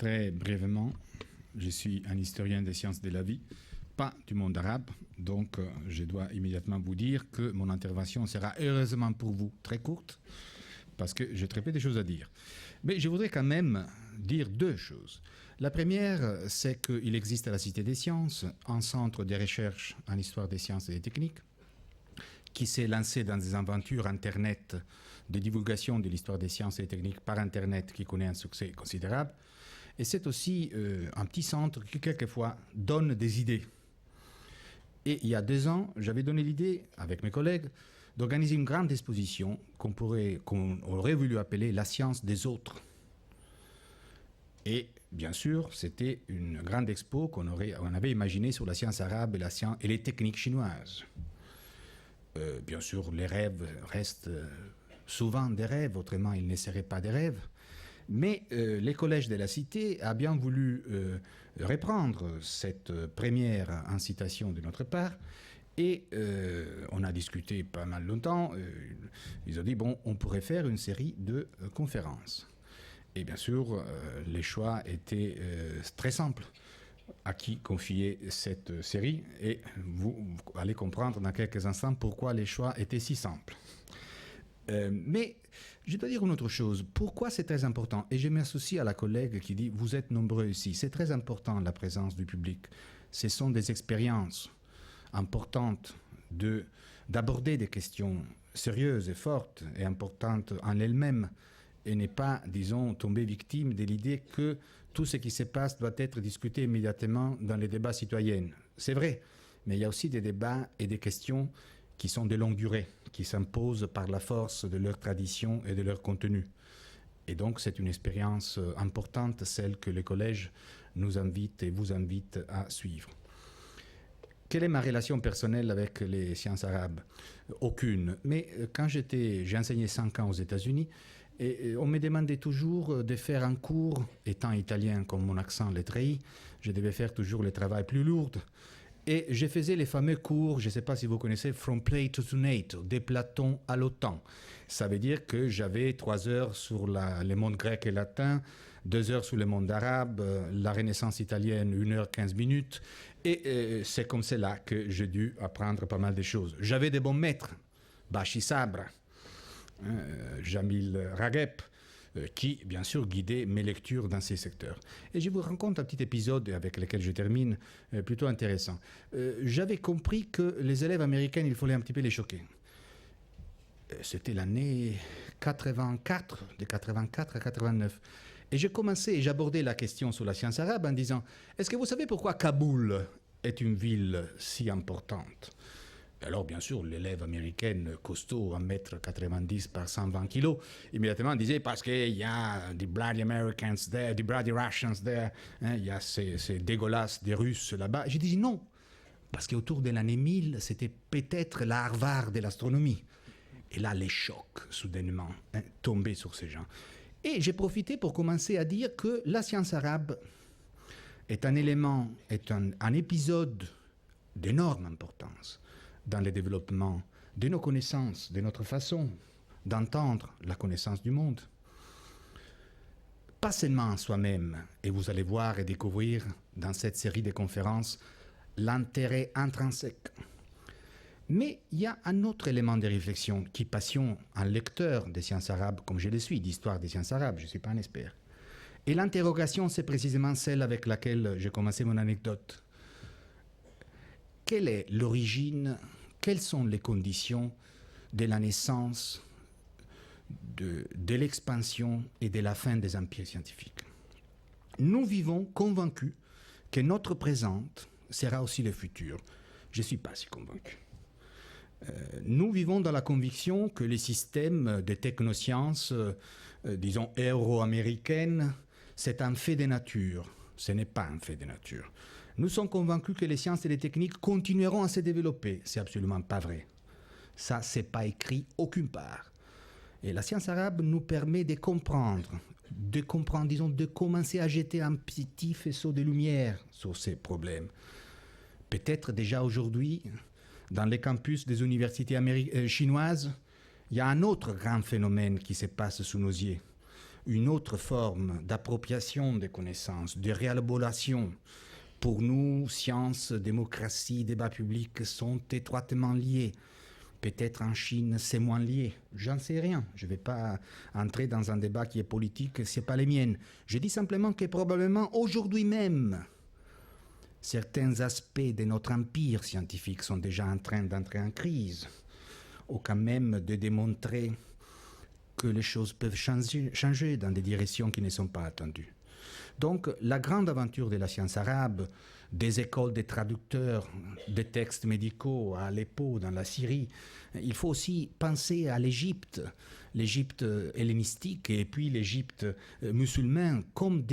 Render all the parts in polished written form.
Très brièvement, je suis un historien des sciences de la vie, pas du monde arabe, donc je dois immédiatement vous dire que mon intervention sera heureusement pour vous très courte, parce que j'ai très peu de choses à dire. Mais je voudrais quand même dire deux choses. La première, c'est qu'il existe à la Cité des Sciences un centre de recherche en histoire des sciences et des techniques qui s'est lancé dans des aventures Internet de divulgation de l'histoire des sciences et des techniques par Internet qui connaît un succès considérable. Et c'est aussi un petit centre qui, quelquefois, donne des idées. Et il y a 2 ans, j'avais donné l'idée, avec mes collègues, d'organiser une grande exposition qu'on aurait voulu appeler la science des autres. Et bien sûr, c'était une grande expo qu'on avait imaginée sur la science arabe et les techniques chinoises. Bien sûr, les rêves restent souvent des rêves, autrement ils ne seraient pas des rêves. Mais les collèges de la Cité a bien voulu reprendre cette première incitation de notre part. Et on a discuté pas mal longtemps. Ils ont dit, bon, on pourrait faire une série de conférences. Et bien sûr, les choix étaient très simples. À qui confier cette série? Et vous allez comprendre dans quelques instants pourquoi les choix étaient si simples. Mais je dois dire une autre chose. Pourquoi c'est très important? Et je m'associe à la collègue qui dit, vous êtes nombreux ici. C'est très important la présence du public. Ce sont des expériences importantes d'aborder des questions sérieuses et fortes et importantes en elles-mêmes et n'est pas, disons, tomber victime de l'idée que tout ce qui se passe doit être discuté immédiatement dans les débats citoyens. C'est vrai, mais il y a aussi des débats et des questions qui sont de longue durée, qui s'imposent par la force de leur tradition et de leur contenu. Et donc c'est une expérience importante, celle que les collèges nous invitent et vous invitent à suivre. Quelle est ma relation personnelle avec les sciences arabes? Aucune. Mais quand j'ai enseigné 5 ans aux États-Unis, et on me demandait toujours de faire un cours, étant italien comme mon accent le trahit, je devais faire toujours le travail plus lourd. Et je faisais les fameux cours, je ne sais pas si vous connaissez, From Plato to NATO, de Platon à l'OTAN. Ça veut dire que j'avais 3 heures sur le monde grec et latin, 2 heures sur le monde arabe, la Renaissance italienne, 1 heure 15 minutes. Et c'est comme cela que j'ai dû apprendre pas mal de choses. J'avais des bons maîtres, Bashi Sabra, Jamil Raghep, qui, bien sûr, guidait mes lectures dans ces secteurs. Et je vous raconte un petit épisode avec lequel je termine, plutôt intéressant. J'avais compris que les élèves américains, il fallait un petit peu les choquer. C'était l'année 84, de 84 à 89. Et j'ai commencé et j'abordais la question sur la science arabe en disant « Est-ce que vous savez pourquoi Kaboul est une ville si importante ?» Alors, bien sûr, l'élève américaine costaud, 1m90 par 120 kg, immédiatement disait parce qu'il y a des bloody Americans there, des bloody Russians there, hein, il y a ces dégueulasses des Russes là-bas. J'ai dit non, parce qu'autour de l'année 1000, c'était peut-être la Harvard de l'astronomie. Et là, les chocs, soudainement, tombaient sur ces gens. Et j'ai profité pour commencer à dire que la science arabe est un élément, est un épisode d'énorme importance dans le développement de nos connaissances, de notre façon d'entendre la connaissance du monde. Pas seulement en soi-même, et vous allez voir et découvrir dans cette série de conférences l'intérêt intrinsèque. Mais il y a un autre élément de réflexion qui passionne un lecteur des sciences arabes, comme je le suis, d'histoire des sciences arabes, je ne suis pas un expert. Et l'interrogation, c'est précisément celle avec laquelle j'ai commencé mon anecdote. Quelle est l'origine, quelles sont les conditions de la naissance, de l'expansion et de la fin des empires scientifiques? Nous vivons convaincus que notre présent sera aussi le futur. Je ne suis pas si convaincu. Nous vivons dans la conviction que les systèmes de technosciences, disons euro-américaines, c'est un fait de nature. Ce n'est pas un fait de nature. Nous sommes convaincus que les sciences et les techniques continueront à se développer. C'est absolument pas vrai. Ça, c'est pas écrit aucune part. Et la science arabe nous permet de comprendre, disons, de commencer à jeter un petit faisceau de lumière sur ces problèmes. Peut-être déjà aujourd'hui, dans les campus des universités chinoises, il y a un autre grand phénomène qui se passe sous nos yeux. une autre forme d'appropriation des connaissances, de réélaboration. Pour nous, science, démocratie, débat public sont étroitement liés. Peut-être en Chine, c'est moins lié. J'en sais rien. Je ne vais pas entrer dans un débat qui est politique, ce n'est pas les miennes. Je dis simplement que probablement aujourd'hui même, certains aspects de notre empire scientifique sont déjà en train d'entrer en crise, ou quand même de démontrer que les choses peuvent changer dans des directions qui ne sont pas attendues. Donc, la grande aventure de la science arabe, des écoles des traducteurs des textes médicaux à Aleppo, dans la Syrie, il faut aussi penser à l'Égypte hellénistique et puis l'Égypte musulman, comme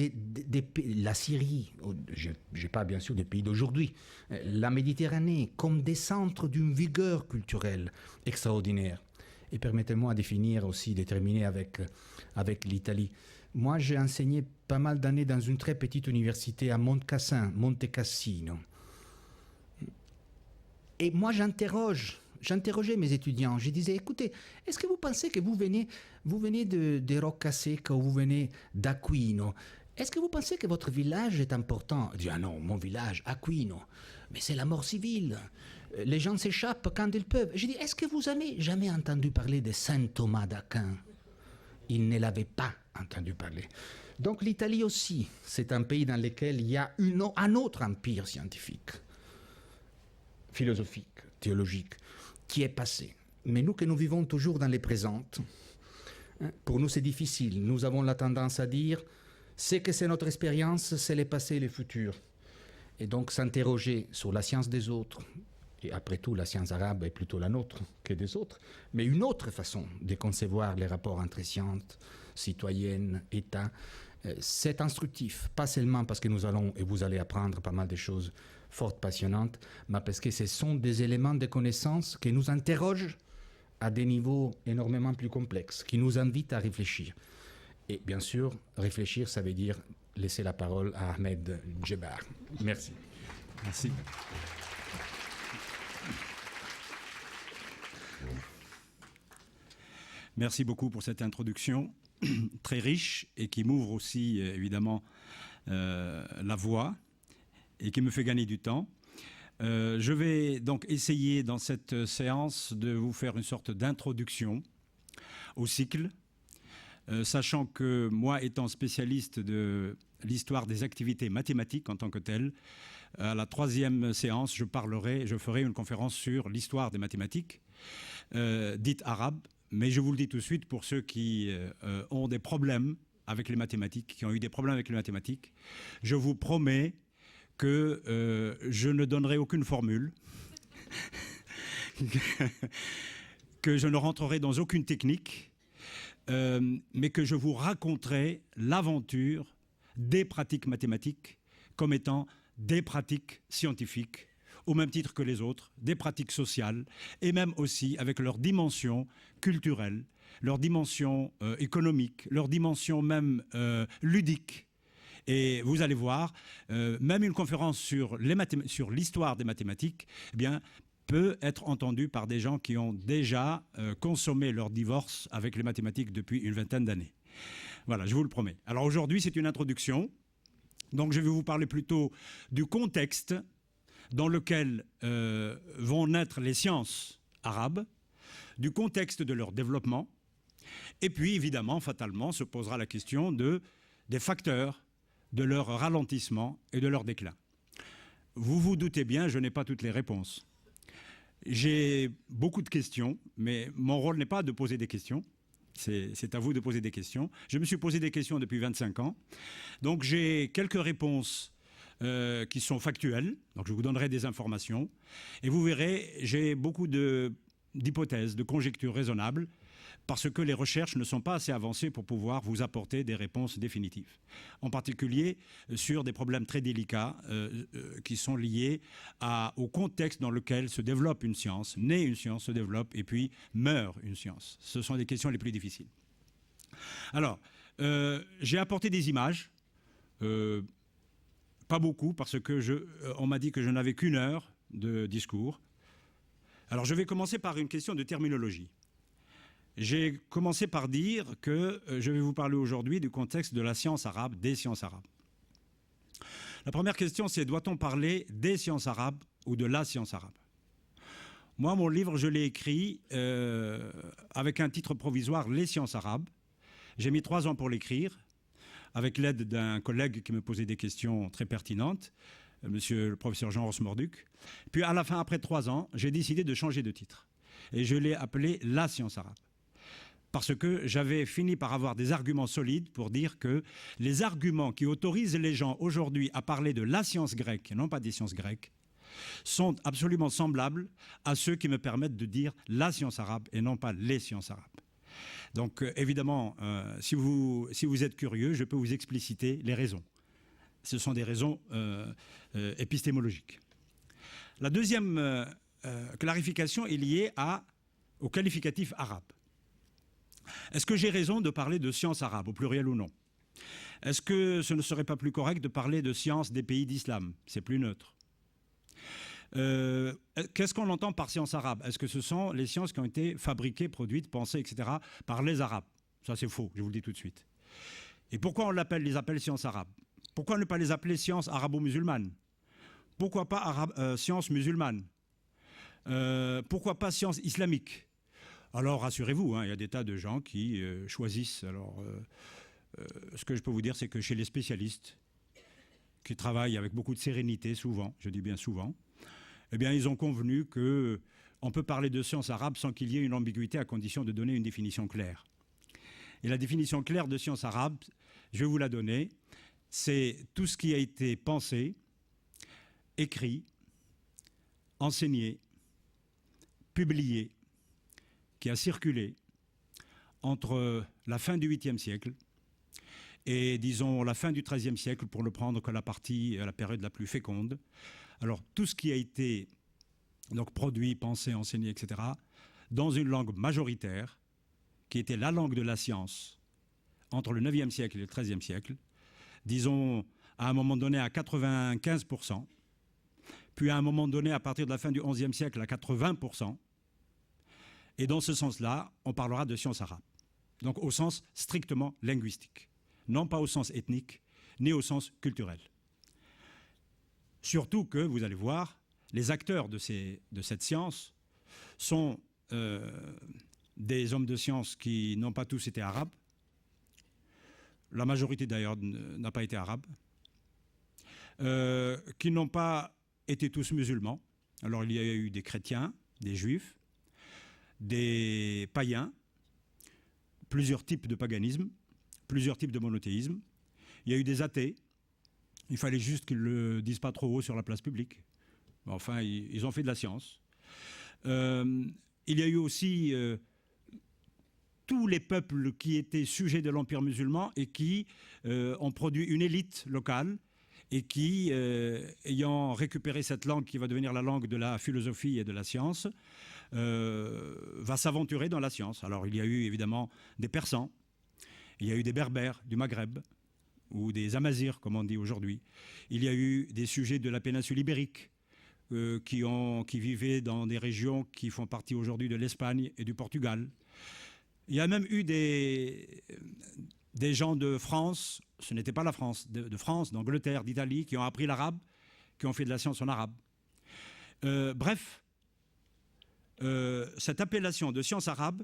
la Syrie, je parle bien sûr des pays d'aujourd'hui, la Méditerranée, comme des centres d'une vigueur culturelle extraordinaire. Et permettez-moi de finir aussi, de terminer avec l'Italie. Moi, j'ai enseigné pas mal d'années dans une très petite université à Monte Cassino. Et moi, j'interrogeais mes étudiants. Je disais, écoutez, est-ce que vous pensez que vous venez de Roccasecca ou vous venez d'Aquino? Est-ce que vous pensez que votre village est important? Je dis, ah non, mon village, Aquino. Mais c'est la mort civile. Les gens s'échappent quand ils peuvent. Je dis, est-ce que vous avez jamais entendu parler de Saint Thomas d'Aquin? Ils ne l'avaient pas entendu parler. Donc l'Italie aussi, c'est un pays dans lequel il y a un autre empire scientifique, philosophique, théologique, qui est passé. Mais nous que nous vivons toujours dans les présentes, pour nous c'est difficile. Nous avons la tendance à dire, c'est que c'est notre expérience, c'est le passé et le futur. Et donc s'interroger sur la science des autres, et après tout la science arabe est plutôt la nôtre que des autres, mais une autre façon de concevoir les rapports entre sciences, citoyennes, État, c'est instructif, pas seulement parce que nous allons et vous allez apprendre pas mal de choses fortes, passionnantes, mais parce que ce sont des éléments de connaissance qui nous interrogent à des niveaux énormément plus complexes, qui nous invitent à réfléchir. Et bien sûr, réfléchir, ça veut dire laisser la parole à Ahmed Djebar. Merci. Merci. Merci beaucoup pour cette introduction très riche et qui m'ouvre aussi évidemment la voie et qui me fait gagner du temps. Je vais donc essayer dans cette séance de vous faire une sorte d'introduction au cycle, sachant que moi étant spécialiste de l'histoire des activités mathématiques en tant que telle, à la troisième séance, je ferai une conférence sur l'histoire des mathématiques, dite arabe. Mais je vous le dis tout de suite, pour ceux qui ont des problèmes avec les mathématiques, qui ont eu des problèmes avec les mathématiques, je vous promets que je ne donnerai aucune formule, que je ne rentrerai dans aucune technique, mais que je vous raconterai l'aventure des pratiques mathématiques comme étant des pratiques scientifiques, au même titre que les autres, des pratiques sociales, et même aussi avec leur dimension culturelle, leur dimension économique, leur dimension même ludique. Et vous allez voir, même une conférence sur l'histoire des mathématiques, eh bien, peut être entendue par des gens qui ont déjà consommé leur divorce avec les mathématiques depuis une vingtaine d'années. Voilà, je vous le promets. Alors aujourd'hui, c'est une introduction. Donc je vais vous parler plutôt du contexte dans lequel vont naître les sciences arabes, du contexte de leur développement, et puis évidemment, fatalement, se posera la question des facteurs de leur ralentissement et de leur déclin. Vous vous doutez bien, je n'ai pas toutes les réponses. J'ai beaucoup de questions, mais mon rôle n'est pas de poser des questions. C'est à vous de poser des questions. Je me suis posé des questions depuis 25 ans. Donc j'ai quelques réponses qui sont factuelles. Donc je vous donnerai des informations. Et vous verrez, j'ai beaucoup d'hypothèses, de conjectures raisonnables, parce que les recherches ne sont pas assez avancées pour pouvoir vous apporter des réponses définitives. En particulier sur des problèmes très délicats qui sont liés au contexte dans lequel se développe une science, naît une science, se développe et puis meurt une science. Ce sont les questions les plus difficiles. Alors, j'ai apporté des images, pas beaucoup, parce que on m'a dit que je n'avais qu'une heure de discours. Alors, je vais commencer par une question de terminologie. J'ai commencé par dire que je vais vous parler aujourd'hui du contexte de la science arabe, des sciences arabes. La première question, c'est doit-on parler des sciences arabes ou de la science arabe? Moi, mon livre, je l'ai écrit avec un titre provisoire, Les sciences arabes. J'ai mis 3 ans pour l'écrire, avec l'aide d'un collègue qui me posait des questions très pertinentes, monsieur le professeur Jean Ross-Morduc. Puis à la fin, après 3 ans, j'ai décidé de changer de titre. Et je l'ai appelé La science arabe. Parce que j'avais fini par avoir des arguments solides pour dire que les arguments qui autorisent les gens aujourd'hui à parler de la science grecque, et non pas des sciences grecques, sont absolument semblables à ceux qui me permettent de dire la science arabe et non pas les sciences arabes. Donc évidemment, si vous êtes curieux, je peux vous expliciter les raisons. Ce sont des raisons épistémologiques. La deuxième clarification est liée au qualificatif arabe. Est-ce que j'ai raison de parler de sciences arabes, au pluriel ou non? Est-ce que ce ne serait pas plus correct de parler de sciences des pays d'islam? C'est plus neutre. Qu'est-ce qu'on entend par sciences arabes? Est-ce que ce sont les sciences qui ont été fabriquées, produites, pensées, etc. par les Arabes? Ça, c'est faux, je vous le dis tout de suite. Et pourquoi on les appelle sciences arabes? Pourquoi ne pas les appeler sciences arabo-musulmanes? Pourquoi pas sciences musulmanes? Pourquoi pas sciences islamiques? Alors, rassurez-vous, hein, il y a des tas de gens qui choisissent. Alors, ce que je peux vous dire, c'est que chez les spécialistes, qui travaillent avec beaucoup de sérénité, souvent, je dis bien souvent, eh bien, ils ont convenu qu'on peut parler de sciences arabes sans qu'il y ait une ambiguïté à condition de donner une définition claire. Et la définition claire de sciences arabes, je vais vous la donner, c'est tout ce qui a été pensé, écrit, enseigné, publié, qui a circulé entre la fin du 8e siècle et, disons, la fin du 13e siècle, pour ne prendre que la période la plus féconde. Alors, tout ce qui a été donc, produit, pensé, enseigné, etc., dans une langue majoritaire, qui était la langue de la science, entre le 9e siècle et le 13e siècle, disons, à un moment donné à 95%, puis à un moment donné, à partir de la fin du 11e siècle, à 80%, et dans ce sens-là, on parlera de sciences arabes. Donc au sens strictement linguistique, non pas au sens ethnique, ni au sens culturel. Surtout que, vous allez voir, les acteurs de cette science sont des hommes de science qui n'ont pas tous été arabes. La majorité d'ailleurs n'a pas été arabe. Qui n'ont pas été tous musulmans. Alors il y a eu des chrétiens, des juifs, des païens, plusieurs types de paganisme, plusieurs types de monothéisme. Il y a eu des athées. Il fallait juste qu'ils ne le disent pas trop haut sur la place publique. Enfin, ils ont fait de la science. Il y a eu aussi tous les peuples qui étaient sujets de l'Empire musulman et qui ont produit une élite locale et qui, ayant récupéré cette langue qui va devenir la langue de la philosophie et de la science, va s'aventurer dans la science. Alors il y a eu évidemment des Persans, il y a eu des Berbères du Maghreb, ou des Amazirs comme on dit aujourd'hui. Il y a eu des sujets de la péninsule ibérique qui vivaient dans des régions qui font partie aujourd'hui de l'Espagne et du Portugal. Il y a même eu des gens de France, ce n'était pas la France, de France, d'Angleterre, d'Italie, qui ont appris l'arabe, qui ont fait de la science en arabe. Bref, cette appellation de science arabe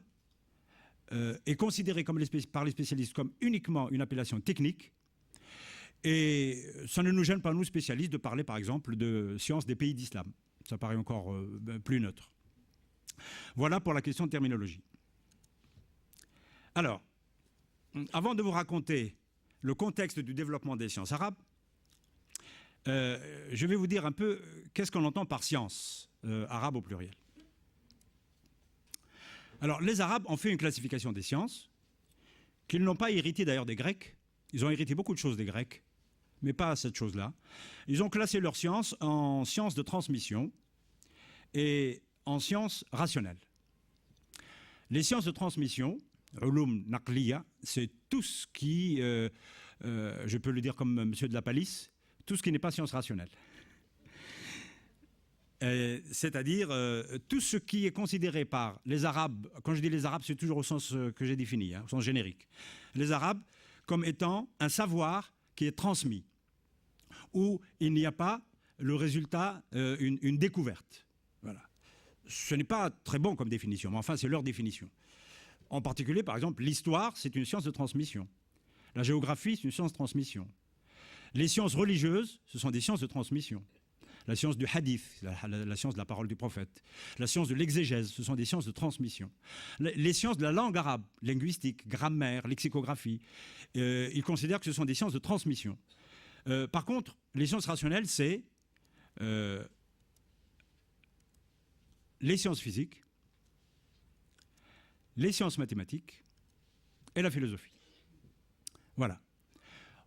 est considérée par les spécialistes comme uniquement une appellation technique. Et ça ne nous gêne pas, nous spécialistes, de parler par exemple de sciences des pays d'islam. Ça paraît encore plus neutre. Voilà pour la question de terminologie. Alors, avant de vous raconter le contexte du développement des sciences arabes, je vais vous dire un peu qu'est-ce qu'on entend par science arabe au pluriel. Alors, les Arabes ont fait une classification des sciences qu'ils n'ont pas hérité d'ailleurs des Grecs. Ils ont hérité beaucoup de choses des Grecs, mais pas cette chose-là. Ils ont classé leurs sciences en sciences de transmission et en sciences rationnelles. Les sciences de transmission, ulum naqliya, c'est tout ce qui, je peux le dire comme monsieur de la Palisse, tout ce qui n'est pas science rationnelle. C'est-à-dire tout ce qui est considéré par les Arabes, quand je dis les Arabes, c'est toujours au sens que j'ai défini, au sens générique, les Arabes comme étant un savoir qui est transmis, où il n'y a pas le résultat, une découverte. Voilà. Ce n'est pas très bon comme définition, mais enfin c'est leur définition. En particulier, par exemple, l'histoire, c'est une science de transmission. La géographie, c'est une science de transmission. Les sciences religieuses, ce sont des sciences de transmission. La science du hadith, la science de la parole du prophète. La science de l'exégèse, ce sont des sciences de transmission. Les sciences de la langue arabe, linguistique, grammaire, lexicographie, ils considèrent que ce sont des sciences de transmission. Par contre, les sciences rationnelles, c'est les sciences physiques, les sciences mathématiques et la philosophie. Voilà.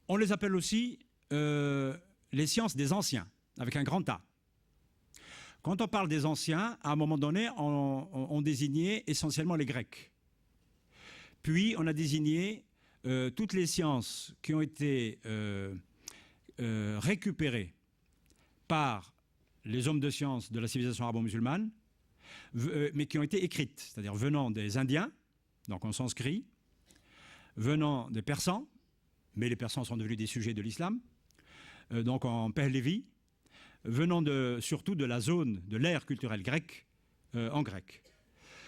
On les appelle aussi les sciences des anciens, avec un grand A. Quand on parle des anciens, à un moment donné, on désignait essentiellement les Grecs. Puis on a désigné toutes les sciences qui ont été récupérées par les hommes de science de la civilisation arabo-musulmane, mais qui ont été écrites, c'est-à-dire venant des Indiens, donc en sanskrit, venant des Persans, mais les Persans sont devenus des sujets de l'islam, donc en Pehlevi, venant surtout de la zone, de l'ère culturelle grecque, en grec.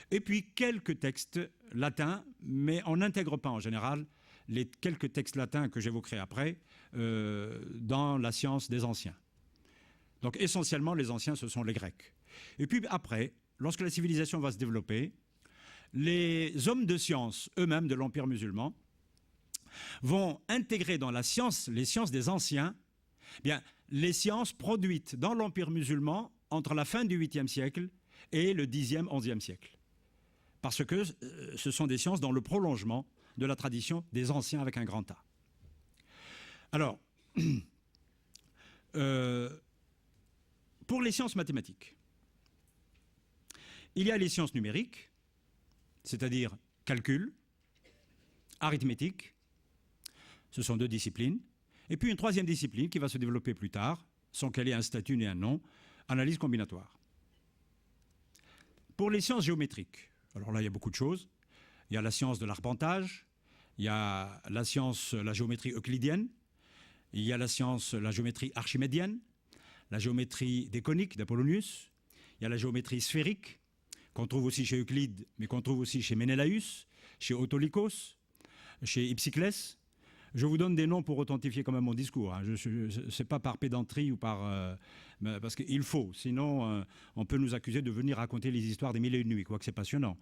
Et puis quelques textes latins, mais on n'intègre pas en général les quelques textes latins que j'évoquerai après dans la science des anciens. Donc essentiellement, les anciens, ce sont les Grecs. Et puis après, lorsque la civilisation va se développer, les hommes de science eux-mêmes de l'Empire musulman vont intégrer dans la science, les sciences des anciens, bien, les sciences produites dans l'Empire musulman entre la fin du 8e siècle et le 10e, 11e siècle. Parce que ce sont des sciences dans le prolongement de la tradition des anciens avec un grand A. Alors, pour les sciences mathématiques, il y a les sciences numériques, c'est-à-dire calcul, arithmétique, ce sont deux disciplines, et puis une troisième discipline qui va se développer plus tard, sans qu'elle ait un statut ni un nom, analyse combinatoire. Pour les sciences géométriques, alors là il y a beaucoup de choses, il y a la science de l'arpentage, il y a la science, la géométrie euclidienne, il y a la science, la géométrie archimédienne, la géométrie des coniques d'Apollonius, il y a la géométrie sphérique, qu'on trouve aussi chez Euclide, mais qu'on trouve aussi chez Ménélaüs, chez Autolycos, chez Hypsiclès. Je vous donne des noms pour authentifier quand même mon discours. Hein. Ce n'est pas par pédanterie ou par... parce qu'il faut, sinon on peut nous accuser de venir raconter les histoires des mille et une nuits, quoique c'est passionnant.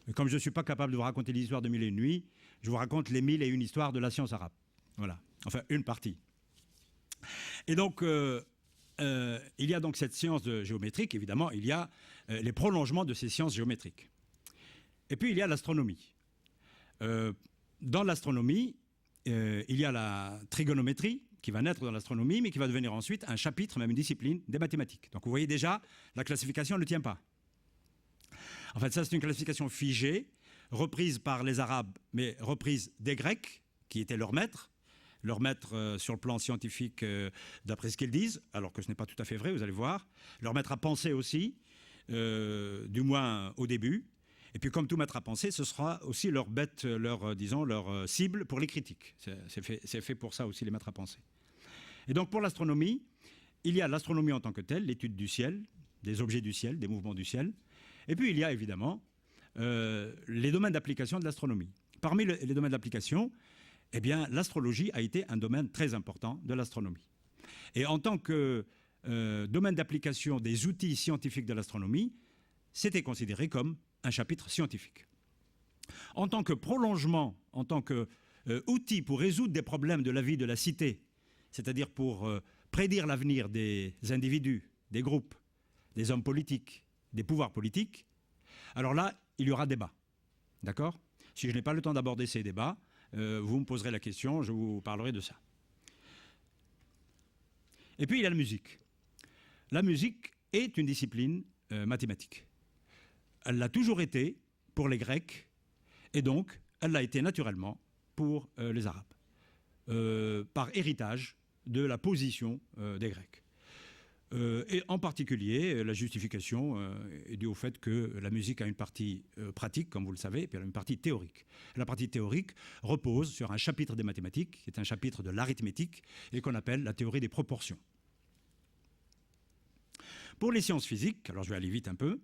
Mais comme je ne suis pas capable de vous raconter les histoires de mille et une nuits, je vous raconte les mille et une histoires de la science arabe. Voilà, enfin une partie. Et donc, il y a donc cette science géométrique, évidemment, il y a les prolongements de ces sciences géométriques. Et puis il y a l'astronomie. Dans l'astronomie, il y a la trigonométrie qui va naître dans l'astronomie, mais qui va devenir ensuite un chapitre, même une discipline des mathématiques. Donc vous voyez déjà, la classification ne tient pas. En fait, ça c'est une classification figée, reprise par les Arabes, mais reprise des Grecs, qui étaient leurs maîtres sur le plan scientifique, d'après ce qu'ils disent, alors que ce n'est pas tout à fait vrai, vous allez voir. Leurs maîtres à penser aussi, du moins au début. Et puis, comme tout maître à penser, ce sera aussi leur bête, leur cible pour les critiques. C'est fait pour ça aussi, les maîtres à penser. Et donc, pour l'astronomie, il y a l'astronomie en tant que telle, l'étude du ciel, des objets du ciel, des mouvements du ciel. Et puis, il y a évidemment les domaines d'application de l'astronomie. Parmi les domaines d'application, eh bien, l'astrologie a été un domaine très important de l'astronomie. Et en tant que domaine d'application des outils scientifiques de l'astronomie, c'était considéré comme un chapitre scientifique. En tant que prolongement, en tant qu'outil pour résoudre des problèmes de la vie de la cité, c'est-à-dire pour prédire l'avenir des individus, des groupes, des hommes politiques, des pouvoirs politiques, alors là, il y aura débat. D'accord ? Si je n'ai pas le temps d'aborder ces débats, vous me poserez la question, je vous parlerai de ça. Et puis il y a la musique. La musique est une discipline mathématique. Elle l'a toujours été pour les Grecs, et donc elle l'a été naturellement pour les Arabes, par héritage de la position des Grecs. Et en particulier, la justification est due au fait que la musique a une partie pratique, comme vous le savez, et puis elle a une partie théorique. La partie théorique repose sur un chapitre des mathématiques, qui est un chapitre de l'arithmétique, et qu'on appelle la théorie des proportions. Pour les sciences physiques, alors je vais aller vite un peu,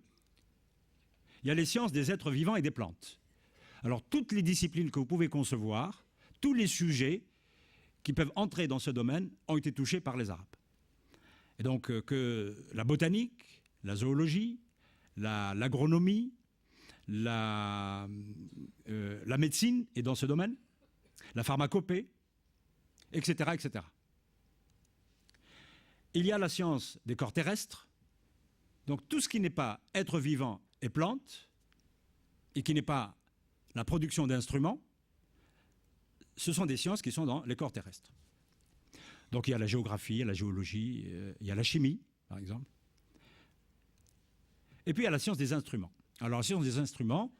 il y a les sciences des êtres vivants et des plantes. Alors toutes les disciplines que vous pouvez concevoir, tous les sujets qui peuvent entrer dans ce domaine ont été touchés par les Arabes. Et donc que la botanique, la zoologie, l'agronomie, la médecine est dans ce domaine, la pharmacopée, etc., etc. Il y a la science des corps terrestres, donc tout ce qui n'est pas être vivant et plante, et qui n'est pas la production d'instruments, ce sont des sciences qui sont dans les corps terrestres. Donc il y a la géographie, il y a la géologie, il y a la chimie, par exemple. Et puis il y a la science des instruments. Alors la science des instruments,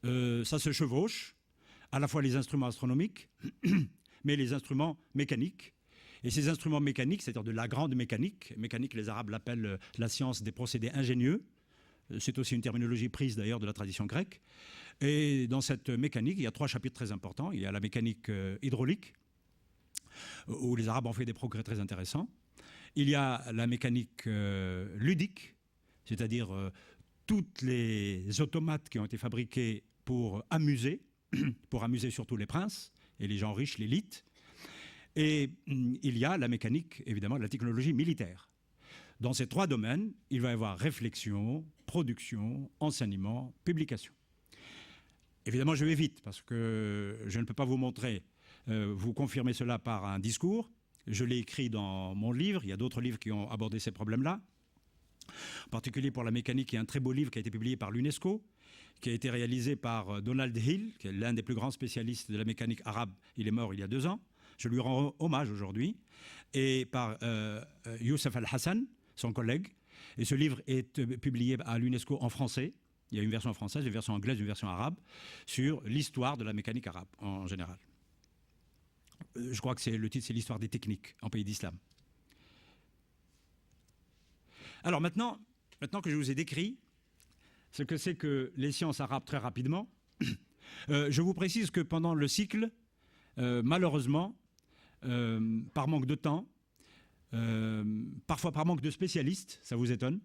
ça se chevauche, à la fois les instruments astronomiques, mais les instruments mécaniques. Et ces instruments mécaniques, c'est-à-dire de la grande mécanique, les Arabes l'appellent la science des procédés ingénieux, c'est aussi une terminologie prise d'ailleurs de la tradition grecque. Et dans cette mécanique, il y a 3 chapitres très importants. Il y a la mécanique hydraulique, où les Arabes ont fait des progrès très intéressants. Il y a la mécanique ludique, c'est-à-dire toutes les automates qui ont été fabriqués pour amuser surtout les princes et les gens riches, l'élite. Et il y a la mécanique, évidemment, la technologie militaire. Dans ces 3 domaines, il va y avoir réflexion, production, enseignement, publication. Évidemment, je vais vite parce que je ne peux pas vous montrer, vous confirmer cela par un discours. Je l'ai écrit dans mon livre. Il y a d'autres livres qui ont abordé ces problèmes-là. En particulier pour la mécanique, il y a un très beau livre qui a été publié par l'UNESCO, qui a été réalisé par Donald Hill, qui est l'un des plus grands spécialistes de la mécanique arabe. Il est mort il y a 2 ans. Je lui rends hommage aujourd'hui. Et par Youssef Al-Hassan, son collègue. Et ce livre est publié à l'UNESCO en français. Il y a une version française, une version anglaise, une version arabe, sur l'histoire de la mécanique arabe en général. Je crois que le titre, c'est l'histoire des techniques en pays d'islam. Alors maintenant que je vous ai décrit ce que c'est que les sciences arabes très rapidement, je vous précise que pendant le cycle, malheureusement, par manque de temps, parfois par manque de spécialistes, ça vous étonne,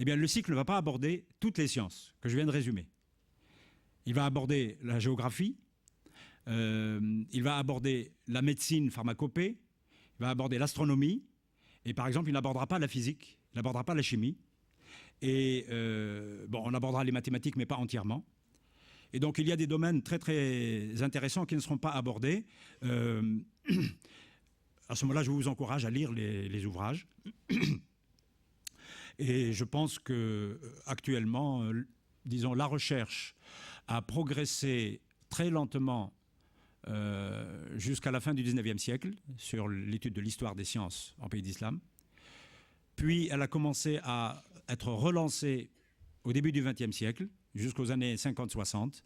eh bien le cycle ne va pas aborder toutes les sciences que je viens de résumer. Il va aborder la géographie, il va aborder la médecine pharmacopée, il va aborder l'astronomie, et par exemple il n'abordera pas la physique, il n'abordera pas la chimie, et on abordera les mathématiques mais pas entièrement. Et donc il y a des domaines très très intéressants qui ne seront pas abordés. À ce moment-là, je vous encourage à lire les ouvrages. Et je pense qu'actuellement, disons, la recherche a progressé très lentement jusqu'à la fin du XIXe siècle sur l'étude de l'histoire des sciences en pays d'islam. Puis elle a commencé à être relancée au début du XXe siècle, jusqu'aux années 50-60.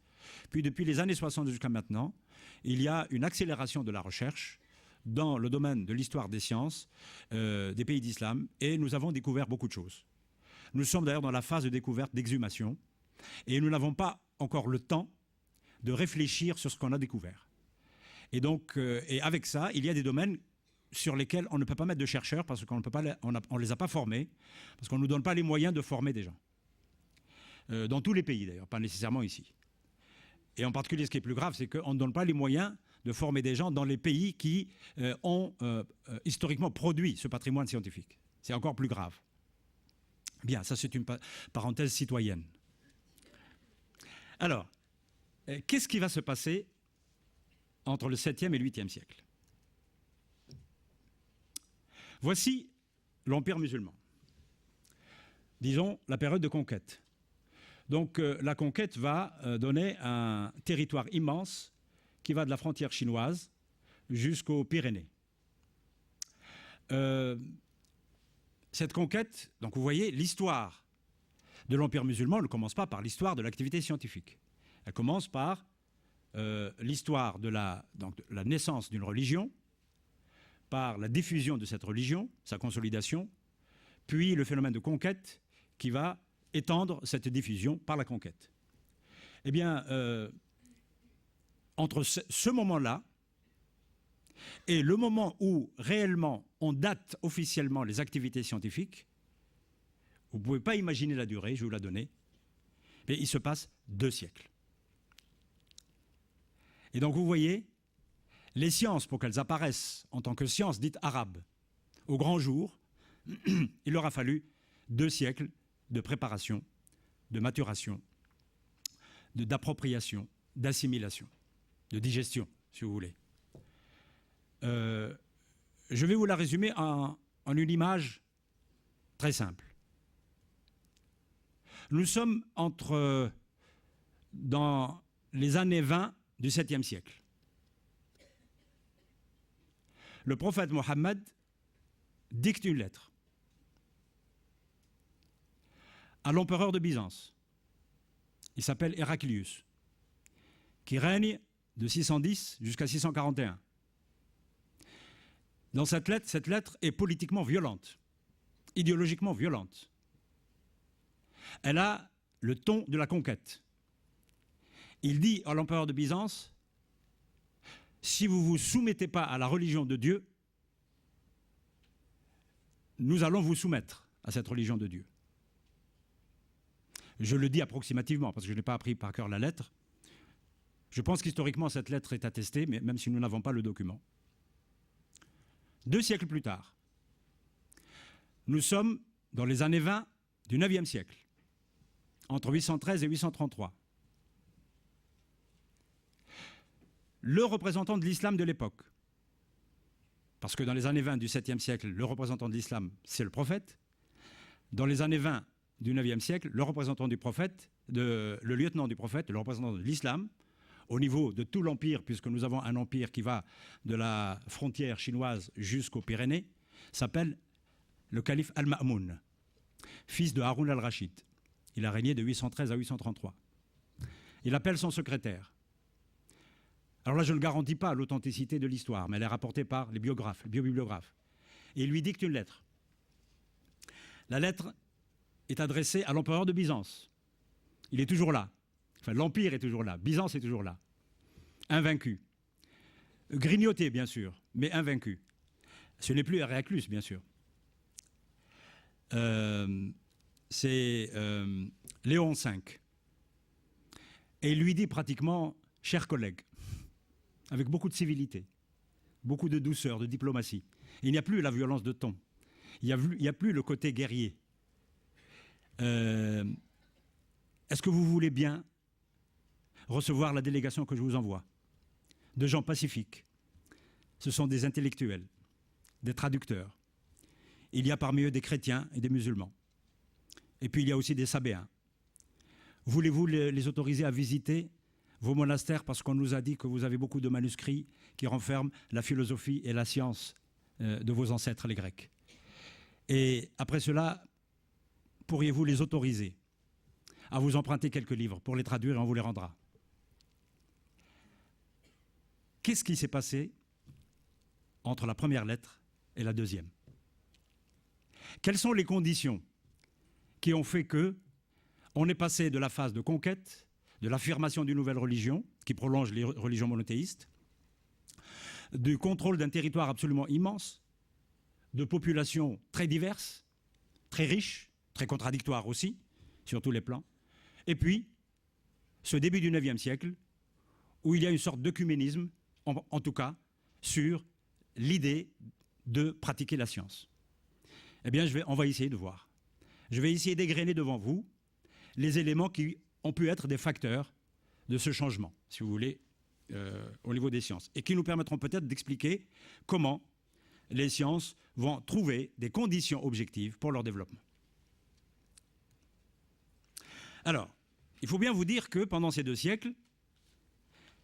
Puis depuis les années 60 jusqu'à maintenant, il y a une accélération de la recherche dans le domaine de l'histoire des sciences des pays d'islam, et nous avons découvert beaucoup de choses. Nous sommes d'ailleurs dans la phase de découverte, d'exhumation, et nous n'avons pas encore le temps de réfléchir sur ce qu'on a découvert. Et donc, et avec ça, il y a des domaines sur lesquels on ne peut pas mettre de chercheurs parce qu'on ne les a pas formés, parce qu'on ne nous donne pas les moyens de former des gens. Dans tous les pays d'ailleurs, pas nécessairement ici. Et en particulier, ce qui est plus grave, c'est qu'on ne donne pas les moyens de former des gens dans les pays qui ont historiquement produit ce patrimoine scientifique. C'est encore plus grave. Bien, ça c'est une parenthèse citoyenne. Alors, qu'est-ce qui va se passer entre le 7e et le 8e siècle? Voici l'Empire musulman. Disons la période de conquête. Donc la conquête va donner un territoire immense qui va de la frontière chinoise jusqu'aux Pyrénées. Cette conquête, donc vous voyez, l'histoire de l'Empire musulman ne commence pas par l'histoire de l'activité scientifique. Elle commence par l'histoire de la naissance d'une religion, par la diffusion de cette religion, sa consolidation, puis le phénomène de conquête qui va étendre cette diffusion par la conquête. Eh bien, entre ce moment-là et le moment où réellement on date officiellement les activités scientifiques, vous ne pouvez pas imaginer la durée, je vais vous la donner, mais il se passe 2 siècles. Et donc vous voyez, les sciences, pour qu'elles apparaissent en tant que sciences dites arabes, au grand jour, il leur a fallu 2 siècles de préparation, de maturation, d'appropriation, d'assimilation, de digestion, si vous voulez. Je vais vous la résumer en une image très simple. Nous sommes dans les années 20 du 7e siècle. Le prophète Mohammed dicte une lettre à l'empereur de Byzance. Il s'appelle Héraclius, qui règne de 610 jusqu'à 641. Dans cette lettre est politiquement violente, idéologiquement violente. Elle a le ton de la conquête. Il dit à l'empereur de Byzance, si vous ne vous soumettez pas à la religion de Dieu, nous allons vous soumettre à cette religion de Dieu. Je le dis approximativement, parce que je n'ai pas appris par cœur la lettre. Je pense qu'historiquement, cette lettre est attestée, mais même si nous n'avons pas le document. 2 siècles plus tard, nous sommes dans les années 20 du 9e siècle, entre 813 et 833. Le représentant de l'islam de l'époque, parce que dans les années 20 du 7e siècle, le représentant de l'islam, c'est le prophète. Dans les années 20 du 9e siècle, le représentant du prophète, le lieutenant du prophète, le représentant de l'islam, au niveau de tout l'empire, puisque nous avons un empire qui va de la frontière chinoise jusqu'aux Pyrénées, s'appelle le calife Al-Ma'moun, fils de Haroun al-Rachid. Il a régné de 813 à 833. Il appelle son secrétaire. Alors là, je ne garantis pas l'authenticité de l'histoire, mais elle est rapportée par les biographes, les biobibliographes. Et il lui dicte une lettre. La lettre est adressée à l'empereur de Byzance. Il est toujours là. Enfin, l'Empire est toujours là. Byzance est toujours là. Invaincu. Grignoté, bien sûr, mais invaincu. Ce n'est plus Héraclius, bien sûr. C'est Léon V. Et il lui dit pratiquement, chers collègues, avec beaucoup de civilité, beaucoup de douceur, de diplomatie. Il n'y a plus la violence de ton. Il n'y a plus le côté guerrier. Est-ce que vous voulez bien recevoir la délégation que je vous envoie, de gens pacifiques? Ce sont des intellectuels, des traducteurs. Il y a parmi eux des chrétiens et des musulmans. Et puis il y a aussi des sabéens. Voulez-vous les autoriser à visiter vos monastères, parce qu'on nous a dit que vous avez beaucoup de manuscrits qui renferment la philosophie et la science de vos ancêtres, les Grecs. Et après cela, pourriez-vous les autoriser à vous emprunter quelques livres pour les traduire et on vous les rendra? Qu'est-ce qui s'est passé entre la première lettre et la deuxième? Quelles sont les conditions qui ont fait qu'on est passé de la phase de conquête, de l'affirmation d'une nouvelle religion, qui prolonge les religions monothéistes, du contrôle d'un territoire absolument immense, de populations très diverses, très riches, très contradictoires aussi, sur tous les plans, et puis ce début du IXe siècle, où il y a une sorte d'œcuménisme, en tout cas, sur l'idée de pratiquer la science. Eh bien, on va essayer de voir. Je vais essayer d'égrener devant vous les éléments qui ont pu être des facteurs de ce changement, si vous voulez, au niveau des sciences, et qui nous permettront peut-être d'expliquer comment les sciences vont trouver des conditions objectives pour leur développement. Alors, il faut bien vous dire que pendant ces 2 siècles,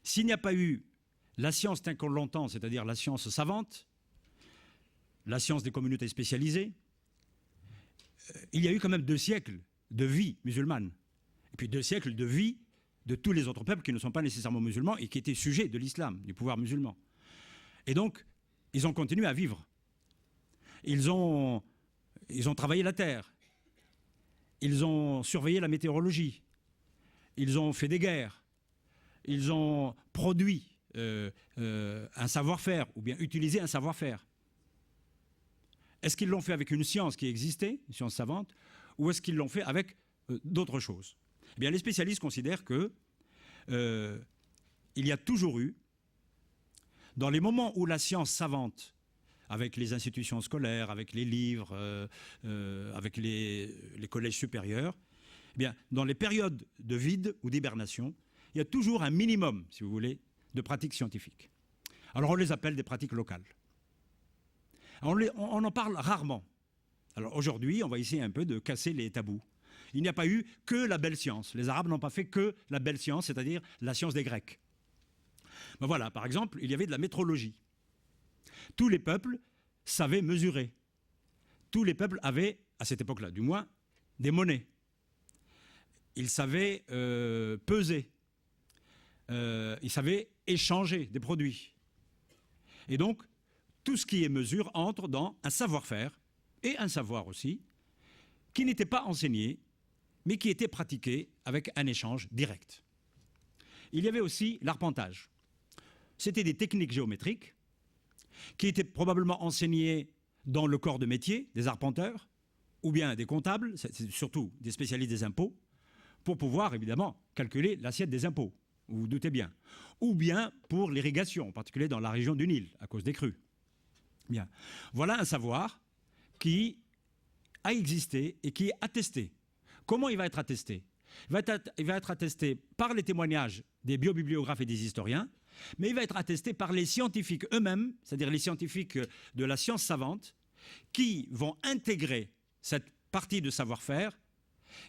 s'il n'y a pas eu la science telle qu'on l'entend, c'est-à-dire la science savante, la science des communautés spécialisées, il y a eu quand même 2 siècles de vie musulmane, et puis 2 siècles de vie de tous les autres peuples qui ne sont pas nécessairement musulmans et qui étaient sujets de l'islam, du pouvoir musulman. Et donc, ils ont continué à vivre. Ils ont Ils ont travaillé la terre. Ils ont surveillé la météorologie. Ils ont fait des guerres. Ils ont produit un savoir-faire ou bien utilisé un savoir-faire. Est-ce qu'ils l'ont fait avec une science qui existait, une science savante, ou est-ce qu'ils l'ont fait avec d'autres choses? Eh bien, les spécialistes considèrent que il y a toujours eu, dans les moments où la science savante, avec les institutions scolaires, avec les livres, avec les collèges supérieurs, eh bien, dans les périodes de vide ou d'hibernation, il y a toujours un minimum, si vous voulez, de pratiques scientifiques. Alors on les appelle des pratiques locales. On en parle rarement. Alors aujourd'hui, on va essayer un peu de casser les tabous. Il n'y a pas eu que la belle science. Les Arabes n'ont pas fait que la belle science, c'est-à-dire la science des Grecs. Ben voilà, par exemple, il y avait de la métrologie. Tous les peuples savaient mesurer. Tous les peuples avaient, à cette époque-là du moins, des monnaies. Ils savaient peser. Ils savaient échanger des produits. Et donc, tout ce qui est mesure entre dans un savoir-faire, et un savoir aussi, qui n'était pas enseigné, mais qui était pratiqué avec un échange direct. Il y avait aussi l'arpentage. C'était des techniques géométriques qui étaient probablement enseignées dans le corps de métier des arpenteurs, ou bien des comptables, c'est surtout des spécialistes des impôts, pour pouvoir évidemment calculer l'assiette des impôts. Vous vous doutez bien. Ou bien pour l'irrigation, en particulier dans la région du Nil, à cause des crues. Bien. Voilà un savoir qui a existé et qui est attesté. Comment il va être attesté? Il va être attesté par les témoignages des biobibliographes et des historiens, mais il va être attesté par les scientifiques eux-mêmes, c'est-à-dire les scientifiques de la science savante, qui vont intégrer cette partie de savoir-faire,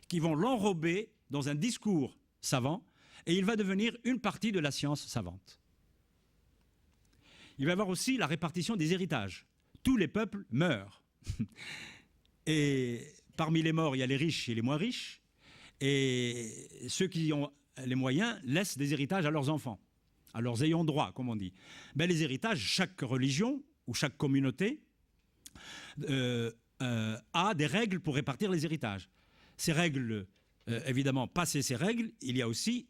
qui vont l'enrober dans un discours savant, et il va devenir une partie de la science savante. Il va y avoir aussi la répartition des héritages. Tous les peuples meurent. Et parmi les morts, il y a les riches et les moins riches. Et ceux qui ont les moyens laissent des héritages à leurs enfants, à leurs ayants droit, comme on dit. Ben, les héritages, chaque religion ou chaque communauté a des règles pour répartir les héritages. Ces règles, évidemment, passées ces règles, il y a aussi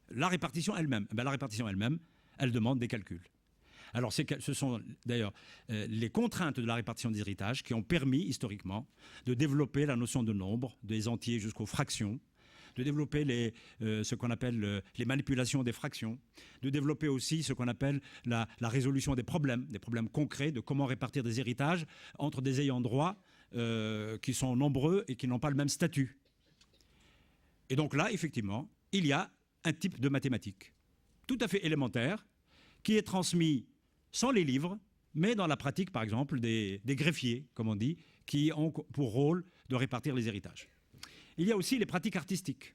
la répartition elle-même. Ben, la répartition elle-même, elle demande des calculs. Alors ce sont d'ailleurs les contraintes de la répartition des héritages qui ont permis historiquement de développer la notion de nombre, des entiers jusqu'aux fractions, de développer ce qu'on appelle les manipulations des fractions, de développer aussi ce qu'on appelle la résolution des problèmes concrets de comment répartir des héritages entre des ayants droit qui sont nombreux et qui n'ont pas le même statut. Et donc là, effectivement, il y a un type de mathématiques tout à fait élémentaire qui est transmis sans les livres, mais dans la pratique, par exemple, des greffiers, comme on dit, qui ont pour rôle de répartir les héritages. Il y a aussi les pratiques artistiques.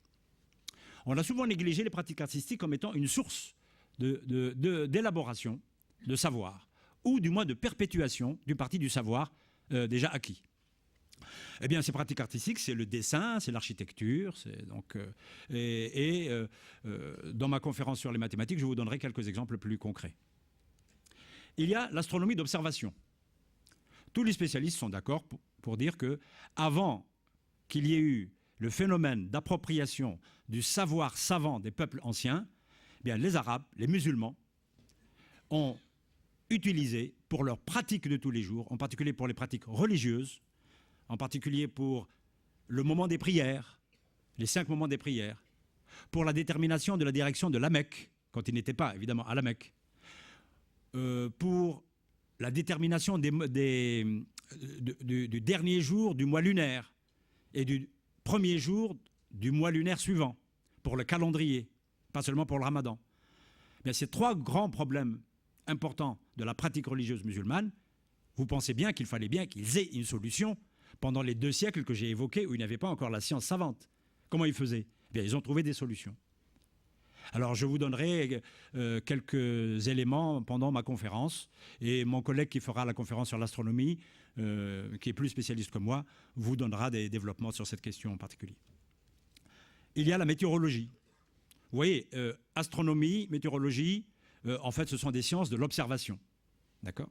On a souvent négligé les pratiques artistiques comme étant une source d'élaboration, de savoir, ou du moins de perpétuation d'une partie du savoir déjà acquis. Eh bien, ces pratiques artistiques, c'est le dessin, c'est l'architecture. Dans ma conférence sur les mathématiques, je vous donnerai quelques exemples plus concrets. Il y a l'astronomie d'observation. Tous les spécialistes sont d'accord pour dire que, avant qu'il y ait eu le phénomène d'appropriation du savoir savant des peuples anciens, eh bien, les Arabes, les musulmans, ont utilisé pour leurs pratiques de tous les jours, en particulier pour les pratiques religieuses, en particulier pour le moment des prières, les 5 moments des prières, pour la détermination de la direction de la Mecque, quand il n'était pas évidemment à la Mecque, pour la détermination du dernier jour du mois lunaire et du premier jour du mois lunaire suivant, pour le calendrier, pas seulement pour le ramadan. Bien, ces 3 grands problèmes importants de la pratique religieuse musulmane, vous pensez bien qu'il fallait bien qu'ils aient une solution pendant les 2 siècles que j'ai évoqués où il n'y avait pas encore la science savante. Comment ils faisaient? Bien, ils ont trouvé des solutions. Alors, je vous donnerai quelques éléments pendant ma conférence, et mon collègue qui fera la conférence sur l'astronomie, qui est plus spécialiste que moi, vous donnera des développements sur cette question en particulier. Il y a la météorologie. Vous voyez, astronomie, météorologie, en fait, ce sont des sciences de l'observation. D'accord ?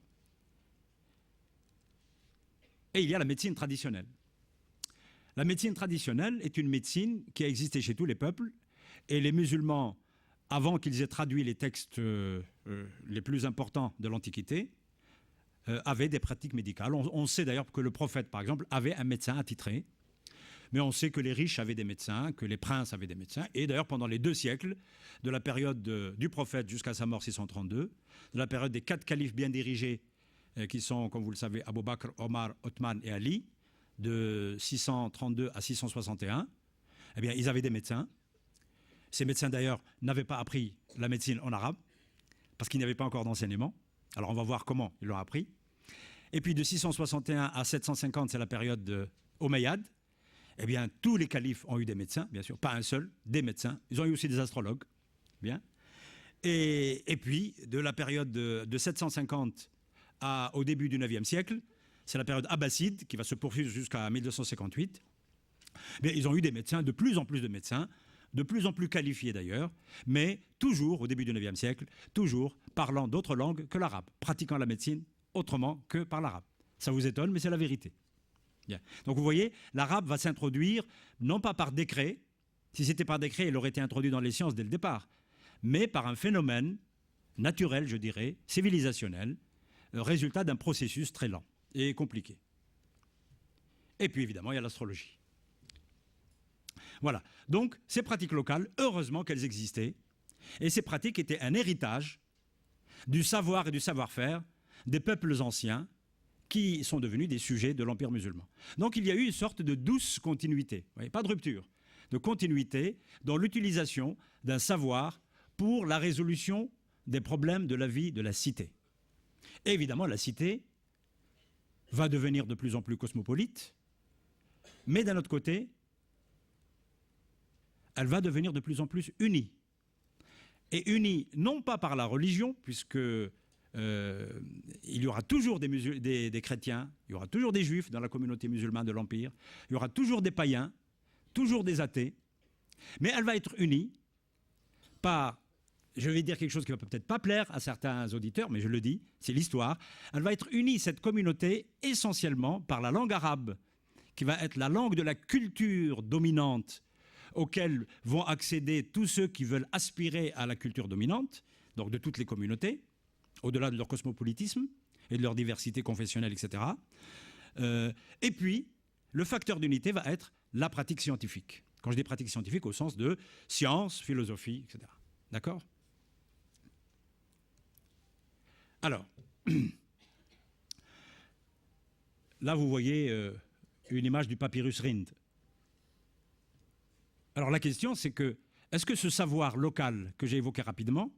et il y a la médecine traditionnelle. La médecine traditionnelle est une médecine qui a existé chez tous les peuples, et les musulmans, avant qu'ils aient traduit les textes les plus importants de l'Antiquité, avaient des pratiques médicales. On sait d'ailleurs que le prophète, par exemple, avait un médecin attitré, mais on sait que les riches avaient des médecins, que les princes avaient des médecins, et d'ailleurs pendant les 2 siècles, de la période du prophète jusqu'à sa mort 632, de la période des 4 califes bien dirigés, qui sont, comme vous le savez, Abu Bakr, Omar, Othman et Ali, de 632 à 661, eh bien, ils avaient des médecins. Ces médecins, d'ailleurs, n'avaient pas appris la médecine en arabe, parce qu'il n'y avait pas encore d'enseignement. Alors, on va voir comment ils l'ont appris. Et puis, de 661 à 750, c'est la période omeyyade. Eh bien, tous les califes ont eu des médecins, bien sûr, pas un seul, des médecins. Ils ont eu aussi des astrologues, bien. Et puis, de la période de 750 au début du 9e siècle, c'est la période abbasside qui va se poursuivre jusqu'à 1258. Bien, ils ont eu des médecins, de plus en plus de médecins, de plus en plus qualifiés d'ailleurs, mais toujours, au début du 9e siècle, toujours parlant d'autres langues que l'arabe, pratiquant la médecine autrement que par l'arabe. Ça vous étonne, mais c'est la vérité. Bien. Donc vous voyez, l'arabe va s'introduire, non pas par décret, si c'était par décret, il aurait été introduit dans les sciences dès le départ, mais par un phénomène naturel, je dirais, civilisationnel, résultat d'un processus très lent et compliqué. Et puis évidemment, il y a l'astrologie. Voilà. Donc, ces pratiques locales, heureusement qu'elles existaient, et ces pratiques étaient un héritage du savoir et du savoir-faire des peuples anciens qui sont devenus des sujets de l'Empire musulman. Donc, il y a eu une sorte de douce continuité, vous voyez, pas de rupture, de continuité dans l'utilisation d'un savoir pour la résolution des problèmes de la vie de la cité. Et évidemment, la cité va devenir de plus en plus cosmopolite, mais d'un autre côté, elle va devenir de plus en plus unie. Et unie non pas par la religion, puisque il y aura toujours des chrétiens, il y aura toujours des juifs dans la communauté musulmane de l'Empire, il y aura toujours des païens, toujours des athées, mais elle va être unie par, je vais dire quelque chose qui ne va peut-être pas plaire à certains auditeurs, mais je le dis, c'est l'histoire, elle va être unie, cette communauté, essentiellement par la langue arabe, qui va être la langue de la culture dominante, auxquels vont accéder tous ceux qui veulent aspirer à la culture dominante, donc de toutes les communautés, au-delà de leur cosmopolitisme et de leur diversité confessionnelle, etc. Et puis, le facteur d'unité va être la pratique scientifique. Quand je dis pratique scientifique, au sens de science, philosophie, etc. D'accord ? Alors, là, vous voyez une image du papyrus Rind. Alors la question, c'est que, est-ce que ce savoir local que j'ai évoqué rapidement,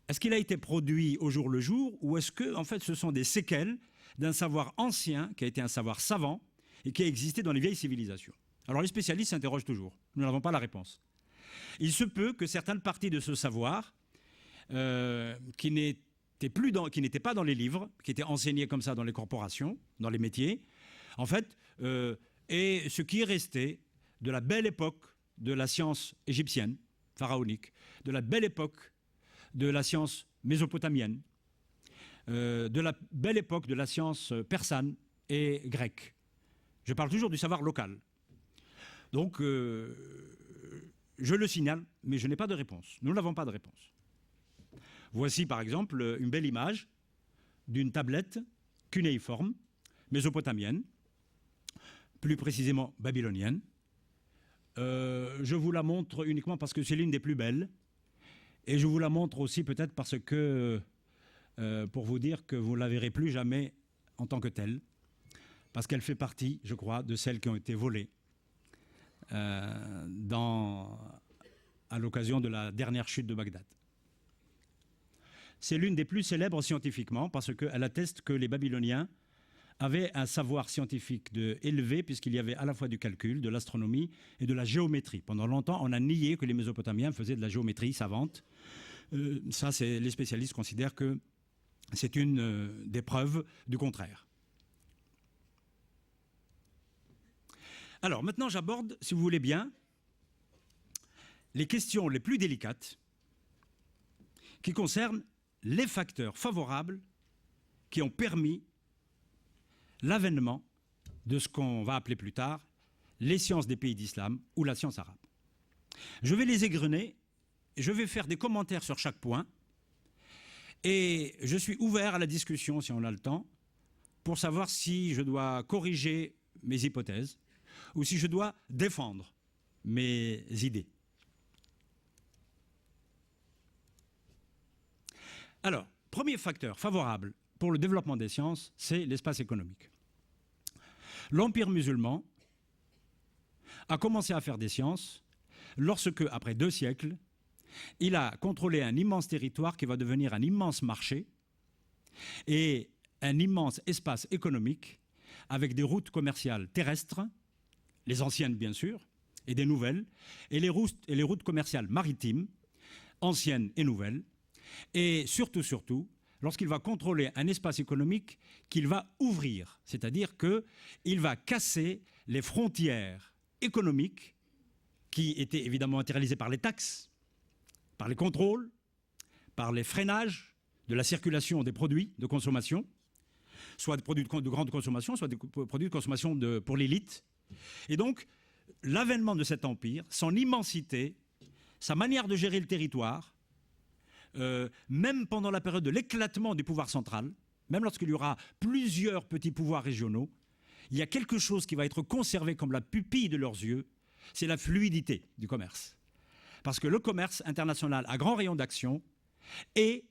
est-ce qu'il a été produit au jour le jour, ou est-ce que, en fait, ce sont des séquelles d'un savoir ancien, qui a été un savoir savant, et qui a existé dans les vieilles civilisations? Alors les spécialistes s'interrogent toujours. Nous n'avons pas la réponse. Il se peut que certaines parties de ce savoir, qui n'étaient pas dans les livres, qui étaient enseignés comme ça dans les corporations, dans les métiers, en fait, et ce qui est resté de la belle époque de la science égyptienne, pharaonique, de la belle époque de la science mésopotamienne, de la belle époque de la science persane et grecque. Je parle toujours du savoir local. Donc, je le signale, mais je n'ai pas de réponse. Nous n'avons pas de réponse. Voici, par exemple, une belle image d'une tablette cunéiforme, mésopotamienne, plus précisément babylonienne. Je vous la montre uniquement parce que c'est l'une des plus belles. Et je vous la montre aussi peut-être parce que, pour vous dire que vous ne la verrez plus jamais en tant que telle. Parce qu'elle fait partie, je crois, de celles qui ont été volées à l'occasion de la dernière chute de Bagdad. C'est l'une des plus célèbres scientifiquement parce qu'elle atteste que les Babyloniens avaient un savoir scientifique élevé puisqu'il y avait à la fois du calcul, de l'astronomie et de la géométrie. Pendant longtemps, on a nié que les Mésopotamiens faisaient de la géométrie savante. Ça, les spécialistes considèrent que c'est une des preuves du contraire. Alors, maintenant, j'aborde, si vous voulez bien, les questions les plus délicates qui concernent les facteurs favorables qui ont permis l'avènement de ce qu'on va appeler plus tard les sciences des pays d'islam ou la science arabe. Je vais les égrener, je vais faire des commentaires sur chaque point, et je suis ouvert à la discussion, si on a le temps, pour savoir si je dois corriger mes hypothèses ou si je dois défendre mes idées. Alors, premier facteur favorable pour le développement des sciences, c'est l'espace économique. L'Empire musulman a commencé à faire des sciences lorsque, après 2 siècles, il a contrôlé un immense territoire qui va devenir un immense marché et un immense espace économique avec des routes commerciales terrestres, les anciennes bien sûr, et des nouvelles, et les routes commerciales maritimes, anciennes et nouvelles, et surtout, lorsqu'il va contrôler un espace économique qu'il va ouvrir, c'est-à-dire qu'il va casser les frontières économiques qui étaient évidemment matérialisées par les taxes, par les contrôles, par les freinages de la circulation des produits de consommation, soit des produits de grande consommation, soit des produits de consommation pour l'élite. Et donc, l'avènement de cet empire, son immensité, sa manière de gérer le territoire, même pendant la période de l'éclatement du pouvoir central, même lorsqu'il y aura plusieurs petits pouvoirs régionaux, il y a quelque chose qui va être conservé comme la pupille de leurs yeux, c'est la fluidité du commerce. Parce que le commerce international à grand rayon d'action est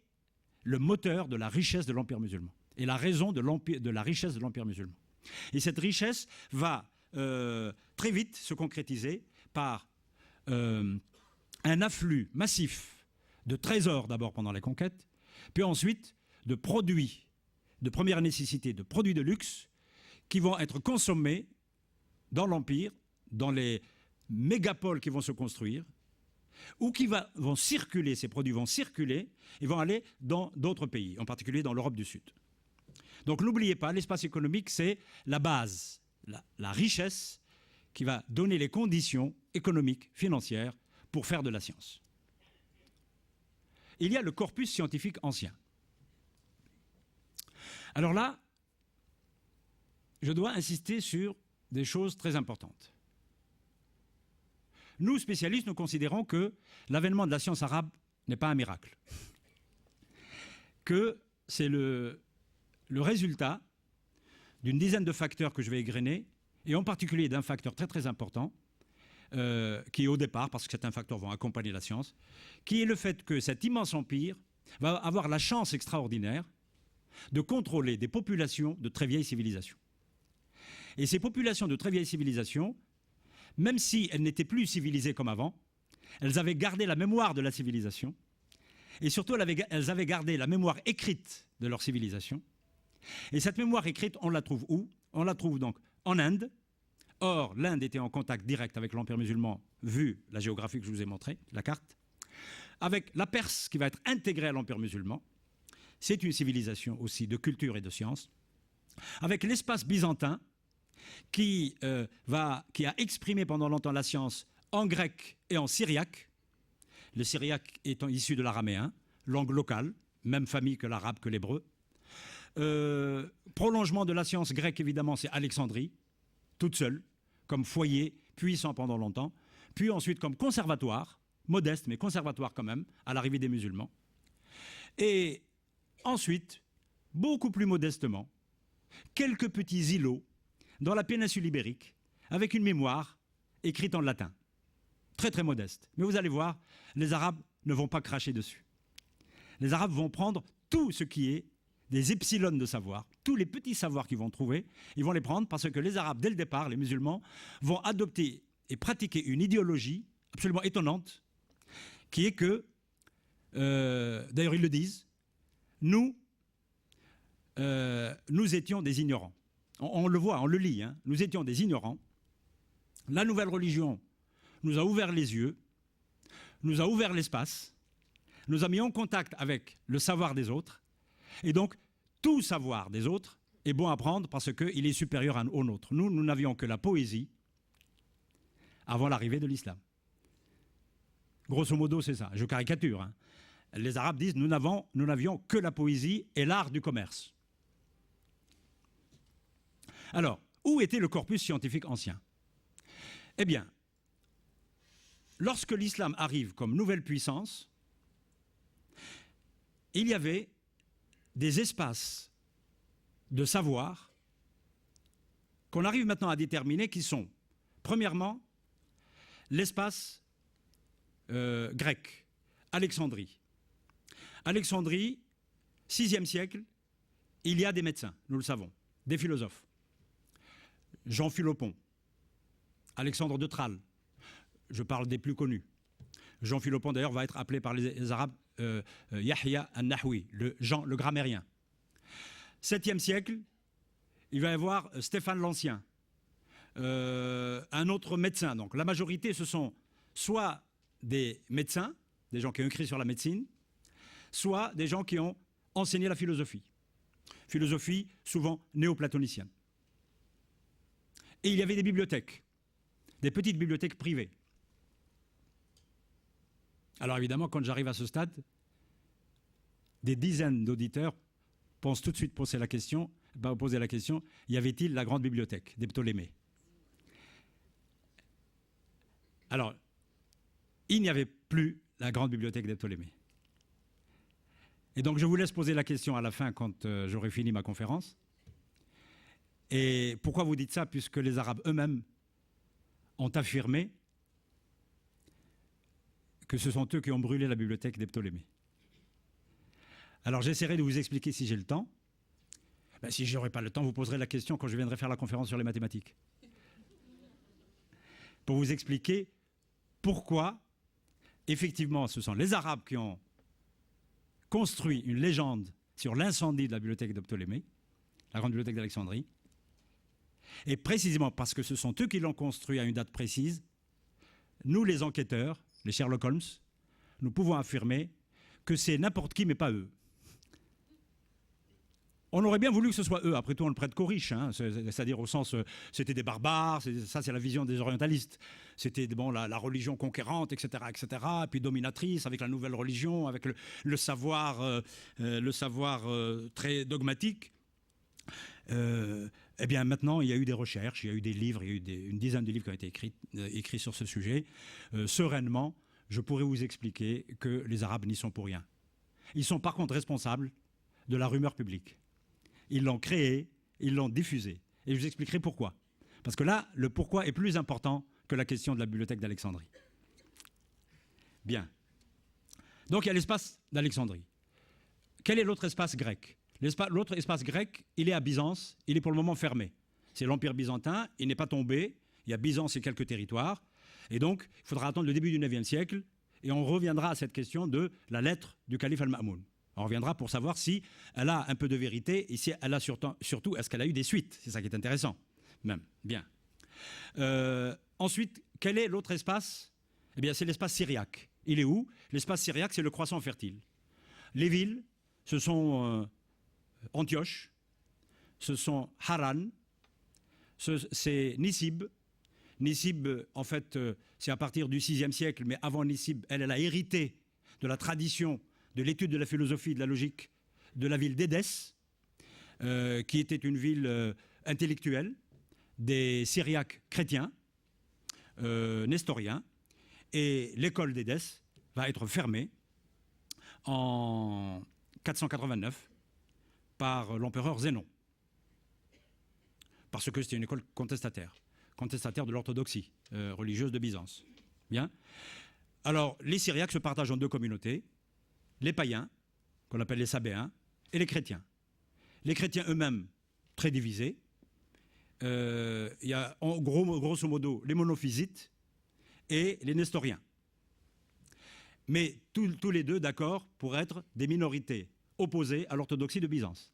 le moteur de la richesse de l'Empire musulman et la raison de la richesse de l'Empire musulman. Et cette richesse va très vite se concrétiser par un afflux massif de trésors d'abord pendant les conquêtes, puis ensuite de produits de première nécessité, de produits de luxe qui vont être consommés dans l'Empire, dans les mégapoles qui vont se construire, ou qui vont circuler, ces produits vont circuler et vont aller dans d'autres pays, en particulier dans l'Europe du Sud. Donc n'oubliez pas, l'espace économique, c'est la base, la richesse qui va donner les conditions économiques, financières pour faire de la science. Il y a le corpus scientifique ancien. Alors là, je dois insister sur des choses très importantes. Nous, spécialistes, nous considérons que l'avènement de la science arabe n'est pas un miracle. Que c'est le résultat d'une dizaine de facteurs que je vais égrener, et en particulier d'un facteur très très important, qui est au départ, parce que certains facteurs vont accompagner la science, qui est le fait que cet immense empire va avoir la chance extraordinaire de contrôler des populations de très vieilles civilisations. Et ces populations de très vieilles civilisations, même si elles n'étaient plus civilisées comme avant, elles avaient gardé la mémoire de la civilisation, et surtout elles avaient gardé la mémoire écrite de leur civilisation. Et cette mémoire écrite, on la trouve où? On la trouve donc en Inde. Or, l'Inde était en contact direct avec l'Empire musulman, vu la géographie que je vous ai montrée, la carte, avec la Perse qui va être intégrée à l'Empire musulman. C'est une civilisation aussi de culture et de science. Avec l'espace byzantin qui a exprimé pendant longtemps la science en grec et en syriaque, le syriaque étant issu de l'araméen, langue locale, même famille que l'arabe, que l'hébreu. Prolongement de la science grecque, évidemment, c'est Alexandrie, toute seule, comme foyer puissant pendant longtemps, puis ensuite comme conservatoire, modeste mais conservatoire quand même, à l'arrivée des musulmans. Et ensuite, beaucoup plus modestement, quelques petits îlots dans la péninsule ibérique, avec une mémoire écrite en latin. Très très modeste. Mais vous allez voir, les Arabes ne vont pas cracher dessus. Les Arabes vont prendre tout ce qui est des epsilons de savoir, tous les petits savoirs qu'ils vont trouver, ils vont les prendre parce que les Arabes, dès le départ, les musulmans, vont adopter et pratiquer une idéologie absolument étonnante, qui est que, d'ailleurs ils le disent, nous étions des ignorants. On le voit, on le lit, hein. Nous étions des ignorants. La nouvelle religion nous a ouvert les yeux, nous a ouvert l'espace, nous a mis en contact avec le savoir des autres. Et donc, tout savoir des autres est bon à prendre parce qu'il est supérieur au nôtre. Nous n'avions que la poésie avant l'arrivée de l'islam. Grosso modo, c'est ça. Je caricature, hein. Les Arabes disent nous n'avions que la poésie et l'art du commerce. Alors, où était le corpus scientifique ancien? Eh bien, lorsque l'islam arrive comme nouvelle puissance, il y avait des espaces de savoir qu'on arrive maintenant à déterminer qui sont, premièrement, l'espace grec, Alexandrie. Alexandrie, 6e siècle, il y a des médecins, nous le savons, des philosophes. Jean Philopon, Alexandre de Tralles, je parle des plus connus. Jean Philopon, d'ailleurs, va être appelé par les Arabes Yahya an-Nahwi, le grammairien. 7e siècle, il va y avoir Stéphane l'Ancien, un autre médecin. Donc la majorité, ce sont soit des médecins, des gens qui ont écrit sur la médecine, soit des gens qui ont enseigné la philosophie. Philosophie souvent néoplatonicienne. Et il y avait des bibliothèques, des petites bibliothèques privées. Alors évidemment, quand j'arrive à ce stade, des dizaines d'auditeurs pensent tout de suite poser la question, y avait-il la grande bibliothèque des Ptolémées? Alors, il n'y avait plus la grande bibliothèque des Ptolémées. Et donc je vous laisse poser la question à la fin quand j'aurai fini ma conférence. Et pourquoi vous dites ça? Puisque les Arabes eux-mêmes ont affirmé que ce sont eux qui ont brûlé la bibliothèque des Ptolémées. Alors j'essaierai de vous expliquer si j'ai le temps. Ben, si je n'aurai pas le temps, vous poserez la question quand je viendrai faire la conférence sur les mathématiques. Pour vous expliquer pourquoi, effectivement, ce sont les Arabes qui ont construit une légende sur l'incendie de la bibliothèque de Ptolémée, la grande bibliothèque d'Alexandrie, et précisément parce que ce sont eux qui l'ont construit à une date précise, nous les enquêteurs, les Sherlock Holmes, nous pouvons affirmer que c'est n'importe qui mais pas eux. On aurait bien voulu que ce soit eux, après tout on le prête qu'aux riches, hein, c'est-à-dire au sens, c'était des barbares, ça c'est la vision des orientalistes, c'était bon, la religion conquérante, etc., et puis dominatrice, avec la nouvelle religion, avec le savoir très dogmatique. Eh bien maintenant il y a eu des recherches, il y a eu des livres, il y a eu une dizaine de livres qui ont été écrits sur ce sujet. Sereinement, je pourrais vous expliquer que les Arabes n'y sont pour rien. Ils sont par contre responsables de la rumeur publique. Ils l'ont créée, ils l'ont diffusée. Et je vous expliquerai pourquoi. Parce que là, le pourquoi est plus important que la question de la bibliothèque d'Alexandrie. Bien. Donc il y a l'espace d'Alexandrie. Quel est l'autre espace grec? L'autre espace grec, il est à Byzance, il est pour le moment fermé. C'est l'Empire byzantin, il n'est pas tombé, il y a Byzance et quelques territoires. Et donc, il faudra attendre le début du IXe siècle, et on reviendra à cette question de la lettre du calife Al-Ma'moun. On reviendra pour savoir si elle a un peu de vérité, et si elle a surtout est-ce qu'elle a eu des suites? C'est ça qui est intéressant, même. Bien. Ensuite, quel est l'autre espace? Eh bien, c'est l'espace syriaque. Il est où? L'espace syriaque, c'est le croissant fertile. Les villes, ce sont Antioche, ce sont Haran, c'est Nisib. Nisib, en fait, c'est à partir du VIe siècle, mais avant Nisib, elle a hérité de la tradition de l'étude de la philosophie et de la logique de la ville d'Édesse, qui était une ville intellectuelle des Syriaques chrétiens, nestoriens, et l'école d'Édesse va être fermée en 489 par l'empereur Zénon, parce que c'était une école contestataire de l'orthodoxie religieuse de Byzance. Bien. Alors, les Syriaques se partagent en deux communautés, les païens, qu'on appelle les Sabéens, et les chrétiens. Les chrétiens eux-mêmes, très divisés. Il y a grosso modo les monophysites et les nestoriens. Mais tous les deux d'accord pour être des minorités opposées à l'orthodoxie de Byzance.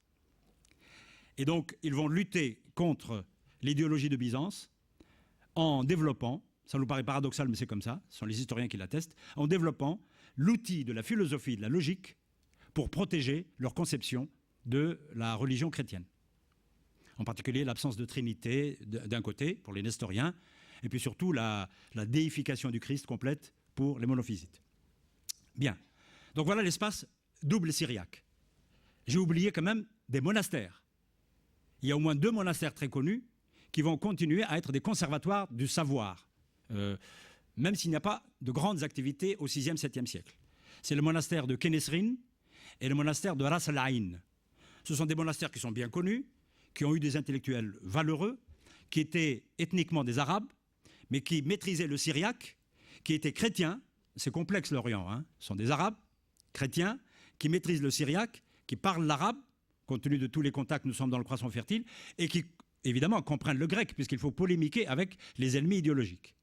Et donc, ils vont lutter contre l'idéologie de Byzance en développant, ça nous paraît paradoxal, mais c'est comme ça, ce sont les historiens qui l'attestent, en développant l'outil de la philosophie et de la logique pour protéger leur conception de la religion chrétienne. En particulier l'absence de Trinité d'un côté, pour les nestoriens, et puis surtout la déification du Christ complète pour les monophysites. Bien. Donc voilà l'espace double syriaque. J'ai oublié quand même des monastères. il y a au moins 2 monastères très connus qui vont continuer à être des conservatoires du savoir, même s'il n'y a pas de grandes activités au 6e, 7e siècle. C'est le monastère de Kenesrin et le monastère de Ras al-Ain. Ce sont des monastères qui sont bien connus, qui ont eu des intellectuels valeureux, qui étaient ethniquement des Arabes, mais qui maîtrisaient le syriaque, qui étaient chrétiens. C'est complexe l'Orient, hein. Ce sont des Arabes, chrétiens, qui maîtrisent le syriaque, qui parlent l'arabe, compte tenu de tous les contacts, nous sommes dans le croissant fertile, et qui, évidemment, comprennent le grec, puisqu'il faut polémiquer avec les ennemis idéologiques.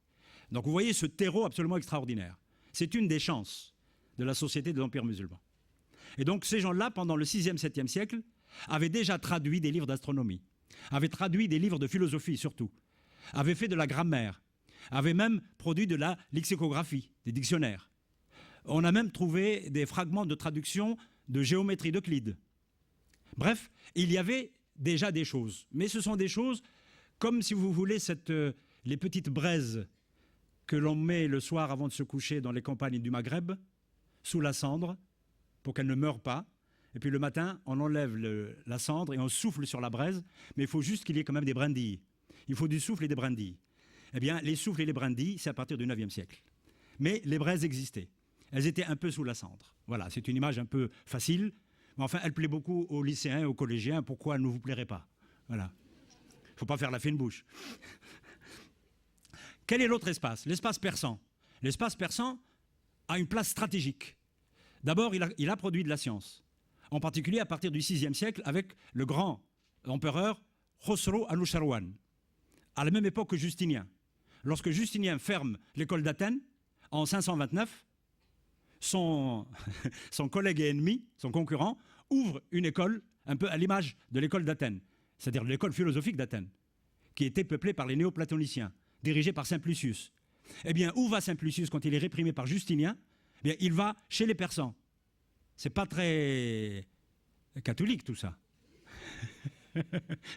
Donc vous voyez ce terreau absolument extraordinaire. C'est une des chances de la société de l'Empire musulman. Et donc ces gens-là, pendant le 6e, 7e siècle, avaient déjà traduit des livres d'astronomie, avaient traduit des livres de philosophie surtout, avaient fait de la grammaire, avaient même produit de la lexicographie, des dictionnaires. On a même trouvé des fragments de traduction de géométrie d'Euclide. Bref, il y avait déjà des choses. Mais ce sont des choses comme, si vous voulez, les petites braises que l'on met le soir avant de se coucher dans les campagnes du Maghreb, sous la cendre, pour qu'elle ne meure pas. Et puis le matin, on enlève la cendre et on souffle sur la braise. Mais il faut juste qu'il y ait quand même des brindilles. Il faut du souffle et des brindilles. Eh bien, les souffles et les brindilles, c'est à partir du 9e siècle. Mais les braises existaient. Elles étaient un peu sous la cendre. Voilà, c'est une image un peu facile. Mais enfin, elle plaît beaucoup aux lycéens et aux collégiens. Pourquoi elle ne vous plairait pas? Voilà. Il ne faut pas faire la fine bouche. Quel est l'autre espace? L'espace persan. L'espace persan a une place stratégique. D'abord, il a produit de la science. En particulier à partir du 6e siècle avec le grand empereur Khosrow Anushirwan, à la même époque que Justinien. Lorsque Justinien ferme l'école d'Athènes, en 529, son collègue et ennemi, son concurrent, ouvre une école un peu à l'image de l'école d'Athènes, c'est-à-dire l'école philosophique d'Athènes, qui était peuplée par les néoplatoniciens, dirigée par Saint Plucius. Eh bien, où va Saint Plucius quand il est réprimé par Justinien? Eh bien, il va chez les Persans. C'est pas très catholique tout ça.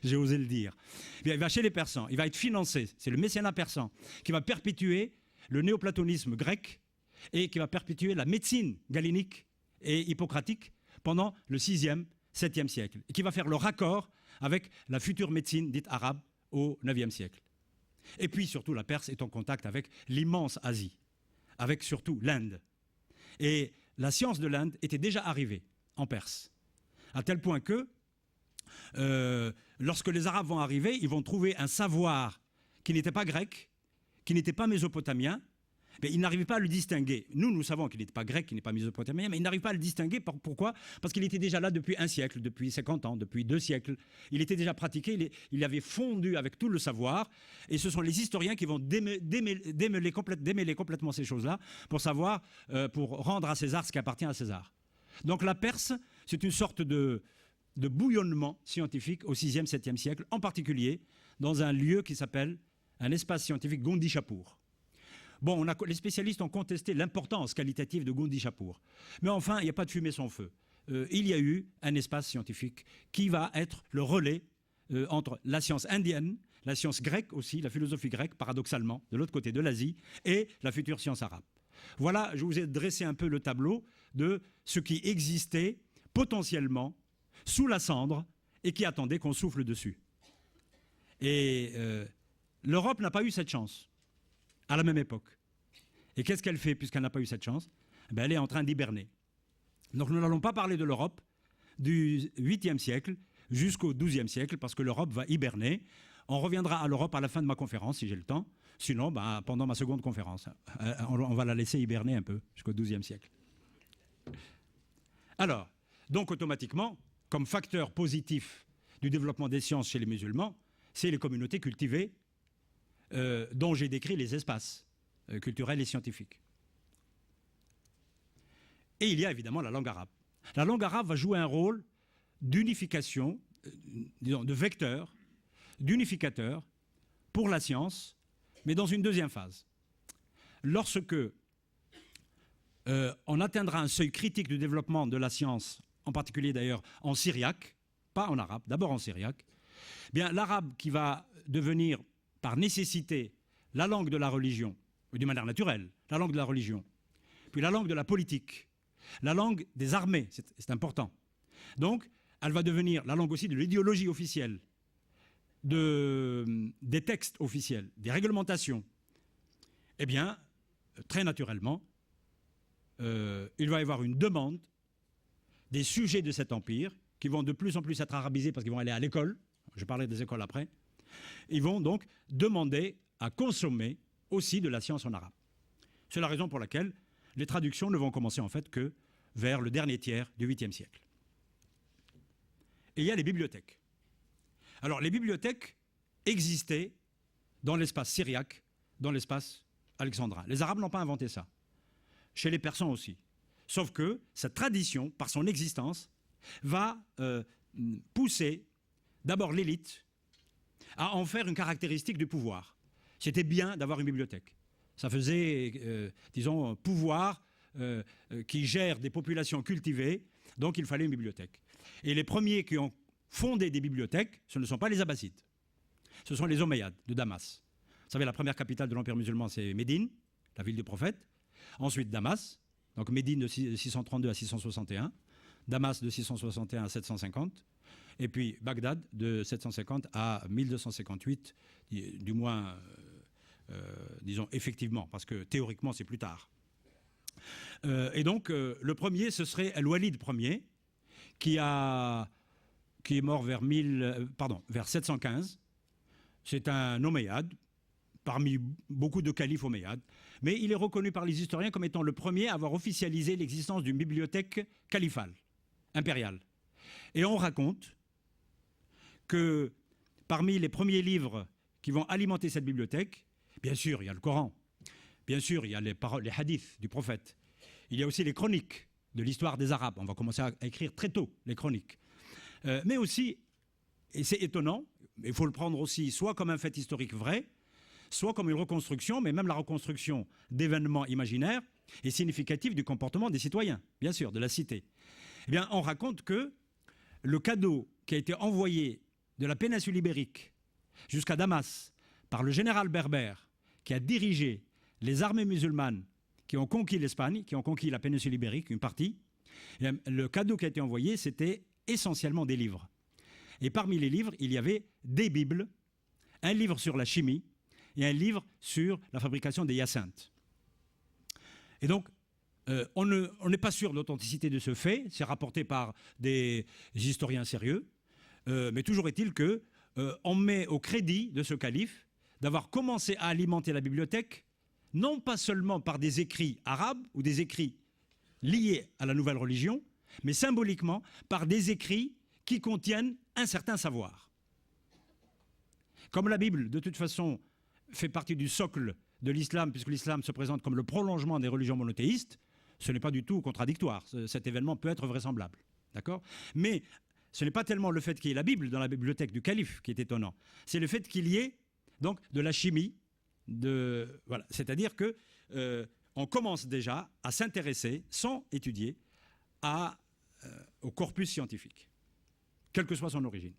J'ai osé le dire. Eh bien, il va chez les Persans, il va être financé, c'est le mécénat persan qui va perpétuer le néoplatonisme grec et qui va perpétuer la médecine galénique et hippocratique pendant le 6e, 7e siècle, et qui va faire le raccord avec la future médecine dite arabe au 9e siècle. Et puis surtout, la Perse est en contact avec l'immense Asie, avec surtout l'Inde. Et la science de l'Inde était déjà arrivée en Perse, à tel point que lorsque les Arabes vont arriver, ils vont trouver un savoir qui n'était pas grec, qui n'était pas mésopotamien, mais ils n'arrivaient pas à le distinguer. Nous savons qu'il n'était pas grec, qu'il n'est pas mésopotamien, mais ils n'arrivent pas à le distinguer. Pourquoi? Parce qu'il était déjà là depuis un siècle, depuis 50 ans, depuis 2 siècles. Il était déjà pratiqué, il avait fondu avec tout le savoir. Et ce sont les historiens qui vont démêler complètement ces choses-là pour savoir, pour rendre à César ce qui appartient à César. Donc la Perse, c'est une sorte de bouillonnement scientifique au 6e, 7e siècle, en particulier dans un lieu qui s'appelle un espace scientifique Gondishapur. Bon, les spécialistes ont contesté l'importance qualitative de Gondishapur. Mais enfin, il n'y a pas de fumée sans feu. Il y a eu un espace scientifique qui va être le relais entre la science indienne, la science grecque aussi, la philosophie grecque, paradoxalement, de l'autre côté de l'Asie, et la future science arabe. Voilà, je vous ai dressé un peu le tableau de ce qui existait potentiellement sous la cendre et qui attendait qu'on souffle dessus. Et l'Europe n'a pas eu cette chance à la même époque. Et qu'est-ce qu'elle fait puisqu'elle n'a pas eu cette chance? Ben, elle est en train d'hiberner. Donc nous n'allons pas parler de l'Europe du 8e siècle jusqu'au 12e siècle parce que l'Europe va hiberner. On reviendra à l'Europe à la fin de ma conférence si j'ai le temps. Sinon, ben, pendant ma seconde conférence. On va la laisser hiberner un peu jusqu'au 12e siècle. Alors, donc automatiquement, comme facteur positif du développement des sciences chez les musulmans, c'est les communautés cultivées dont j'ai décrit les espaces culturels et scientifiques. Et il y a évidemment la langue arabe. La langue arabe va jouer un rôle d'unification, disons, de vecteur, d'unificateur pour la science, mais dans une deuxième phase. Lorsque on atteindra un seuil critique du développement de la science, en particulier d'ailleurs en syriaque, pas en arabe, d'abord en syriaque, bien l'arabe qui va devenir par nécessité la langue de la religion, ou d'une manière naturelle, la langue de la religion, puis la langue de la politique, la langue des armées, c'est important. Donc, elle va devenir la langue aussi de l'idéologie officielle, des textes officiels, des réglementations, eh bien, très naturellement, il va y avoir une demande des sujets de cet empire qui vont de plus en plus être arabisés parce qu'ils vont aller à l'école. Je parlais des écoles après. Ils vont donc demander à consommer aussi de la science en arabe. C'est la raison pour laquelle les traductions ne vont commencer en fait que vers le dernier tiers du 8e siècle. Et il y a les bibliothèques. Alors, les bibliothèques existaient dans l'espace syriaque, dans l'espace alexandrin. Les Arabes n'ont pas inventé ça. Chez les Persans aussi. Sauf que cette tradition, par son existence, va pousser d'abord l'élite à en faire une caractéristique du pouvoir. C'était bien d'avoir une bibliothèque. Ça faisait, disons, pouvoir qui gère des populations cultivées, donc il fallait une bibliothèque. Et les premiers qui ont fondé des bibliothèques, ce ne sont pas les Abbassides. Ce sont les Omeyyades de Damas. Vous savez, la première capitale de l'Empire musulman, c'est Médine, la ville du prophète. Ensuite, Damas, donc Médine de 632 à 661, Damas de 661 à 750, et puis Bagdad de 750 à 1258, du moins, disons, effectivement, parce que théoriquement, c'est plus tard. Et donc, le premier, ce serait Al-Walid Ier, qui est mort vers 715. C'est un Omeyyade, parmi beaucoup de califes Omeyyades, mais il est reconnu par les historiens comme étant le premier à avoir officialisé l'existence d'une bibliothèque califale, impériale. Et on raconte que parmi les premiers livres qui vont alimenter cette bibliothèque, bien sûr, il y a le Coran, bien sûr, il y a les hadiths du prophète, il y a aussi les chroniques de l'histoire des Arabes. On va commencer à écrire très tôt les chroniques. Mais aussi, et c'est étonnant, il faut le prendre aussi soit comme un fait historique vrai, soit comme une reconstruction, mais même la reconstruction d'événements imaginaires est significative du comportement des citoyens, bien sûr, de la cité. Eh bien, on raconte que le cadeau qui a été envoyé de la péninsule ibérique jusqu'à Damas par le général berbère qui a dirigé les armées musulmanes qui ont conquis l'Espagne, qui ont conquis la péninsule ibérique, une partie, le cadeau qui a été envoyé, c'était essentiellement des livres. Et parmi les livres, il y avait des Bibles, un livre sur la chimie et un livre sur la fabrication des hyacinthes. Et donc, on n'est pas sûr de l'authenticité de ce fait, c'est rapporté par des historiens sérieux, mais toujours est-il qu'on met au crédit de ce calife d'avoir commencé à alimenter la bibliothèque, non pas seulement par des écrits arabes ou des écrits liés à la nouvelle religion, mais symboliquement par des écrits qui contiennent un certain savoir. Comme la Bible, de toute façon, fait partie du socle de l'islam, puisque l'islam se présente comme le prolongement des religions monothéistes, ce n'est pas du tout contradictoire. Cet événement peut être vraisemblable. D'accord ? Mais ce n'est pas tellement le fait qu'il y ait la Bible dans la bibliothèque du calife qui est étonnant. C'est le fait qu'il y ait donc de la chimie. Voilà. C'est-à-dire qu'on commence déjà à s'intéresser, sans étudier, au corpus scientifique, quelle que soit son origine.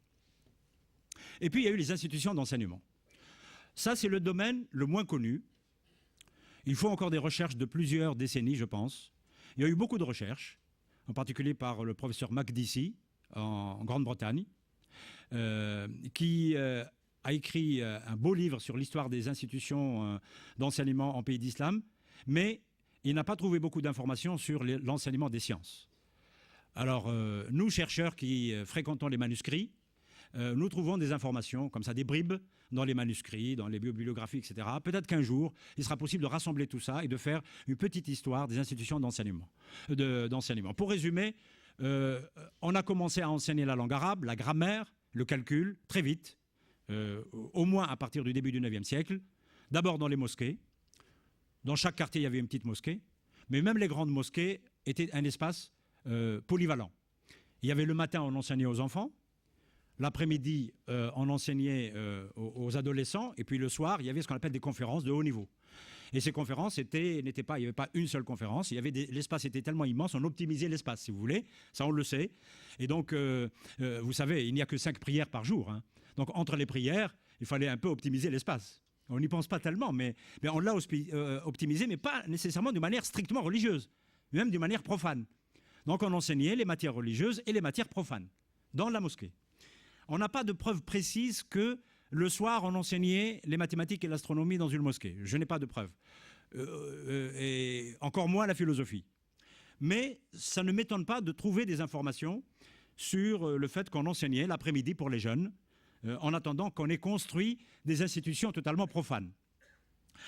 Et puis, il y a eu les institutions d'enseignement. Ça, c'est le domaine le moins connu. Il faut encore des recherches de plusieurs décennies, je pense. Il y a eu beaucoup de recherches, en particulier par le professeur Makdisi, en Grande-Bretagne, qui a écrit un beau livre sur l'histoire des institutions d'enseignement en pays d'islam, mais il n'a pas trouvé beaucoup d'informations sur l'enseignement des sciences. Alors, nous, chercheurs qui fréquentons les manuscrits, nous trouvons des informations, comme ça, des bribes dans les manuscrits, dans les bibliographies, etc. Peut-être qu'un jour, il sera possible de rassembler tout ça et de faire une petite histoire des institutions d'enseignement. Pour résumer, on a commencé à enseigner la langue arabe, la grammaire, le calcul, très vite, au moins à partir du début du IXe siècle, d'abord dans les mosquées. Dans chaque quartier, il y avait une petite mosquée, mais même les grandes mosquées étaient un espace polyvalent. Il y avait le matin, on enseignait aux enfants, l'après-midi, on enseignait aux adolescents, et puis le soir, il y avait ce qu'on appelle des conférences de haut niveau. Et ces conférences il n'y avait pas une seule conférence, l'espace était tellement immense, on optimisait l'espace, si vous voulez, ça on le sait. Et donc, vous savez, il n'y a que 5 prières par jour. Hein. Donc, entre les prières, il fallait un peu optimiser l'espace. On n'y pense pas tellement, mais on l'a optimisé, mais pas nécessairement de manière strictement religieuse, même d'une manière profane. Donc, on enseignait les matières religieuses et les matières profanes dans la mosquée. On n'a pas de preuve précise que le soir, on enseignait les mathématiques et l'astronomie dans une mosquée. Je n'ai pas de preuves. Et encore moins la philosophie. Mais ça ne m'étonne pas de trouver des informations sur le fait qu'on enseignait l'après-midi pour les jeunes, en attendant qu'on ait construit des institutions totalement profanes.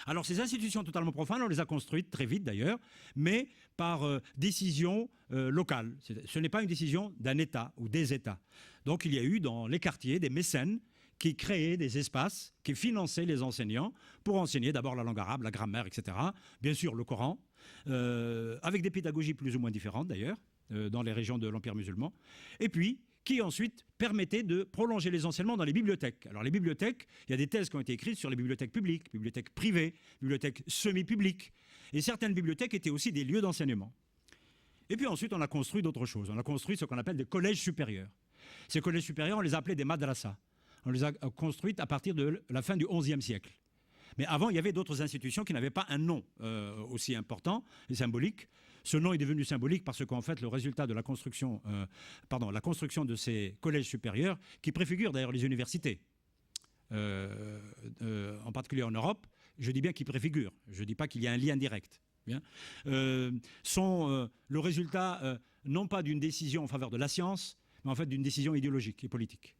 Alors ces institutions totalement profanes, on les a construites très vite d'ailleurs, mais par décision locale. Ce n'est pas une décision d'un État ou des États. Donc il y a eu dans les quartiers des mécènes qui créaient des espaces, qui finançaient les enseignants pour enseigner d'abord la langue arabe, la grammaire, etc. Bien sûr le Coran, avec des pédagogies plus ou moins différentes d'ailleurs, dans les régions de l'Empire musulman. Et puis qui ensuite permettait de prolonger les enseignements dans les bibliothèques. Alors les bibliothèques, il y a des thèses qui ont été écrites sur les bibliothèques publiques, bibliothèques privées, bibliothèques semi-publiques. Et certaines bibliothèques étaient aussi des lieux d'enseignement. Et puis ensuite, on a construit d'autres choses. On a construit ce qu'on appelle des collèges supérieurs. Ces collèges supérieurs, on les a appelés des madrasas. On les a construites à partir de la fin du XIe siècle. Mais avant, il y avait d'autres institutions qui n'avaient pas un nom aussi important et symbolique. Ce nom est devenu symbolique parce qu'en fait, le résultat de la construction de ces collèges supérieurs, qui préfigurent d'ailleurs les universités, en particulier en Europe, je dis bien qu'ils préfigurent, je ne dis pas qu'il y a un lien direct, bien, sont le résultat non pas d'une décision en faveur de la science, mais en fait d'une décision idéologique et politique.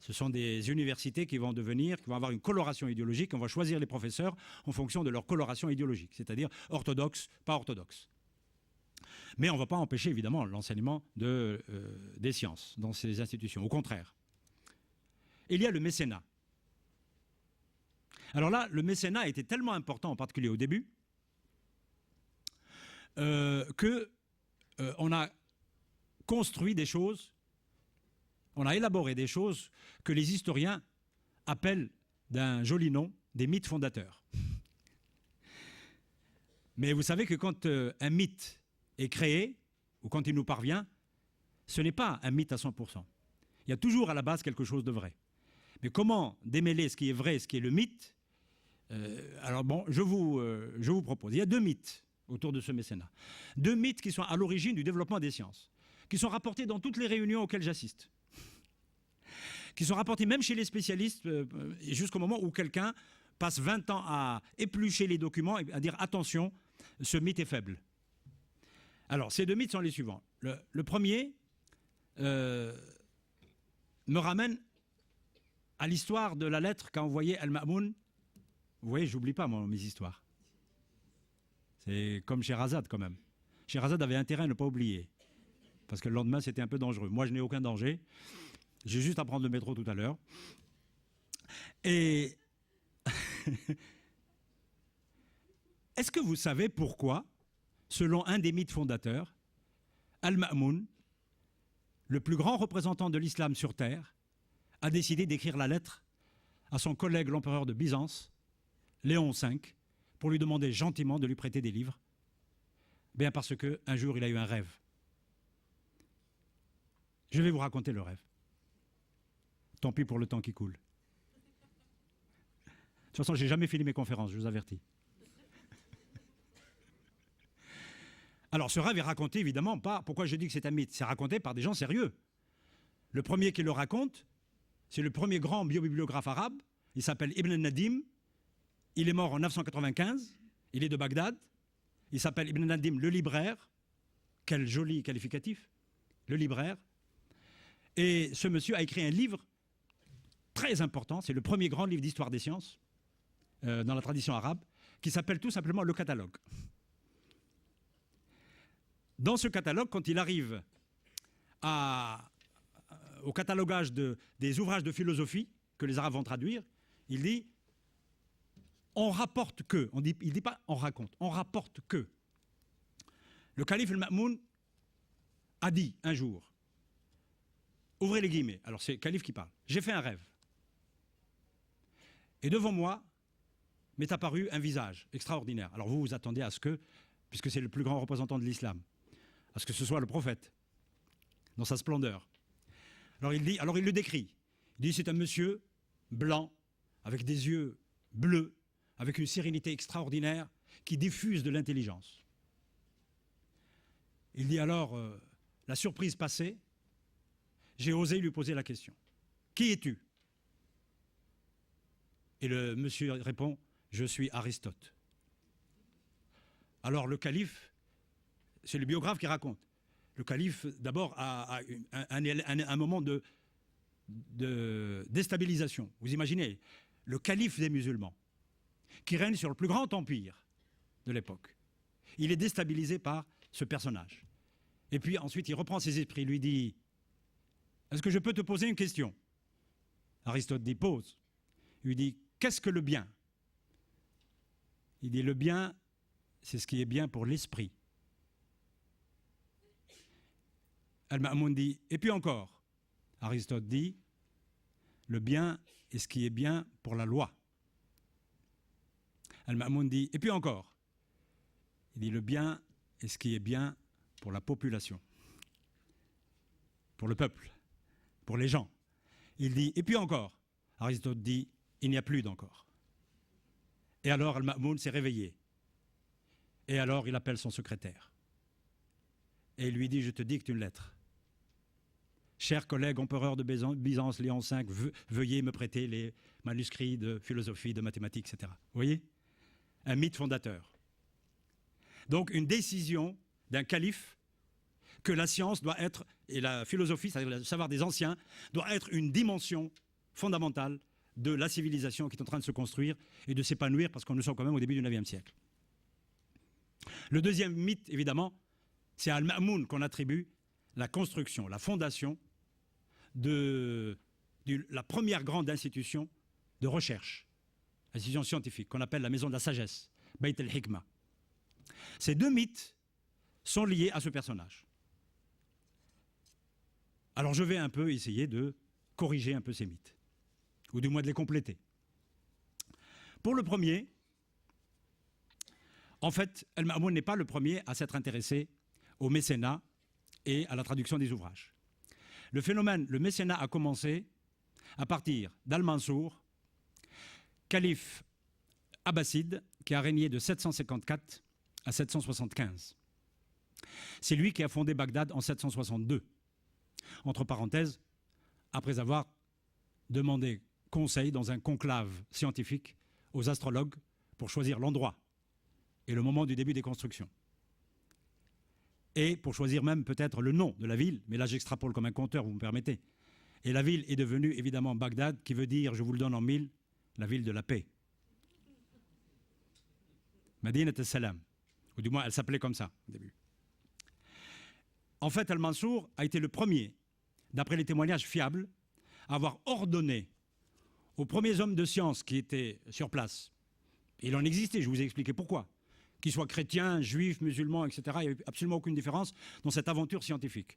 Ce sont des universités qui vont avoir une coloration idéologique. On va choisir les professeurs en fonction de leur coloration idéologique, c'est-à-dire orthodoxe, pas orthodoxe. Mais on ne va pas empêcher évidemment l'enseignement des sciences dans ces institutions, au contraire. Il y a le mécénat. Alors là, le mécénat était tellement important, en particulier au début, qu'on a construit des choses, on a élaboré des choses que les historiens appellent d'un joli nom des mythes fondateurs. Mais vous savez que quand un mythe est créé, ou quand il nous parvient, ce n'est pas un mythe à 100%. Il y a toujours à la base quelque chose de vrai. Mais comment démêler ce qui est vrai et ce qui est le mythe? Alors bon, je vous propose. Il y a deux mythes autour de ce mécénat. Deux mythes qui sont à l'origine du développement des sciences, qui sont rapportés dans toutes les réunions auxquelles j'assiste, qui sont rapportés même chez les spécialistes, jusqu'au moment où quelqu'un passe 20 ans à éplucher les documents et à dire « attention, ce mythe est faible ». Alors, ces deux mythes sont les suivants. Le premier me ramène à l'histoire de la lettre qu'a envoyée Al-Ma'moun. Vous voyez, j'oublie pas, moi, mes histoires. C'est comme Sherazade, quand même. Sherazade avait intérêt à ne pas oublier, parce que le lendemain, c'était un peu dangereux. Moi, je n'ai aucun danger. J'ai juste à prendre le métro tout à l'heure. Et est-ce que vous savez pourquoi, selon un des mythes fondateurs, Al-Ma'moun, le plus grand représentant de l'islam sur Terre, a décidé d'écrire la lettre à son collègue l'empereur de Byzance, Léon V, pour lui demander gentiment de lui prêter des livres? Bien parce qu'un jour, il a eu un rêve. Je vais vous raconter le rêve. Tant pis pour le temps qui coule. De toute façon, je n'ai jamais fini mes conférences, je vous avertis. Alors, ce rêve est raconté, évidemment, pas... Pourquoi je dis que c'est un mythe? C'est raconté par des gens sérieux. Le premier qui le raconte, c'est le premier grand biobibliographe arabe. Il s'appelle Ibn Nadim. Il est mort en 995. Il est de Bagdad. Il s'appelle Ibn Nadim le libraire. Quel joli qualificatif. Le libraire. Et ce monsieur a écrit un livre très important. C'est le premier grand livre d'histoire des sciences dans la tradition arabe, qui s'appelle tout simplement le catalogue. Dans ce catalogue, quand il arrive au catalogage des ouvrages de philosophie que les Arabes vont traduire, il dit « on rapporte que », il ne dit pas « on raconte », on rapporte que. Le calife al-Ma'moun a dit un jour, ouvrez les guillemets, alors c'est le calife qui parle, « j'ai fait un rêve. Et devant moi m'est apparu un visage extraordinaire. » Alors vous vous attendez à ce que, puisque c'est le plus grand représentant de l'islam, à ce que ce soit le prophète, dans sa splendeur. Alors il le décrit. Il dit c'est un monsieur blanc, avec des yeux bleus, avec une sérénité extraordinaire, qui diffuse de l'intelligence. Il dit alors, la surprise passée, j'ai osé lui poser la question. Qui es-tu? Et le monsieur répond, je suis Aristote. Alors le calife, c'est le biographe qui raconte. Le calife, d'abord, a un moment de déstabilisation. Vous imaginez, le calife des musulmans, qui règne sur le plus grand empire de l'époque, il est déstabilisé par ce personnage. Et puis ensuite, il reprend ses esprits, il lui dit, est-ce que je peux te poser une question? Aristote dit, pose. Il lui dit, qu'est-ce que le bien? Il dit, le bien, c'est ce qui est bien pour l'esprit. Al-Ma'moun dit, et puis encore. Aristote dit, le bien est ce qui est bien pour la loi. Al-Ma'moun dit, et puis encore. Il dit, le bien est ce qui est bien pour la population, pour le peuple, pour les gens. Il dit, et puis encore. Aristote dit, il n'y a plus d'encore. Et alors Al-Ma'moun s'est réveillé. Et alors il appelle son secrétaire. Et il lui dit, je te dicte une lettre. Chers collègues empereurs de Byzance, Léon V, veuillez me prêter les manuscrits de philosophie, de mathématiques, etc. Vous voyez? Un mythe fondateur. Donc une décision d'un calife que la science doit être, et la philosophie, c'est-à-dire le savoir des anciens, doit être une dimension fondamentale de la civilisation qui est en train de se construire et de s'épanouir, parce qu'on nous sommes quand même au début du IXe siècle. Le deuxième mythe, évidemment, c'est à Al-Ma'moun qu'on attribue la construction, la fondation de la première grande institution de recherche, institution scientifique, qu'on appelle la maison de la sagesse, Bayt al-Hikma. Ces deux mythes sont liés à ce personnage. Alors je vais un peu essayer de corriger un peu ces mythes, ou du moins de les compléter. Pour le premier, en fait, Al-Ma'moun n'est pas le premier à s'être intéressé au mécénat et à la traduction des ouvrages. Le phénomène, le mécénat a commencé à partir d'Al-Mansour, calife abbasside qui a régné de 754 à 775. C'est lui qui a fondé Bagdad en 762. Entre parenthèses, après avoir demandé conseil dans un conclave scientifique aux astrologues pour choisir l'endroit et le moment du début des constructions. Et pour choisir même peut-être le nom de la ville, mais là j'extrapole comme un conteur, vous me permettez. Et la ville est devenue évidemment Bagdad, qui veut dire, je vous le donne en mille, la ville de la paix. Madinat al-Salam, ou du moins elle s'appelait comme ça au début. En fait, Al-Mansour a été le premier, d'après les témoignages fiables, à avoir ordonné aux premiers hommes de science qui étaient sur place, il en existait, je vous ai expliqué pourquoi, qu'ils soient chrétiens, juifs, musulmans, etc., il n'y avait absolument aucune différence dans cette aventure scientifique,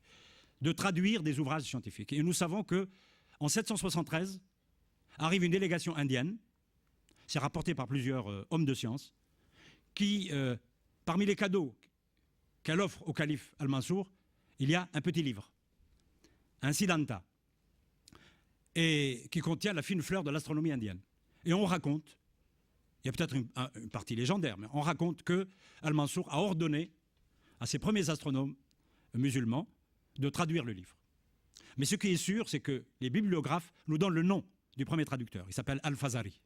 de traduire des ouvrages scientifiques. Et nous savons qu'en 773, arrive une délégation indienne, c'est rapporté par plusieurs hommes de science, qui, parmi les cadeaux qu'elle offre au calife Al-Mansour, il y a un petit livre, un Siddhanta, et qui contient la fine fleur de l'astronomie indienne. Et on raconte, il y a peut-être une partie légendaire, mais on raconte que Al-Mansour a ordonné à ses premiers astronomes musulmans de traduire le livre. Mais ce qui est sûr, c'est que les bibliographes nous donnent le nom du premier traducteur. Il s'appelle Al-Fazari.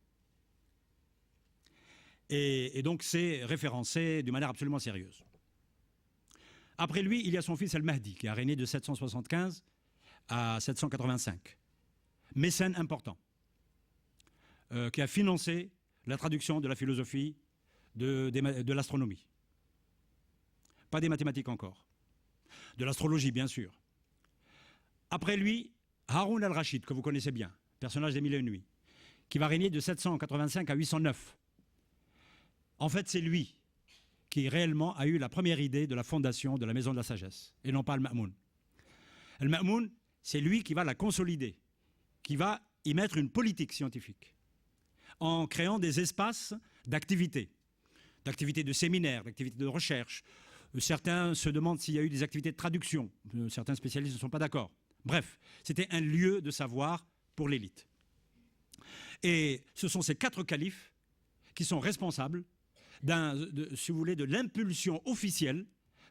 Et donc c'est référencé d'une manière absolument sérieuse. Après lui, il y a son fils Al-Mahdi, qui a régné de 775 à 785. Mécène important, qui a financé la traduction de la philosophie, de l'astronomie. Pas des mathématiques encore. De l'astrologie, bien sûr. Après lui, Haroun al-Rachid, que vous connaissez bien, personnage des Mille et une nuits, qui va régner de 785 à 809. En fait, c'est lui qui réellement a eu la première idée de la fondation de la Maison de la Sagesse, et non pas Al-Ma'moun. Al-Ma'moun, c'est lui qui va la consolider, qui va y mettre une politique scientifique, en créant des espaces d'activité de séminaires, d'activités de recherche. Certains se demandent s'il y a eu des activités de traduction. Certains spécialistes ne sont pas d'accord. Bref, c'était un lieu de savoir pour l'élite. Et ce sont ces 4 califes qui sont responsables si vous voulez, de l'impulsion officielle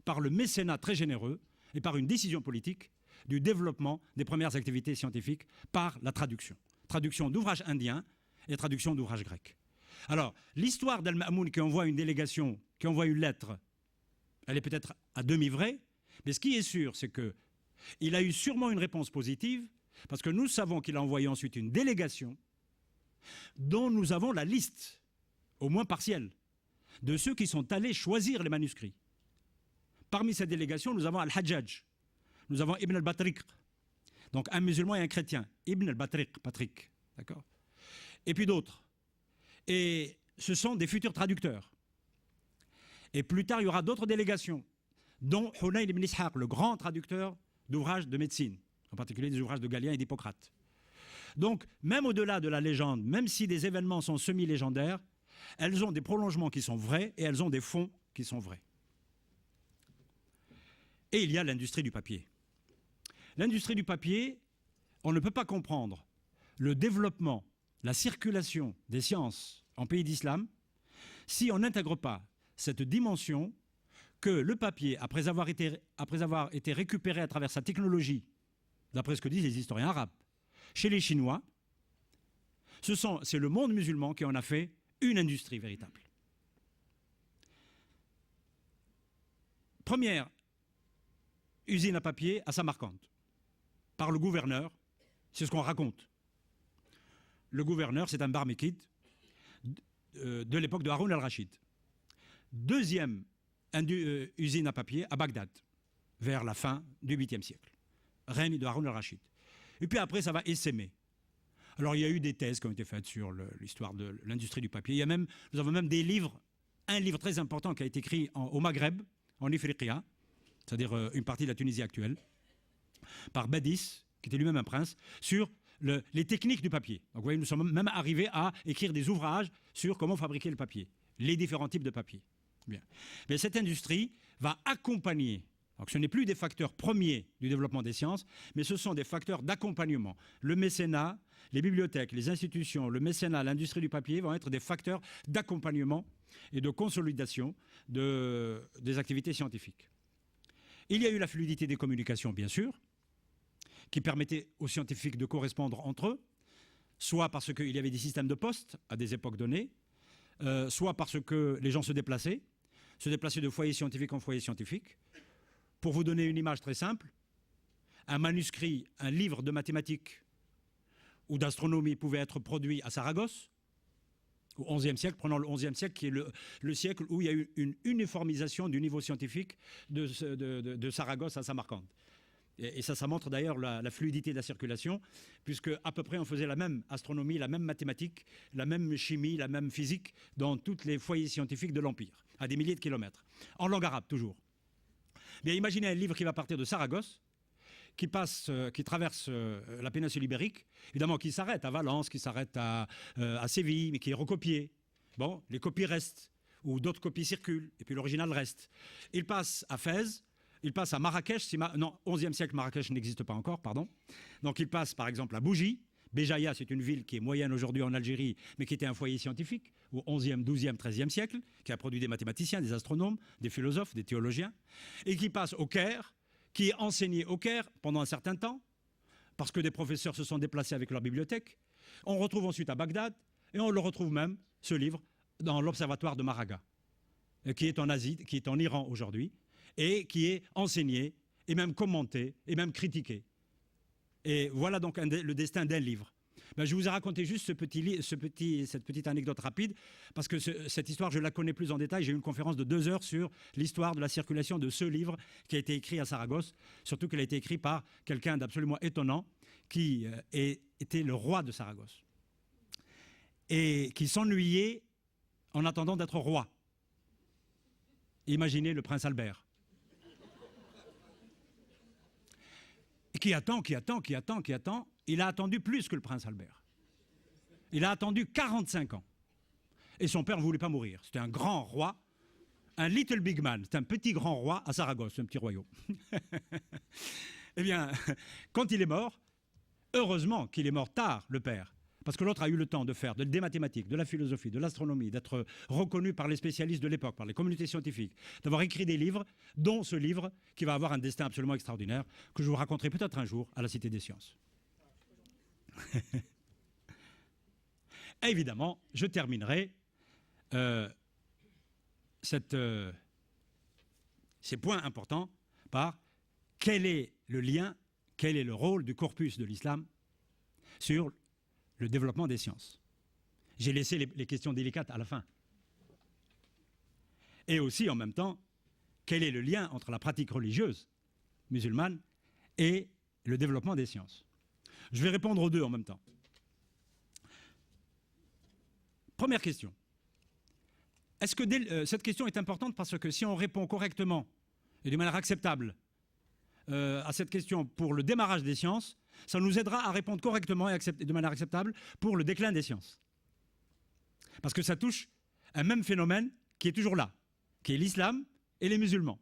par le mécénat très généreux et par une décision politique du développement des premières activités scientifiques par la traduction. Traduction d'ouvrages indiens et traduction d'ouvrages grecs. Alors, l'histoire d'Al-Ma'moun qui envoie une délégation, qui envoie une lettre, elle est peut-être à demi vraie, mais ce qui est sûr, c'est qu'il a eu sûrement une réponse positive, parce que nous savons qu'il a envoyé ensuite une délégation dont nous avons la liste, au moins partielle, de ceux qui sont allés choisir les manuscrits. Parmi cette délégation, nous avons Al-Hajjaj, nous avons Ibn al-Batriq, donc un musulman et un chrétien, Ibn al-Batriq, Patrick, d'accord, et puis d'autres. Et ce sont des futurs traducteurs. Et plus tard, il y aura d'autres délégations, dont Hunayn ibn Ishaq, le grand traducteur d'ouvrages de médecine, en particulier des ouvrages de Galien et d'Hippocrate. Donc, même au-delà de la légende, même si des événements sont semi-légendaires, elles ont des prolongements qui sont vrais et elles ont des fonds qui sont vrais. Et il y a l'industrie du papier. L'industrie du papier, on ne peut pas comprendre le développement, la circulation des sciences en pays d'islam si on n'intègre pas cette dimension que le papier, après avoir été récupéré à travers sa technologie, d'après ce que disent les historiens arabes, chez les Chinois, c'est le monde musulman qui en a fait une industrie véritable. Première usine à papier à Samarcande, par le gouverneur, c'est ce qu'on raconte. Le gouverneur, c'est un Barmékide de l'époque de Haroun al-Rachid. Deuxième usine à papier à Bagdad, vers la fin du 8e siècle, règne de Haroun al-Rachid. Et puis après, ça va essaimer. Alors il y a eu des thèses qui ont été faites sur l'histoire de l'industrie du papier. Nous avons même des livres, un livre très important qui a été écrit au Maghreb, en Ifriqiya, c'est-à-dire une partie de la Tunisie actuelle, par Badis, qui était lui-même un prince, sur les techniques du papier. Donc vous voyez, nous sommes même arrivés à écrire des ouvrages sur comment fabriquer le papier, les différents types de papier. Bien. Mais cette industrie va accompagner, donc ce n'est plus des facteurs premiers du développement des sciences, mais ce sont des facteurs d'accompagnement. Le mécénat, les bibliothèques, les institutions, le mécénat, l'industrie du papier vont être des facteurs d'accompagnement et de consolidation des activités scientifiques. Il y a eu la fluidité des communications, bien sûr, qui permettait aux scientifiques de correspondre entre eux, soit parce qu'il y avait des systèmes de poste à des époques données, soit parce que les gens se déplaçaient de foyer scientifique en foyer scientifique. Pour vous donner une image très simple, un manuscrit, un livre de mathématiques ou d'astronomie pouvait être produit à Saragosse, au XIe siècle, prenons le XIe siècle qui est le siècle où il y a eu une uniformisation du niveau scientifique de Saragosse à Samarcande. Et ça montre d'ailleurs la fluidité de la circulation, puisque à peu près on faisait la même astronomie, la même mathématique, la même chimie, la même physique dans tous les foyers scientifiques de l'Empire, à des milliers de kilomètres, en langue arabe toujours. Bien, imaginez un livre qui va partir de Saragosse, qui traverse la péninsule ibérique, évidemment qui s'arrête à Valence, qui s'arrête à Séville, mais qui est recopié. Bon, les copies restent, ou d'autres copies circulent, et puis l'original reste. Il passe à Fès, il passe à Marrakech, non, 11e siècle, Marrakech n'existe pas encore, pardon. Donc il passe par exemple à Bougie. Béjaïa, c'est une ville qui est moyenne aujourd'hui en Algérie, mais qui était un foyer scientifique au 11e, 12e, 13e siècle, qui a produit des mathématiciens, des astronomes, des philosophes, des théologiens, et qui passe au Caire, qui est enseigné au Caire pendant un certain temps, parce que des professeurs se sont déplacés avec leur bibliothèque. On retrouve ensuite à Bagdad, et on le retrouve même, ce livre, dans l'observatoire de Maraga, qui est en Asie, qui est en Iran aujourd'hui, et qui est enseigné, et même commenté, et même critiqué. Et voilà donc le destin d'un livre. Ben, je vous ai raconté juste cette petite anecdote rapide, parce que cette histoire, je la connais plus en détail. J'ai eu une conférence de 2 heures sur l'histoire de la circulation de ce livre qui a été écrit à Saragosse, surtout qu'il a été écrit par quelqu'un d'absolument étonnant, qui était le roi de Saragosse, et qui s'ennuyait en attendant d'être roi. Imaginez le prince Albert. Qui attend. Il a attendu plus que le prince Albert. Il a attendu 45 ans. Et son père ne voulait pas mourir. C'était un grand roi, un little big man. C'était un petit grand roi à Saragosse, un petit royaume. Eh bien, quand il est mort, heureusement qu'il est mort tard, le père. Parce que l'autre a eu le temps de faire des mathématiques, de la philosophie, de l'astronomie, d'être reconnu par les spécialistes de l'époque, par les communautés scientifiques, d'avoir écrit des livres, dont ce livre qui va avoir un destin absolument extraordinaire, que je vous raconterai peut-être un jour à la Cité des Sciences. Et évidemment, je terminerai ces points importants par quel est le lien, quel est le rôle du corpus de l'islam sur le développement des sciences. J'ai laissé les questions délicates à la fin. Et aussi, en même temps, quel est le lien entre la pratique religieuse musulmane et le développement des sciences. Je vais répondre aux deux en même temps. Première question. Est-ce que cette question est importante parce que si on répond correctement et de manière acceptable à cette question pour le démarrage des sciences, ça nous aidera à répondre correctement et de manière acceptable pour le déclin des sciences. Parce que ça touche un même phénomène qui est toujours là, qui est l'islam et les musulmans.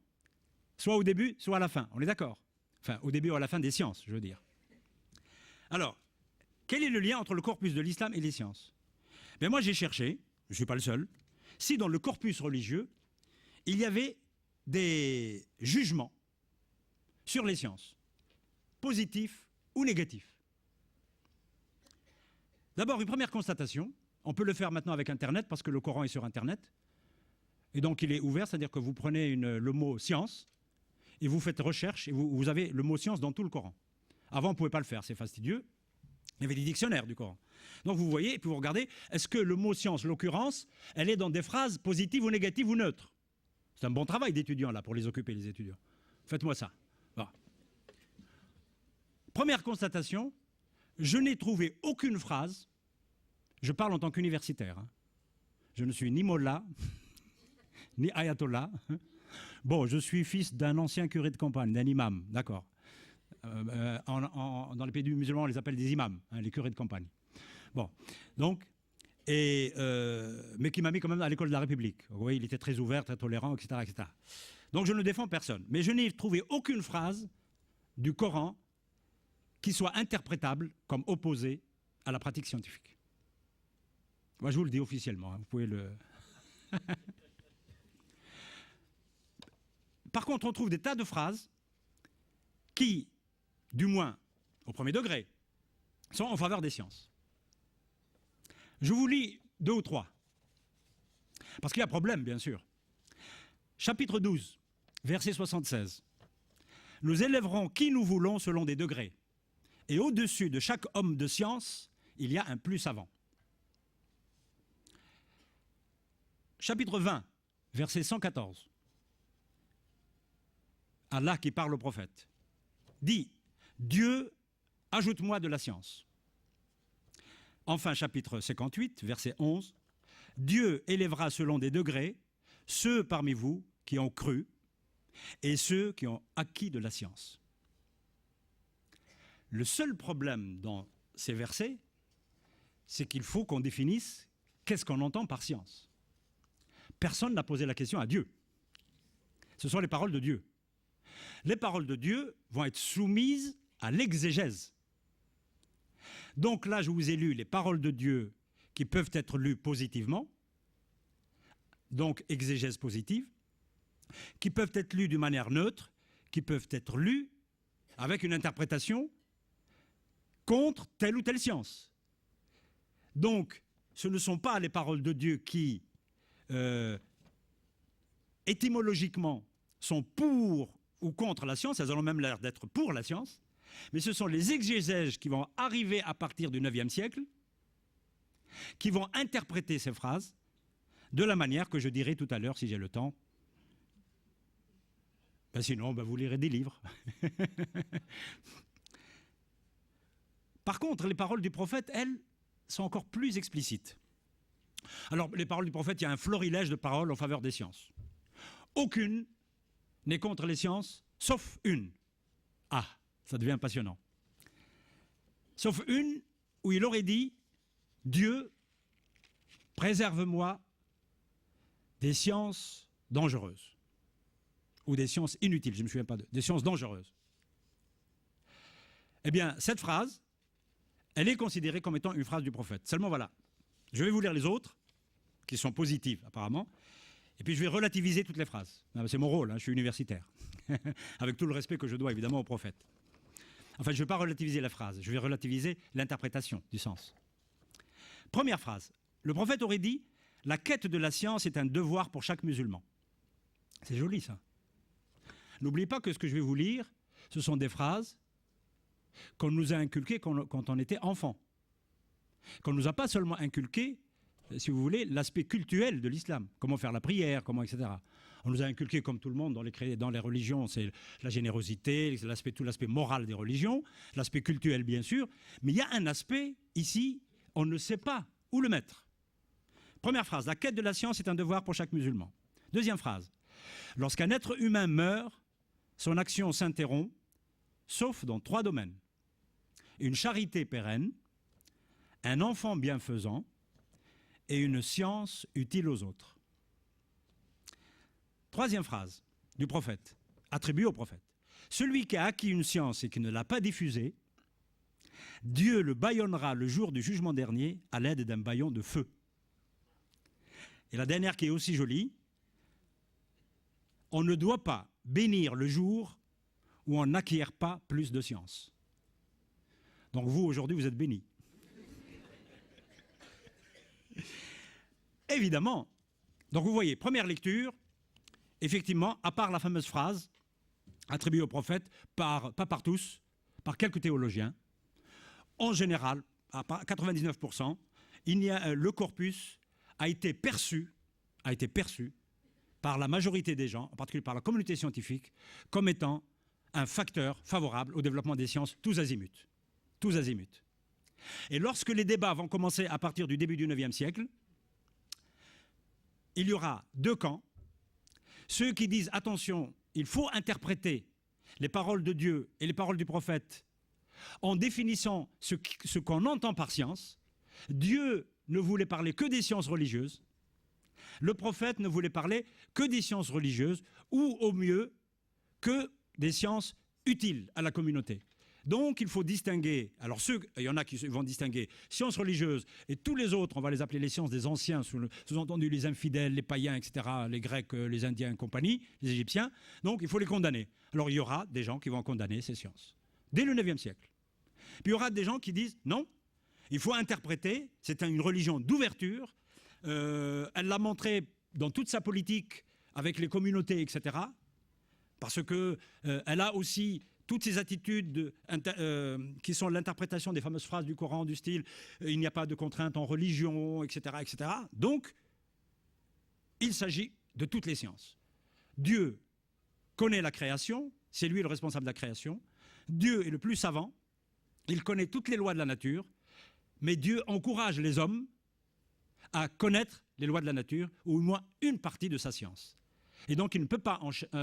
Soit au début, soit à la fin. On est d'accord? Enfin, au début ou à la fin des sciences, je veux dire. Alors, quel est le lien entre le corpus de l'islam et les sciences? Ben moi, j'ai cherché, je ne suis pas le seul, si dans le corpus religieux, il y avait des jugements sur les sciences, positifs ou négatifs. D'abord, une première constatation, on peut le faire maintenant avec Internet, parce que le Coran est sur Internet, et donc il est ouvert, c'est-à-dire que vous prenez le mot « science », et vous faites recherche, et vous avez le mot « science » dans tout le Coran. Avant, on ne pouvait pas le faire, c'est fastidieux. Il y avait des dictionnaires du Coran. Donc vous voyez, et puis vous regardez, est-ce que le mot « science », l'occurrence, elle est dans des phrases positives ou négatives ou neutres? C'est un bon travail d'étudiant, là, pour les occuper, les étudiants. Faites-moi ça. Voilà. Première constatation, je n'ai trouvé aucune phrase, je parle en tant qu'universitaire, hein. Je ne suis ni mollah, ni ayatollah. Bon, je suis fils d'un ancien curé de campagne, d'un imam, d'accord. Dans les pays musulmans, on les appelle des imams, hein, les curés de campagne. Bon, donc, mais qui m'a mis quand même à l'école de la République. Vous voyez, il était très ouvert, très tolérant, etc., etc. Donc je ne défends personne. Mais je n'ai trouvé aucune phrase du Coran qui soit interprétable comme opposée à la pratique scientifique. Moi, je vous le dis officiellement, hein, vous pouvez le... Par contre, on trouve des tas de phrases qui, du moins au premier degré, sont en faveur des sciences. Je vous lis 2 ou 3. Parce qu'il y a problème, bien sûr. Chapitre 12, verset 76. Nous élèverons qui nous voulons selon des degrés. Et au-dessus de chaque homme de science, il y a un plus savant. Chapitre 20, verset 114. Allah qui parle au prophète dit « Dieu, ajoute-moi de la science ». Enfin, chapitre 58, verset 11. « Dieu élèvera selon des degrés ceux parmi vous qui ont cru et ceux qui ont acquis de la science. » Le seul problème dans ces versets, c'est qu'il faut qu'on définisse qu'est-ce qu'on entend par science. Personne n'a posé la question à Dieu. Ce sont les paroles de Dieu. Les paroles de Dieu vont être soumises à l'exégèse. Donc là, je vous ai lu les paroles de Dieu qui peuvent être lues positivement, donc exégèse positive, qui peuvent être lues d'une manière neutre, qui peuvent être lues avec une interprétation contre telle ou telle science. Donc, ce ne sont pas les paroles de Dieu qui, étymologiquement, sont pour ou contre la science, elles ont même l'air d'être pour la science, mais ce sont les exégèses qui vont arriver à partir du IXe siècle, qui vont interpréter ces phrases de la manière que je dirai tout à l'heure, si j'ai le temps. Ben sinon, vous lirez des livres. Par contre, les paroles du prophète, elles, sont encore plus explicites. Alors, les paroles du prophète, il y a un florilège de paroles en faveur des sciences. Aucune n'est contre les sciences, sauf une. Ah, ça devient passionnant. Sauf une où il aurait dit « Dieu, préserve-moi des sciences dangereuses. » Ou des sciences inutiles, je ne me souviens pas des sciences dangereuses. Eh bien, cette phrase, elle est considérée comme étant une phrase du prophète. Seulement voilà, je vais vous lire les autres, qui sont positives apparemment, et puis je vais relativiser toutes les phrases. C'est mon rôle, hein, je suis universitaire, avec tout le respect que je dois évidemment au prophète. Enfin, je ne vais pas relativiser la phrase, je vais relativiser l'interprétation du sens. Première phrase. Le prophète aurait dit « La quête de la science est un devoir pour chaque musulman ». C'est joli, ça. N'oubliez pas que ce que je vais vous lire, ce sont des phrases qu'on nous a inculquées quand on était enfant. Qu'on ne nous a pas seulement inculqué, si vous voulez, l'aspect cultuel de l'islam. Comment faire la prière, comment, etc. On nous a inculqué, comme tout le monde, dans les religions, c'est la générosité, tout l'aspect moral des religions, l'aspect cultuel, bien sûr. Mais il y a un aspect, ici, on ne sait pas où le mettre. Première phrase, la quête de la science est un devoir pour chaque musulman. Deuxième phrase, lorsqu'un être humain meurt, son action s'interrompt, sauf dans 3 domaines. Une charité pérenne, un enfant bienfaisant et une science utile aux autres. Troisième phrase du prophète, attribuée au prophète. Celui qui a acquis une science et qui ne l'a pas diffusée, Dieu le bâillonnera le jour du jugement dernier à l'aide d'un bâillon de feu. Et la dernière qui est aussi jolie, on ne doit pas bénir le jour où on n'acquiert pas plus de science. Donc vous, aujourd'hui, vous êtes bénis. Évidemment. Donc vous voyez, première lecture, effectivement, à part la fameuse phrase attribuée au prophète, pas par tous, par quelques théologiens, en général, à 99%, le corpus a été perçu par la majorité des gens, en particulier par la communauté scientifique, comme étant un facteur favorable au développement des sciences tous azimuts. Tous azimuts. Et lorsque les débats vont commencer à partir du début du IXe siècle, il y aura 2 camps. Ceux qui disent, attention, il faut interpréter les paroles de Dieu et les paroles du prophète en définissant ce qu'on entend par science. Dieu ne voulait parler que des sciences religieuses. Le prophète ne voulait parler que des sciences religieuses ou, au mieux, que des sciences utiles à la communauté. Donc, il faut distinguer, alors il y en a qui vont distinguer sciences religieuses et tous les autres, on va les appeler les sciences des anciens, sous-entendu les infidèles, les païens, etc., les Grecs, les Indiens et compagnie, les Égyptiens. Donc, il faut les condamner. Alors, il y aura des gens qui vont condamner ces sciences, dès le IXe siècle. Puis, il y aura des gens qui disent, non, il faut interpréter, c'est une religion d'ouverture, elle l'a montré dans toute sa politique avec les communautés, etc., parce qu'elle a aussi toutes ces attitudes qui sont l'interprétation des fameuses phrases du Coran du style « il n'y a pas de contrainte en religion », etc., etc. Donc, il s'agit de toutes les sciences. Dieu connaît la création, c'est lui le responsable de la création. Dieu est le plus savant, il connaît toutes les lois de la nature, mais Dieu encourage les hommes à connaître les lois de la nature, ou au moins une partie de sa science. Et donc, il ne peut pas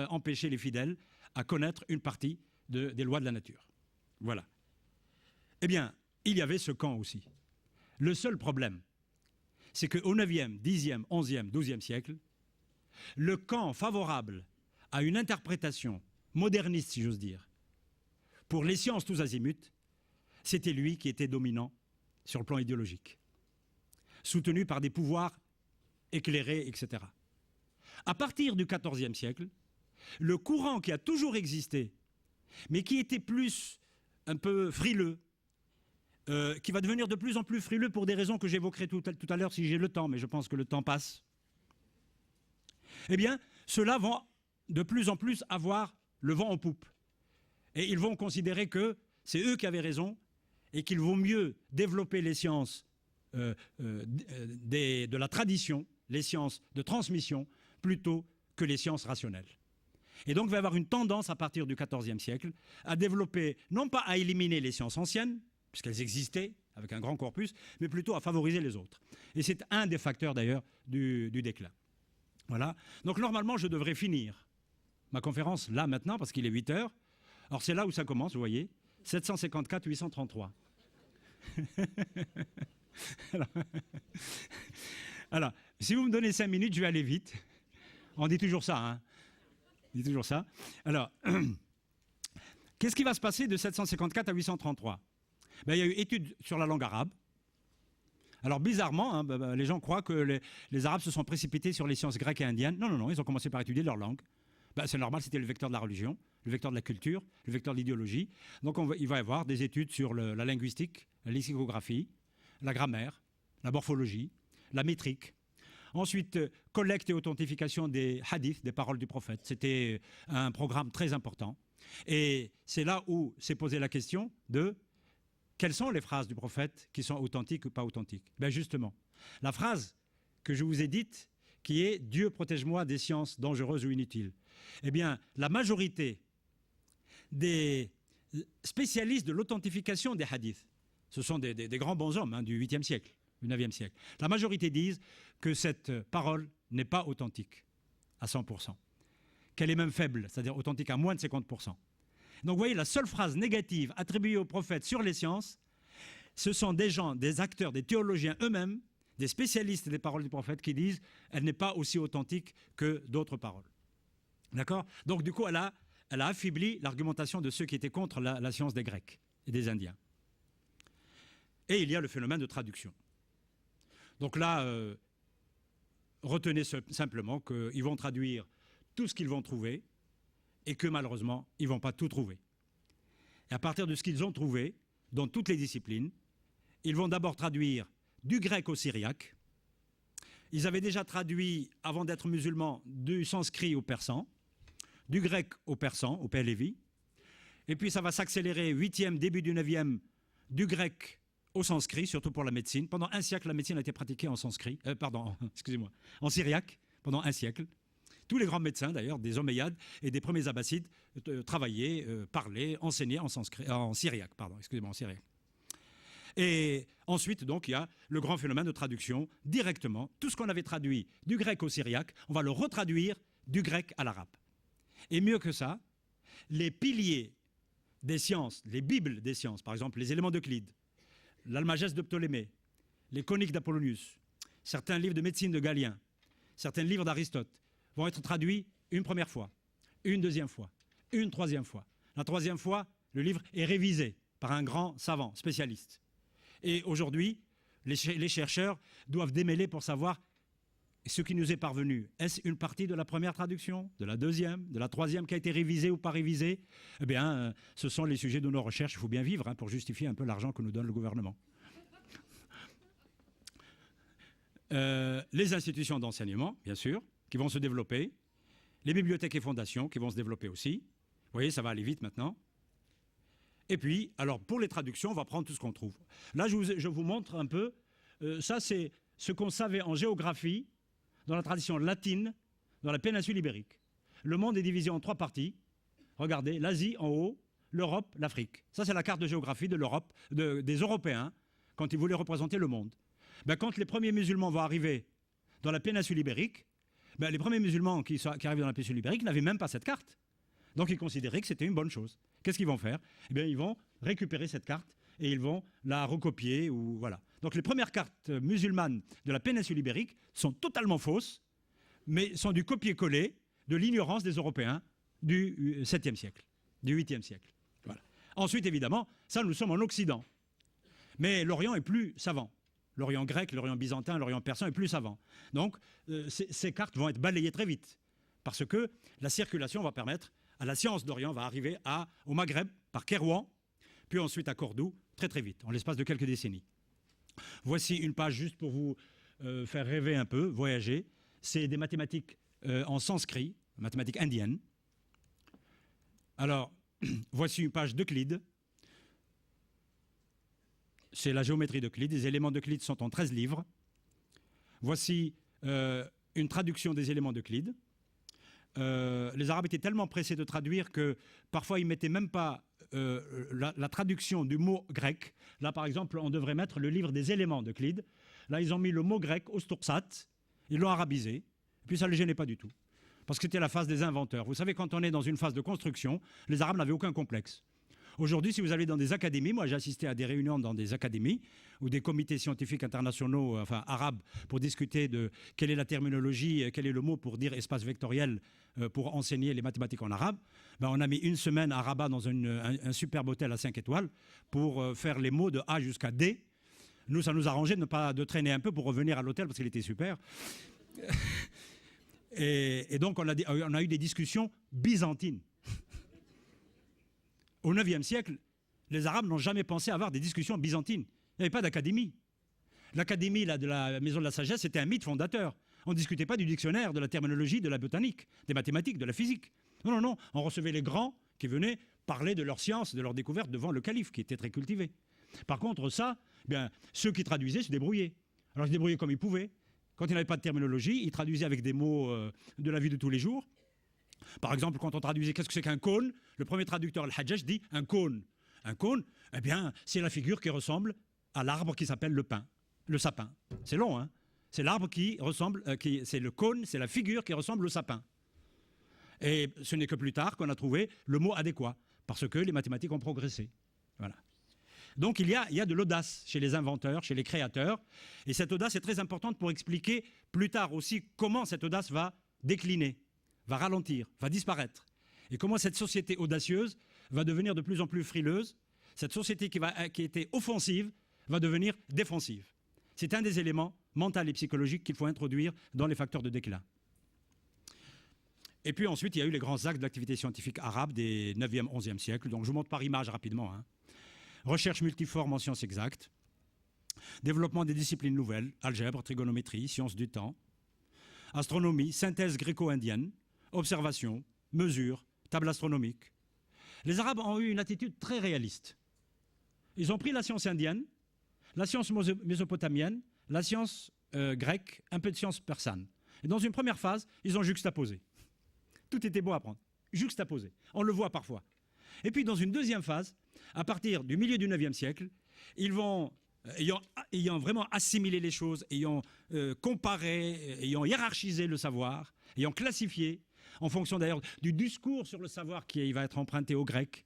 empêcher les fidèles à connaître une partie des lois de la nature. Voilà. Eh bien, il y avait ce camp aussi. Le seul problème, c'est qu'au 9e, 10e, 11e, 12e siècle, le camp favorable à une interprétation moderniste, si j'ose dire, pour les sciences tous azimuts, c'était lui qui était dominant sur le plan idéologique, soutenu par des pouvoirs éclairés, etc. À partir du XIVe siècle, le courant qui a toujours existé, mais qui était plus un peu frileux, qui va devenir de plus en plus frileux pour des raisons que j'évoquerai tout à l'heure si j'ai le temps, mais je pense que le temps passe. Eh bien, ceux-là vont de plus en plus avoir le vent en poupe. Et ils vont considérer que c'est eux qui avaient raison et qu'il vaut mieux développer les sciences de la tradition, les sciences de transmission, plutôt que les sciences rationnelles. Et donc, il va y avoir une tendance à partir du XIVe siècle à développer, non pas à éliminer les sciences anciennes, puisqu'elles existaient avec un grand corpus, mais plutôt à favoriser les autres. Et c'est un des facteurs d'ailleurs du déclin. Voilà. Donc normalement, je devrais finir ma conférence là maintenant, parce qu'il est 8 heures. Alors c'est là où ça commence, vous voyez, 754-833. alors, si vous me donnez 5 minutes, je vais aller vite. On dit toujours ça, hein. On dit toujours ça. Alors, qu'est-ce qui va se passer de 754 à 833 ? Il y a eu études sur la langue arabe. Alors bizarrement, hein, les gens croient que les Arabes se sont précipités sur les sciences grecques et indiennes. Non, non, non, ils ont commencé par étudier leur langue. C'est normal, c'était le vecteur de la religion, le vecteur de la culture, le vecteur de l'idéologie. Donc il va y avoir des études sur la linguistique, la lexicographie, la grammaire, la morphologie, la métrique. Ensuite, collecte et authentification des hadiths, des paroles du prophète. C'était un programme très important. Et c'est là où s'est posée la question de quelles sont les phrases du prophète qui sont authentiques ou pas authentiques. Bien justement, la phrase que je vous ai dite, qui est « Dieu protège-moi des sciences dangereuses ou inutiles », eh bien, la majorité des spécialistes de l'authentification des hadiths, ce sont des grands bons hommes du 8e siècle, du 9e siècle, la majorité disent que cette parole n'est pas authentique à 100%, qu'elle est même faible, c'est-à-dire authentique à moins de 50%. Donc vous voyez, la seule phrase négative attribuée au prophète sur les sciences, ce sont des gens, des acteurs, des théologiens eux-mêmes, des spécialistes des paroles du prophète qui disent elle n'est pas aussi authentique que d'autres paroles. D'accord? Donc du coup, elle a affaibli l'argumentation de ceux qui étaient contre la science des Grecs et des Indiens. Et il y a le phénomène de traduction. Donc là, retenez simplement qu'ils vont traduire tout ce qu'ils vont trouver et que malheureusement, ils ne vont pas tout trouver. Et à partir de ce qu'ils ont trouvé, dans toutes les disciplines, ils vont d'abord traduire du grec au syriaque. Ils avaient déjà traduit, avant d'être musulmans, du sanskrit au persan, du grec au persan, au Pahlavi. Et puis ça va s'accélérer, 8e, début du 9e, du grec au sanskrit, surtout pour la médecine. Pendant un siècle, la médecine a été pratiquée en sanskrit, en syriaque, pendant un siècle. Tous les grands médecins, d'ailleurs, des Omeyyades et des premiers Abbassides, travaillaient, parlaient, enseignaient en syriaque. Et ensuite, donc, il y a le grand phénomène de traduction directement. Tout ce qu'on avait traduit du grec au syriaque, on va le retraduire du grec à l'arabe. Et mieux que ça, les piliers des sciences, les bibles des sciences, par exemple les éléments d'Euclide, l'Almageste de Ptolémée, les Coniques d'Apollonius, certains livres de médecine de Galien, certains livres d'Aristote, vont être traduits une première fois, une deuxième fois, une troisième fois. La troisième fois, le livre est révisé par un grand savant, spécialiste. Et aujourd'hui, les chercheurs doivent démêler pour savoir ce qui nous est parvenu. Est-ce une partie de la première traduction, de la deuxième, de la troisième qui a été révisée ou pas révisée? Eh bien, ce sont les sujets de nos recherches. Il faut bien vivre pour justifier un peu l'argent que nous donne le gouvernement. Les institutions d'enseignement, bien sûr, qui vont se développer. Les bibliothèques et fondations qui vont se développer aussi. Vous voyez, ça va aller vite maintenant. Et puis, alors, pour les traductions, on va prendre tout ce qu'on trouve. Là, je vous montre un peu. Ça, c'est ce qu'on savait en géographie, dans la tradition latine, dans la péninsule ibérique. Le monde est divisé en 3 parties. Regardez, l'Asie en haut, l'Europe, l'Afrique. Ça, c'est la carte de géographie de l'Europe, des Européens, quand ils voulaient représenter le monde. Ben, quand les premiers musulmans vont arriver dans la péninsule ibérique, ben, les premiers musulmans qui arrivent dans la péninsule ibérique n'avaient même pas cette carte. Donc ils considéraient que c'était une bonne chose. Qu'est-ce qu'ils vont faire? Eh bien, ils vont récupérer cette carte et ils vont la recopier. Ou voilà. Donc les premières cartes musulmanes de la péninsule ibérique sont totalement fausses, mais sont du copier-coller de l'ignorance des Européens du 7e siècle, du 8e siècle. Voilà. Ensuite, évidemment, ça, nous sommes en Occident. Mais l'Orient est plus savant. L'Orient grec, l'Orient byzantin, l'Orient persan est plus savant. Donc, ces cartes vont être balayées très vite, parce que la circulation va permettre à la science d'Orient, va arriver au Maghreb, par Kérouan, puis ensuite à Cordoue, très très vite, en l'espace de quelques décennies. Voici une page juste pour vous faire rêver un peu, voyager. C'est des mathématiques en sanskrit, mathématiques indiennes. Alors, voici une page d'Euclide. C'est la géométrie d'Euclide. Les éléments d'Euclide sont en 13 livres. Voici une traduction des éléments d'Euclide. Les Arabes étaient tellement pressés de traduire que parfois ils ne mettaient même pas la traduction du mot grec. Là, par exemple, on devrait mettre le livre des éléments d'Euclide. Là, ils ont mis le mot grec, ostoursat, ils l'ont arabisé, et puis ça ne les gênait pas du tout. Parce que c'était la phase des inventeurs. Vous savez, quand on est dans une phase de construction, les Arabes n'avaient aucun complexe. Aujourd'hui, si vous allez dans des académies, moi j'ai assisté à des réunions dans des académies ou des comités scientifiques internationaux, enfin arabes, pour discuter de quelle est la terminologie, quel est le mot pour dire espace vectoriel pour enseigner les mathématiques en arabe. Ben, on a mis une semaine à Rabat dans un superbe hôtel à 5 étoiles pour faire les mots de A jusqu'à D. Nous, ça nous arrangeait de traîner un peu pour revenir à l'hôtel parce qu'il était super. Et donc, on a eu des discussions byzantines. Au IXe siècle, les Arabes n'ont jamais pensé avoir des discussions byzantines. Il n'y avait pas d'académie. L'académie de la Maison de la Sagesse, c'était un mythe fondateur. On ne discutait pas du dictionnaire, de la terminologie, de la botanique, des mathématiques, de la physique. Non, non, non. On recevait les grands qui venaient parler de leur science, de leur découverte devant le calife, qui était très cultivé. Par contre, ça, bien, ceux qui traduisaient se débrouillaient. Alors, ils se débrouillaient comme ils pouvaient. Quand il n'y avait pas de terminologie, ils traduisaient avec des mots de la vie de tous les jours. Par exemple, quand on traduisait qu'est-ce que c'est qu'un cône, le premier traducteur, Al-Hajjaj, dit un cône. Un cône, eh bien, c'est la figure qui ressemble à l'arbre qui s'appelle le pin, le sapin. C'est long, hein? C'est l'arbre qui ressemble, c'est le cône, c'est la figure qui ressemble au sapin. Et ce n'est que plus tard qu'on a trouvé le mot adéquat, parce que les mathématiques ont progressé. Voilà. Donc il y a de l'audace chez les inventeurs, chez les créateurs, et cette audace est très importante pour expliquer plus tard aussi comment cette audace va décliner, va ralentir, va disparaître, et comment cette société audacieuse va devenir de plus en plus frileuse, cette société qui était offensive va devenir défensive. C'est un des éléments mentaux et psychologiques qu'il faut introduire dans les facteurs de déclin. Et puis ensuite, il y a eu les grands actes de l'activité scientifique arabe des 9e, 11e siècles. Donc je vous montre par image rapidement. Hein. Recherche multiforme en sciences exactes, développement des disciplines nouvelles, algèbre, trigonométrie, sciences du temps, astronomie, synthèse gréco-indienne, observation, mesure, table astronomique. Les Arabes ont eu une attitude très réaliste. Ils ont pris la science indienne, la science mésopotamienne, la science grecque, un peu de science persane. Et dans une première phase, ils ont juxtaposé. Tout était beau à prendre. Juxtaposé. On le voit parfois. Et puis dans une deuxième phase, à partir du milieu du 9e siècle, ils vont, ayant vraiment assimilé les choses, ayant comparé, ayant hiérarchisé le savoir, ayant classifié, en fonction d'ailleurs du discours sur le savoir qui va être emprunté au grec,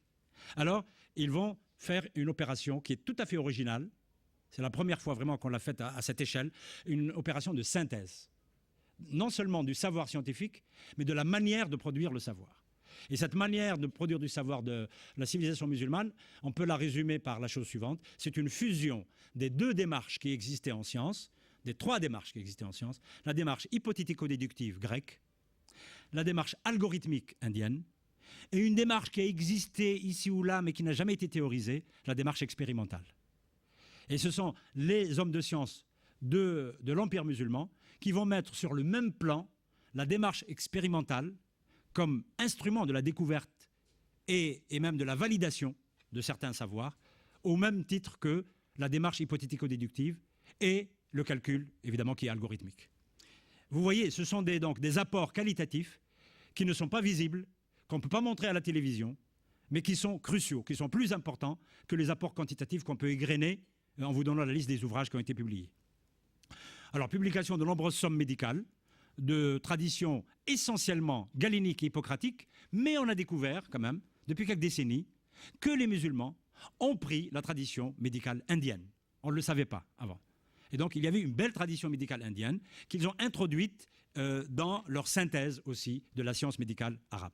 alors ils vont faire une opération qui est tout à fait originale. C'est la première fois vraiment qu'on l'a faite à cette échelle, une opération de synthèse. Non seulement du savoir scientifique, mais de la manière de produire le savoir. Et cette manière de produire du savoir de la civilisation musulmane, on peut la résumer par la chose suivante. C'est une fusion des deux démarches qui existaient en science, des trois démarches qui existaient en science, la démarche hypothético-déductive grecque, la démarche algorithmique indienne, et une démarche qui a existé ici ou là, mais qui n'a jamais été théorisée, la démarche expérimentale. Et ce sont les hommes de science de l'Empire musulman qui vont mettre sur le même plan la démarche expérimentale comme instrument de la découverte et même de la validation de certains savoirs, au même titre que la démarche hypothético-déductive et le calcul, évidemment, qui est algorithmique. Vous voyez, ce sont donc des apports qualitatifs qui ne sont pas visibles, qu'on ne peut pas montrer à la télévision, mais qui sont cruciaux, qui sont plus importants que les apports quantitatifs qu'on peut égrener en vous donnant la liste des ouvrages qui ont été publiés. Alors, publication de nombreuses sommes médicales, de traditions essentiellement galéniques et hippocratiques, mais on a découvert quand même, depuis quelques décennies, que les musulmans ont pris la tradition médicale indienne. On ne le savait pas avant. Et donc, il y avait une belle tradition médicale indienne qu'ils ont introduite dans leur synthèse aussi de la science médicale arabe.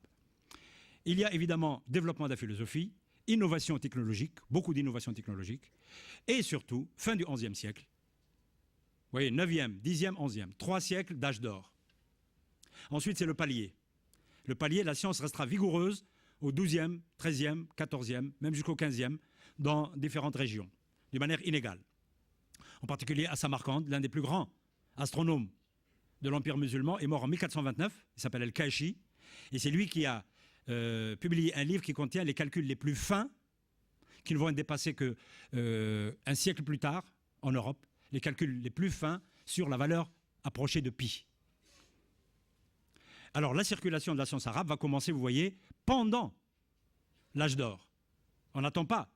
Il y a évidemment développement de la philosophie, innovation technologique, beaucoup d'innovation technologique, et surtout, fin du XIe siècle, vous voyez, 9e, 10e, 11e, 3 siècles d'âge d'or. Ensuite, c'est le palier. Le palier, la science restera vigoureuse au 12e, 13e, 14e, même jusqu'au 15e, dans différentes régions, de manière inégale. En particulier à Samarcande, l'un des plus grands astronomes de l'Empire musulman est mort en 1429, il s'appelle Al-Kashi, et c'est lui qui a publié un livre qui contient les calculs les plus fins, qui ne vont être dépassés qu'un siècle plus tard, en Europe, les calculs les plus fins sur la valeur approchée de pi. Alors la circulation de la science arabe va commencer, vous voyez, pendant l'âge d'or. On n'attend pas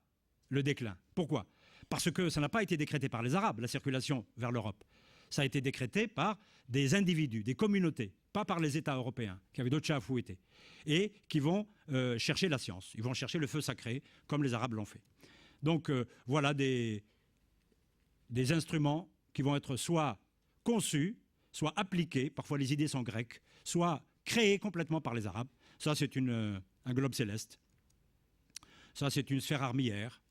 le déclin. Pourquoi ? Parce que ça n'a pas été décrété par les Arabes, la circulation vers l'Europe. Ça a été décrété par des individus, des communautés, pas par les États européens, qui avaient d'autres chats à fouetter, et qui vont chercher la science. Ils vont chercher le feu sacré, comme les Arabes l'ont fait. Donc voilà des instruments qui vont être soit conçus, soit appliqués, parfois les idées sont grecques, soit créés complètement par les Arabes. Ça, c'est un globe céleste. Ça, c'est une sphère armillaire.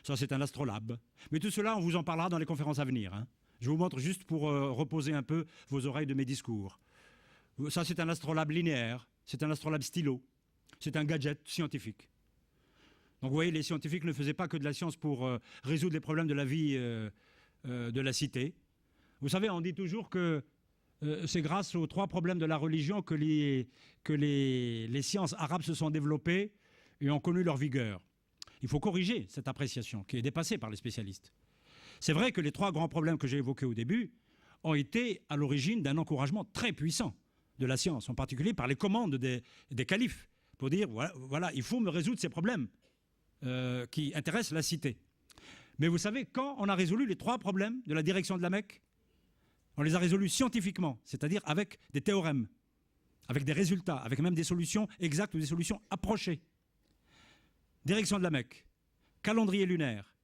Ça, c'est un astrolabe. Mais tout cela, on vous en parlera dans les conférences à venir. Hein. Je vous montre juste pour reposer un peu vos oreilles de mes discours. Ça, c'est un astrolabe linéaire. C'est un astrolabe stylo. C'est un gadget scientifique. Donc, vous voyez, les scientifiques ne faisaient pas que de la science pour résoudre les problèmes de la vie de la cité. Vous savez, on dit toujours que c'est grâce aux 3 problèmes de la religion que les sciences arabes se sont développées et ont connu leur vigueur. Il faut corriger cette appréciation qui est dépassée par les spécialistes. C'est vrai que les 3 grands problèmes que j'ai évoqués au début ont été à l'origine d'un encouragement très puissant de la science, en particulier par les commandes des califes, pour dire, voilà, il faut me résoudre ces problèmes qui intéressent la cité. Mais vous savez, quand on a résolu les 3 problèmes de la direction de la Mecque, on les a résolus scientifiquement, c'est-à-dire avec des théorèmes, avec des résultats, avec même des solutions exactes ou des solutions approchées. Direction de la Mecque, calendrier lunaire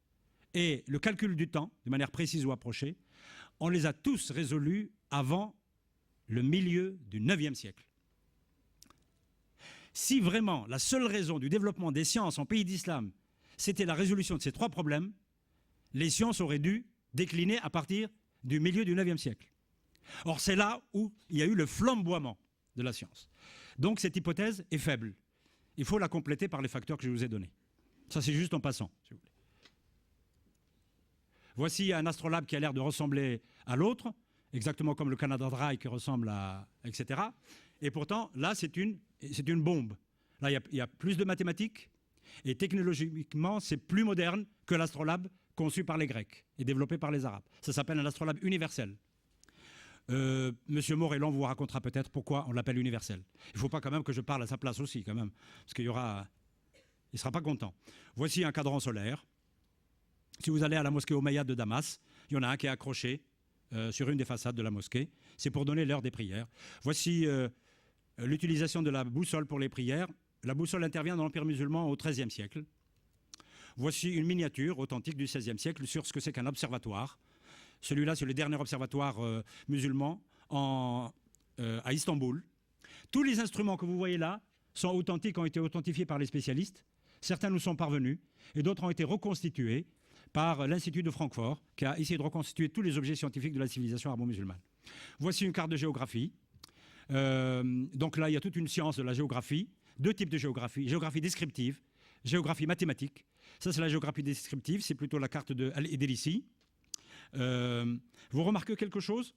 et le calcul du temps, de manière précise ou approchée, on les a tous résolus avant le milieu du IXe siècle. Si vraiment la seule raison du développement des sciences en pays d'islam, c'était la résolution de ces 3 problèmes, les sciences auraient dû décliner à partir du milieu du IXe siècle. Or, c'est là où il y a eu le flamboiement de la science. Donc, cette hypothèse est faible. Il faut la compléter par les facteurs que je vous ai donnés. Ça, c'est juste en passant, si vous voulez. Voici un astrolabe qui a l'air de ressembler à l'autre, exactement comme le Canada Dry qui ressemble à... etc. Et pourtant, là, c'est une bombe. Là, il y a plus de mathématiques, et technologiquement, c'est plus moderne que l'astrolabe conçu par les Grecs et développé par les Arabes. Ça s'appelle un astrolabe universel. Monsieur Morellan vous racontera peut-être pourquoi on l'appelle universel. Il ne faut pas quand même que je parle à sa place aussi, quand même, parce qu'il ne sera pas content. Voici un cadran solaire. Si vous allez à la mosquée Omeyyade de Damas, il y en a un qui est accroché sur une des façades de la mosquée. C'est pour donner l'heure des prières. Voici l'utilisation de la boussole pour les prières. La boussole intervient dans l'Empire musulman au XIIIe siècle. Voici une miniature authentique du XVIe siècle sur ce que c'est qu'un observatoire. Celui-là, c'est le dernier observatoire musulman à Istanbul. Tous les instruments que vous voyez là sont authentiques, ont été authentifiés par les spécialistes. Certains nous sont parvenus et d'autres ont été reconstitués par l'Institut de Francfort, qui a essayé de reconstituer tous les objets scientifiques de la civilisation arabo-musulmane. Voici une carte de géographie. Donc là, il y a toute une science de la géographie, 2 types de géographie, géographie descriptive, géographie mathématique. Ça, c'est la géographie descriptive, c'est plutôt la carte d'Elici. Vous remarquez quelque chose?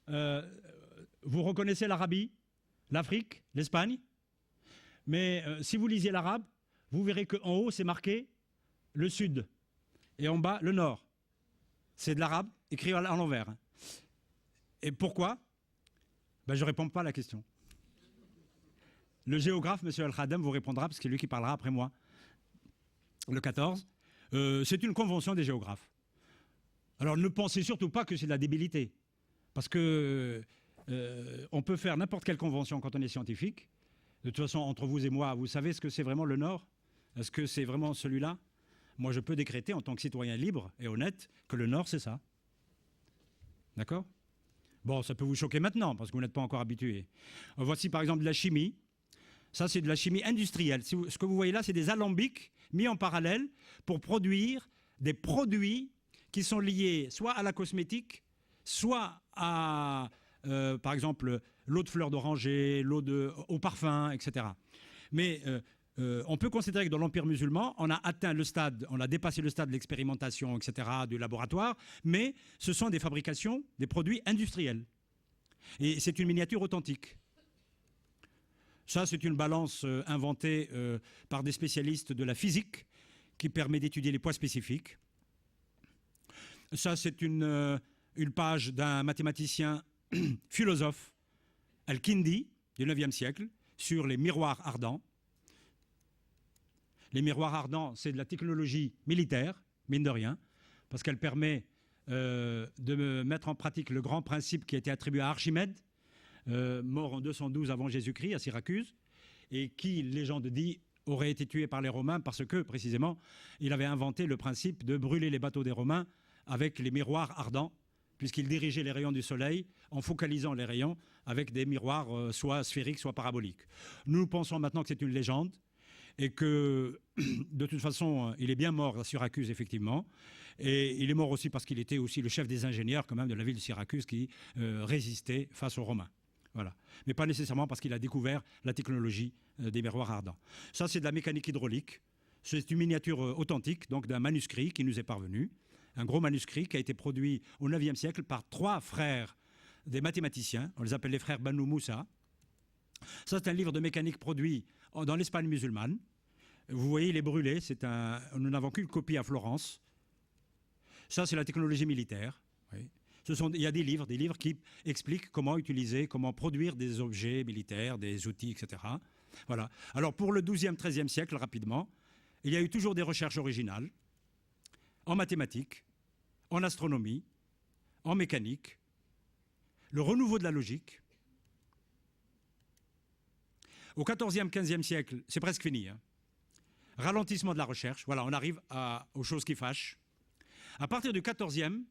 Vous reconnaissez l'Arabie, l'Afrique, l'Espagne? Mais si vous lisiez l'arabe, vous verrez qu'en haut, c'est marqué le sud, et en bas, le nord. C'est de l'arabe, écrit à l'envers. Et pourquoi? Je ne réponds pas à la question. Le géographe, M. Al-Khadem, vous répondra, parce que c'est lui qui parlera après moi. Le 14. C'est une convention des géographes. Alors ne pensez surtout pas que c'est de la débilité. Parce que on peut faire n'importe quelle convention quand on est scientifique. De toute façon, entre vous et moi, vous savez ce que c'est vraiment le Nord? Est-ce que c'est vraiment celui-là? Moi, je peux décréter, en tant que citoyen libre et honnête, que le Nord, c'est ça. D'accord? Bon, ça peut vous choquer maintenant, parce que vous n'êtes pas encore habitué. Voici, par exemple, de la chimie. Ça, c'est de la chimie industrielle. Ce que vous voyez là, c'est des alambics mis en parallèle pour produire des produits qui sont liés soit à la cosmétique, soit à, par exemple, l'eau de fleurs d'oranger, au parfum, etc. Mais on peut considérer que dans l'Empire musulman, on a atteint le stade, on a dépassé le stade de l'expérimentation, etc., du laboratoire, mais ce sont des fabrications, des produits industriels. Et c'est une miniature authentique. Ça, c'est une balance inventée par des spécialistes de la physique qui permet d'étudier les poids spécifiques. Ça, c'est une page d'un mathématicien philosophe, Al-Kindi, du IXe siècle, sur les miroirs ardents. Les miroirs ardents, c'est de la technologie militaire, mine de rien, parce qu'elle permet de mettre en pratique le grand principe qui a été attribué à Archimède, mort en 212 avant Jésus-Christ, à Syracuse, et qui, légende dit, aurait été tué par les Romains parce que, précisément, il avait inventé le principe de brûler les bateaux des Romains avec les miroirs ardents, puisqu'il dirigeait les rayons du soleil en focalisant les rayons avec des miroirs soit sphériques, soit paraboliques. Nous pensons maintenant que c'est une légende et que, de toute façon, il est bien mort à Syracuse, effectivement, et il est mort aussi parce qu'il était aussi le chef des ingénieurs, quand même, de la ville de Syracuse qui résistait face aux Romains. Voilà. Mais pas nécessairement parce qu'il a découvert la technologie des miroirs ardents. Ça, c'est de la mécanique hydraulique. C'est une miniature authentique, donc d'un manuscrit qui nous est parvenu, un gros manuscrit qui a été produit au IXe siècle par 3 frères des mathématiciens. On les appelle les frères Banu Moussa. Ça, c'est un livre de mécanique produit dans l'Espagne musulmane. Vous voyez, il est brûlé. Nous n'avons qu'une copie à Florence. Ça, c'est la technologie militaire. Oui. Il y a des livres qui expliquent comment utiliser, comment produire des objets militaires, des outils, etc. Voilà. Alors, pour le XIIe, XIIIe siècle, rapidement, il y a eu toujours des recherches originales en mathématiques, en astronomie, en mécanique, le renouveau de la logique. Au XIVe, XVe siècle, c'est presque fini. Ralentissement de la recherche. Voilà, on arrive aux choses qui fâchent. À partir du XIVe,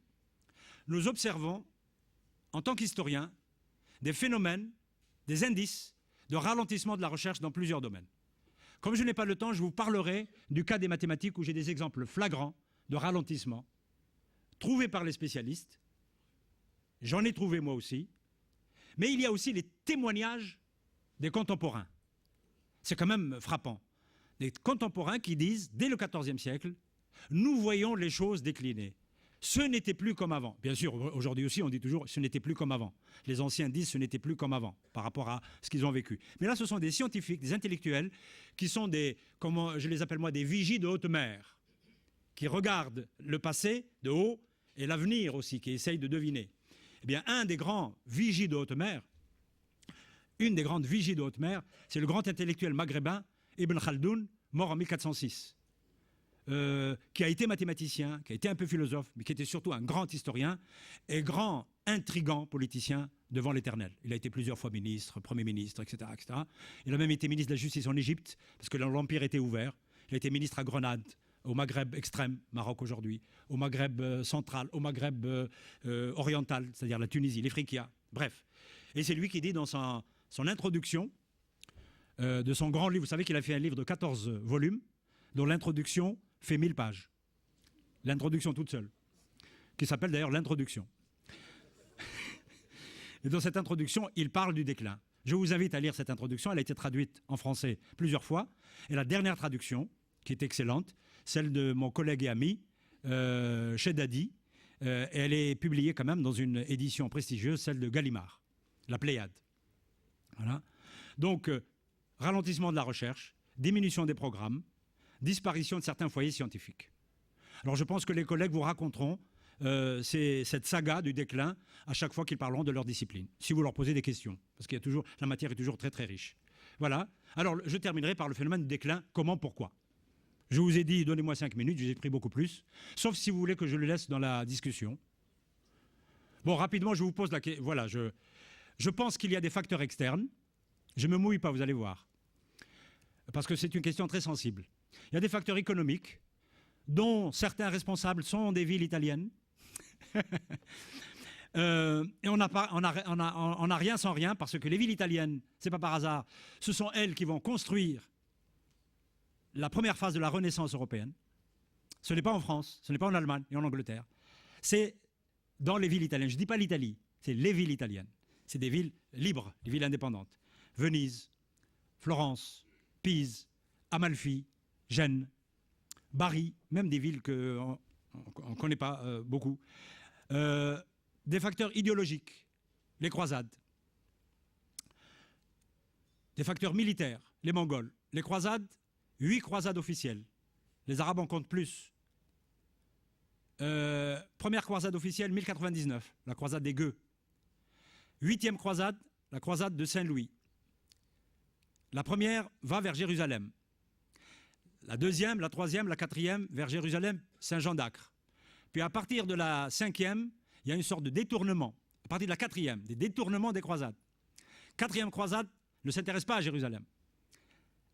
nous observons, en tant qu'historiens, des phénomènes, des indices de ralentissement de la recherche dans plusieurs domaines. Comme je n'ai pas le temps, je vous parlerai du cas des mathématiques où j'ai des exemples flagrants de ralentissement trouvés par les spécialistes. J'en ai trouvé moi aussi. Mais il y a aussi les témoignages des contemporains. C'est quand même frappant. Des contemporains qui disent, dès le XIVe siècle, nous voyons les choses décliner. Ce n'était plus comme avant. Bien sûr, aujourd'hui aussi, on dit toujours, ce n'était plus comme avant. Les anciens disent, ce n'était plus comme avant, par rapport à ce qu'ils ont vécu. Mais là, ce sont des scientifiques, des intellectuels, qui sont des, comment je les appelle moi, des vigies de haute mer, qui regardent le passé de haut et l'avenir aussi, qui essayent de deviner. Eh bien, un des grands vigies de haute mer, une des grandes vigies de haute mer, c'est le grand intellectuel maghrébin Ibn Khaldoun, mort en 1406, qui a été mathématicien, qui a été un peu philosophe, mais qui était surtout un grand historien et grand intrigant politicien devant l'Éternel. Il a été plusieurs fois ministre, Premier ministre, etc., etc. Il a même été ministre de la Justice en Égypte, parce que l'Empire était ouvert. Il a été ministre à Grenade, au Maghreb extrême, Maroc aujourd'hui, au Maghreb central, au Maghreb oriental, c'est-à-dire la Tunisie, l'Ifriqiya, bref. Et c'est lui qui dit dans son introduction de son grand livre, vous savez qu'il a fait un livre de 14 volumes, dont l'introduction fait 1000 pages. L'introduction toute seule, qui s'appelle d'ailleurs l'introduction. Et dans cette introduction, il parle du déclin. Je vous invite à lire cette introduction, elle a été traduite en français plusieurs fois. Et la dernière traduction, qui est excellente, celle de mon collègue et ami, Chedadi, elle est publiée quand même dans une édition prestigieuse, celle de Gallimard, la Pléiade. Voilà. Donc, ralentissement de la recherche, diminution des programmes, disparition de certains foyers scientifiques. Alors je pense que les collègues vous raconteront cette saga du déclin à chaque fois qu'ils parleront de leur discipline, si vous leur posez des questions, parce qu'il y a toujours, la matière est toujours très très riche. Voilà. Alors je terminerai par le phénomène du déclin, comment, pourquoi. Je vous ai dit, donnez-moi 5 minutes, je vous ai pris beaucoup plus, sauf si vous voulez que je le laisse dans la discussion. Bon, rapidement, je vous pose la question. Voilà, je pense qu'il y a des facteurs externes. Je ne me mouille pas, vous allez voir, parce que c'est une question très sensible. Il y a des facteurs économiques, dont certains responsables sont des villes italiennes. Et on n'a rien sans rien, parce que les villes italiennes, ce n'est pas par hasard, ce sont elles qui vont construire la première phase de la Renaissance européenne. Ce n'est pas en France, ce n'est pas en Allemagne et en Angleterre. C'est dans les villes italiennes. Je ne dis pas l'Italie, c'est les villes italiennes. C'est des villes libres, des villes indépendantes. Venise, Florence, Pise, Amalfi, Gênes, Bari, même des villes qu'on ne connaît pas beaucoup. Des facteurs idéologiques, les croisades. Des facteurs militaires, les Mongols. Les croisades, 8 croisades officielles. Les Arabes en comptent plus. Première croisade officielle, 1099, la croisade des Gueux. 8e croisade, la croisade de Saint-Louis. La première va vers Jérusalem. La deuxième, la troisième, la quatrième vers Jérusalem, Saint-Jean d'Acre. Puis à partir de la 5e, il y a une sorte de détournement. À partir de la 4e, des détournements des croisades. 4e croisade ne s'intéresse pas à Jérusalem.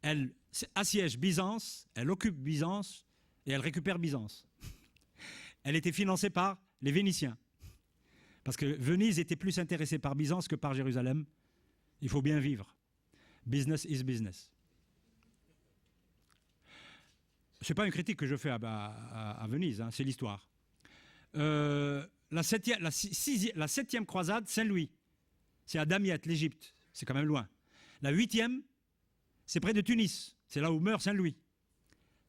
Elle assiège Byzance, elle occupe Byzance et elle récupère Byzance. Elle était financée par les Vénitiens. Parce que Venise était plus intéressée par Byzance que par Jérusalem. Il faut bien vivre. Business is business. Ce n'est pas une critique que je fais à Venise, hein, c'est l'histoire. La 7e croisade, Saint-Louis. C'est à Damiette, l'Égypte. C'est quand même loin. La 8e, c'est près de Tunis. C'est là où meurt Saint-Louis.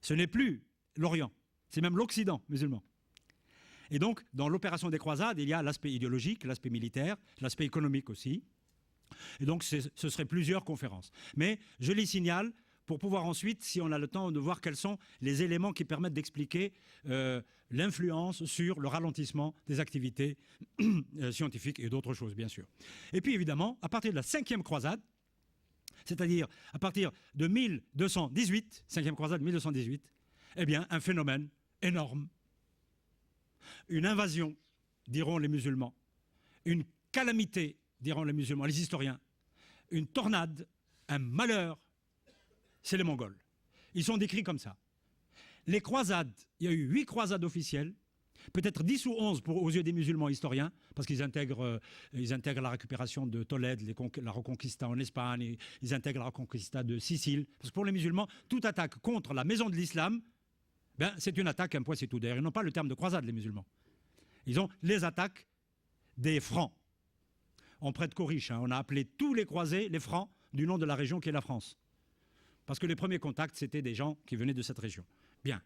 Ce n'est plus l'Orient, c'est même l'Occident musulman. Et donc, dans l'opération des croisades, il y a l'aspect idéologique, l'aspect militaire, l'aspect économique aussi. Et donc, ce serait plusieurs conférences. Mais je les signale pour pouvoir ensuite, si on a le temps, de voir quels sont les éléments qui permettent d'expliquer l'influence sur le ralentissement des activités scientifiques et d'autres choses, bien sûr. Et puis, évidemment, à partir de la 5e croisade, c'est-à-dire à partir de 1218, 5e croisade 1218, eh bien, un phénomène énorme, une invasion, diront les musulmans, une calamité, diront les musulmans, les historiens, une tornade, un malheur, c'est les Mongols. Ils sont décrits comme ça. Les croisades, il y a eu 8 croisades officielles, peut-être 10 ou 11 aux yeux des musulmans historiens, parce qu'ils intègrent la récupération de Tolède, la Reconquista en Espagne, ils intègrent la Reconquista de Sicile. Parce que pour les musulmans, toute attaque contre la maison de l'islam, ben, c'est une attaque, un point c'est tout. D'ailleurs, ils n'ont pas le terme de croisade, les musulmans. Ils ont les attaques des Francs. On prête qu'aux riches, hein. On a appelé tous les croisés les Francs du nom de la région qui est la France. Parce que les premiers contacts, c'était des gens qui venaient de cette région. Bien.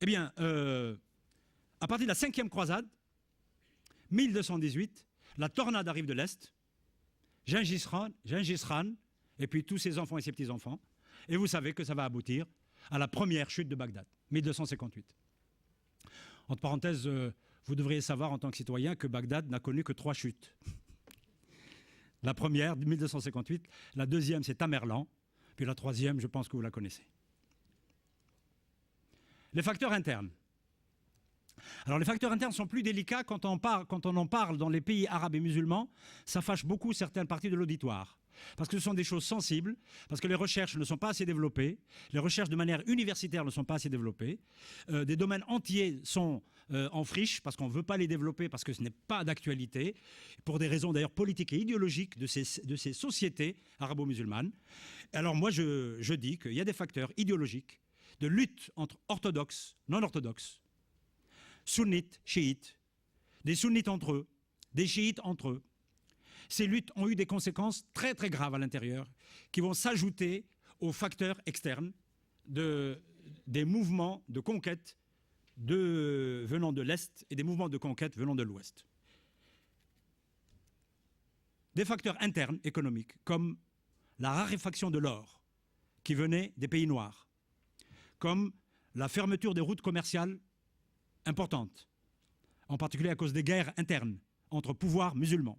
Eh bien, à partir de la 5e croisade, 1218, la tornade arrive de l'Est, Gengis Khan, et puis tous ses enfants et ses petits-enfants, et vous savez que ça va aboutir à la première chute de Bagdad, 1258. Entre parenthèses, vous devriez savoir en tant que citoyen que Bagdad n'a connu que 3 chutes. La première, 1258, la deuxième, c'est Tamerlan, puis la troisième, je pense que vous la connaissez. Les facteurs internes. Alors les facteurs internes sont plus délicats quand on en parle dans les pays arabes et musulmans. Ça fâche beaucoup certaines parties de l'auditoire. Parce que ce sont des choses sensibles, parce que les recherches ne sont pas assez développées, les recherches de manière universitaire ne sont pas assez développées, des domaines entiers sont en friche parce qu'on ne veut pas les développer, parce que ce n'est pas d'actualité, pour des raisons d'ailleurs politiques et idéologiques de ces sociétés arabo-musulmanes. Alors moi je dis qu'il y a des facteurs idéologiques de lutte entre orthodoxes, non-orthodoxes, sunnites, chiites, des sunnites entre eux, des chiites entre eux. Ces luttes ont eu des conséquences très très graves à l'intérieur qui vont s'ajouter aux facteurs externes des mouvements de conquête venant de l'Est et des mouvements de conquête venant de l'Ouest. Des facteurs internes économiques comme la raréfaction de l'or qui venait des pays noirs, comme la fermeture des routes commerciales importantes, en particulier à cause des guerres internes entre pouvoirs musulmans.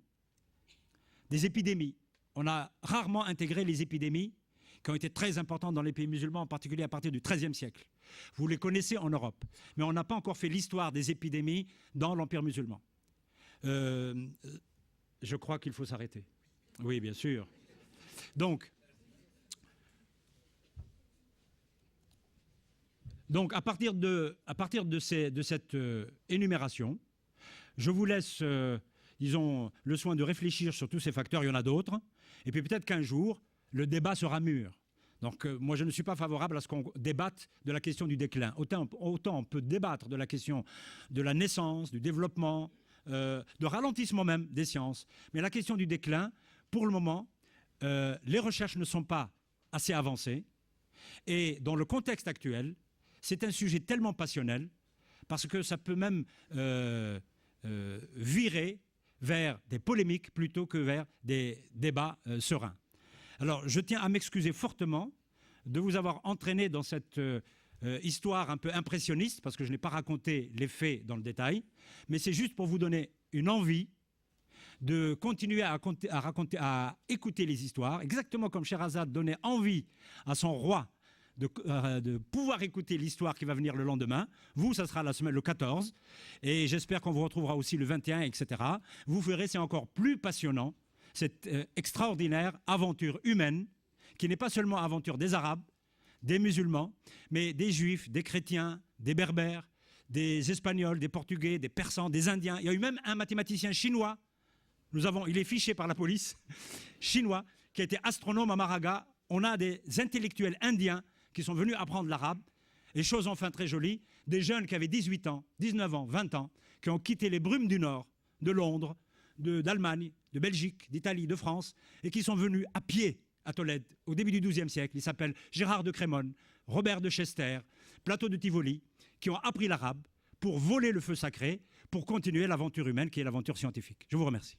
Des épidémies. On a rarement intégré les épidémies qui ont été très importantes dans les pays musulmans, en particulier à partir du XIIIe siècle. Vous les connaissez en Europe, mais on n'a pas encore fait l'histoire des épidémies dans l'Empire musulman. Je crois qu'il faut s'arrêter. Oui, bien sûr. Donc à partir de cette énumération, je vous laisse... disons, le soin de réfléchir sur tous ces facteurs, il y en a d'autres, et puis peut-être qu'un jour, le débat sera mûr. Donc moi, je ne suis pas favorable à ce qu'on débatte de la question du déclin. Autant on peut débattre de la question de la naissance, du développement, de ralentissement même des sciences, mais la question du déclin, pour le moment, les recherches ne sont pas assez avancées, et dans le contexte actuel, c'est un sujet tellement passionnel, parce que ça peut même virer vers des polémiques plutôt que vers des débats sereins. Alors, je tiens à m'excuser fortement de vous avoir entraîné dans cette histoire un peu impressionniste, parce que je n'ai pas raconté les faits dans le détail, mais c'est juste pour vous donner une envie de continuer à écouter les histoires, exactement comme Scheherazade donnait envie à son roi de pouvoir écouter l'histoire qui va venir le lendemain. Vous, ça sera la semaine le 14, et j'espère qu'on vous retrouvera aussi le 21, etc. Vous verrez, c'est encore plus passionnant, cette extraordinaire aventure humaine, qui n'est pas seulement aventure des Arabes, des musulmans, mais des Juifs, des chrétiens, des Berbères, des Espagnols, des Portugais, des Persans, des Indiens. Il y a eu même un mathématicien chinois, il est fiché par la police, chinois, qui a été astronome à Maraga. On a des intellectuels indiens qui sont venus apprendre l'arabe, et chose enfin très jolie, des jeunes qui avaient 18 ans, 19 ans, 20 ans, qui ont quitté les brumes du Nord, de Londres, d'Allemagne, de Belgique, d'Italie, de France, et qui sont venus à pied à Tolède au début du XIIe siècle. Ils s'appellent Gérard de Crémone, Robert de Chester, Plateau de Tivoli, qui ont appris l'arabe pour voler le feu sacré, pour continuer l'aventure humaine qui est l'aventure scientifique. Je vous remercie.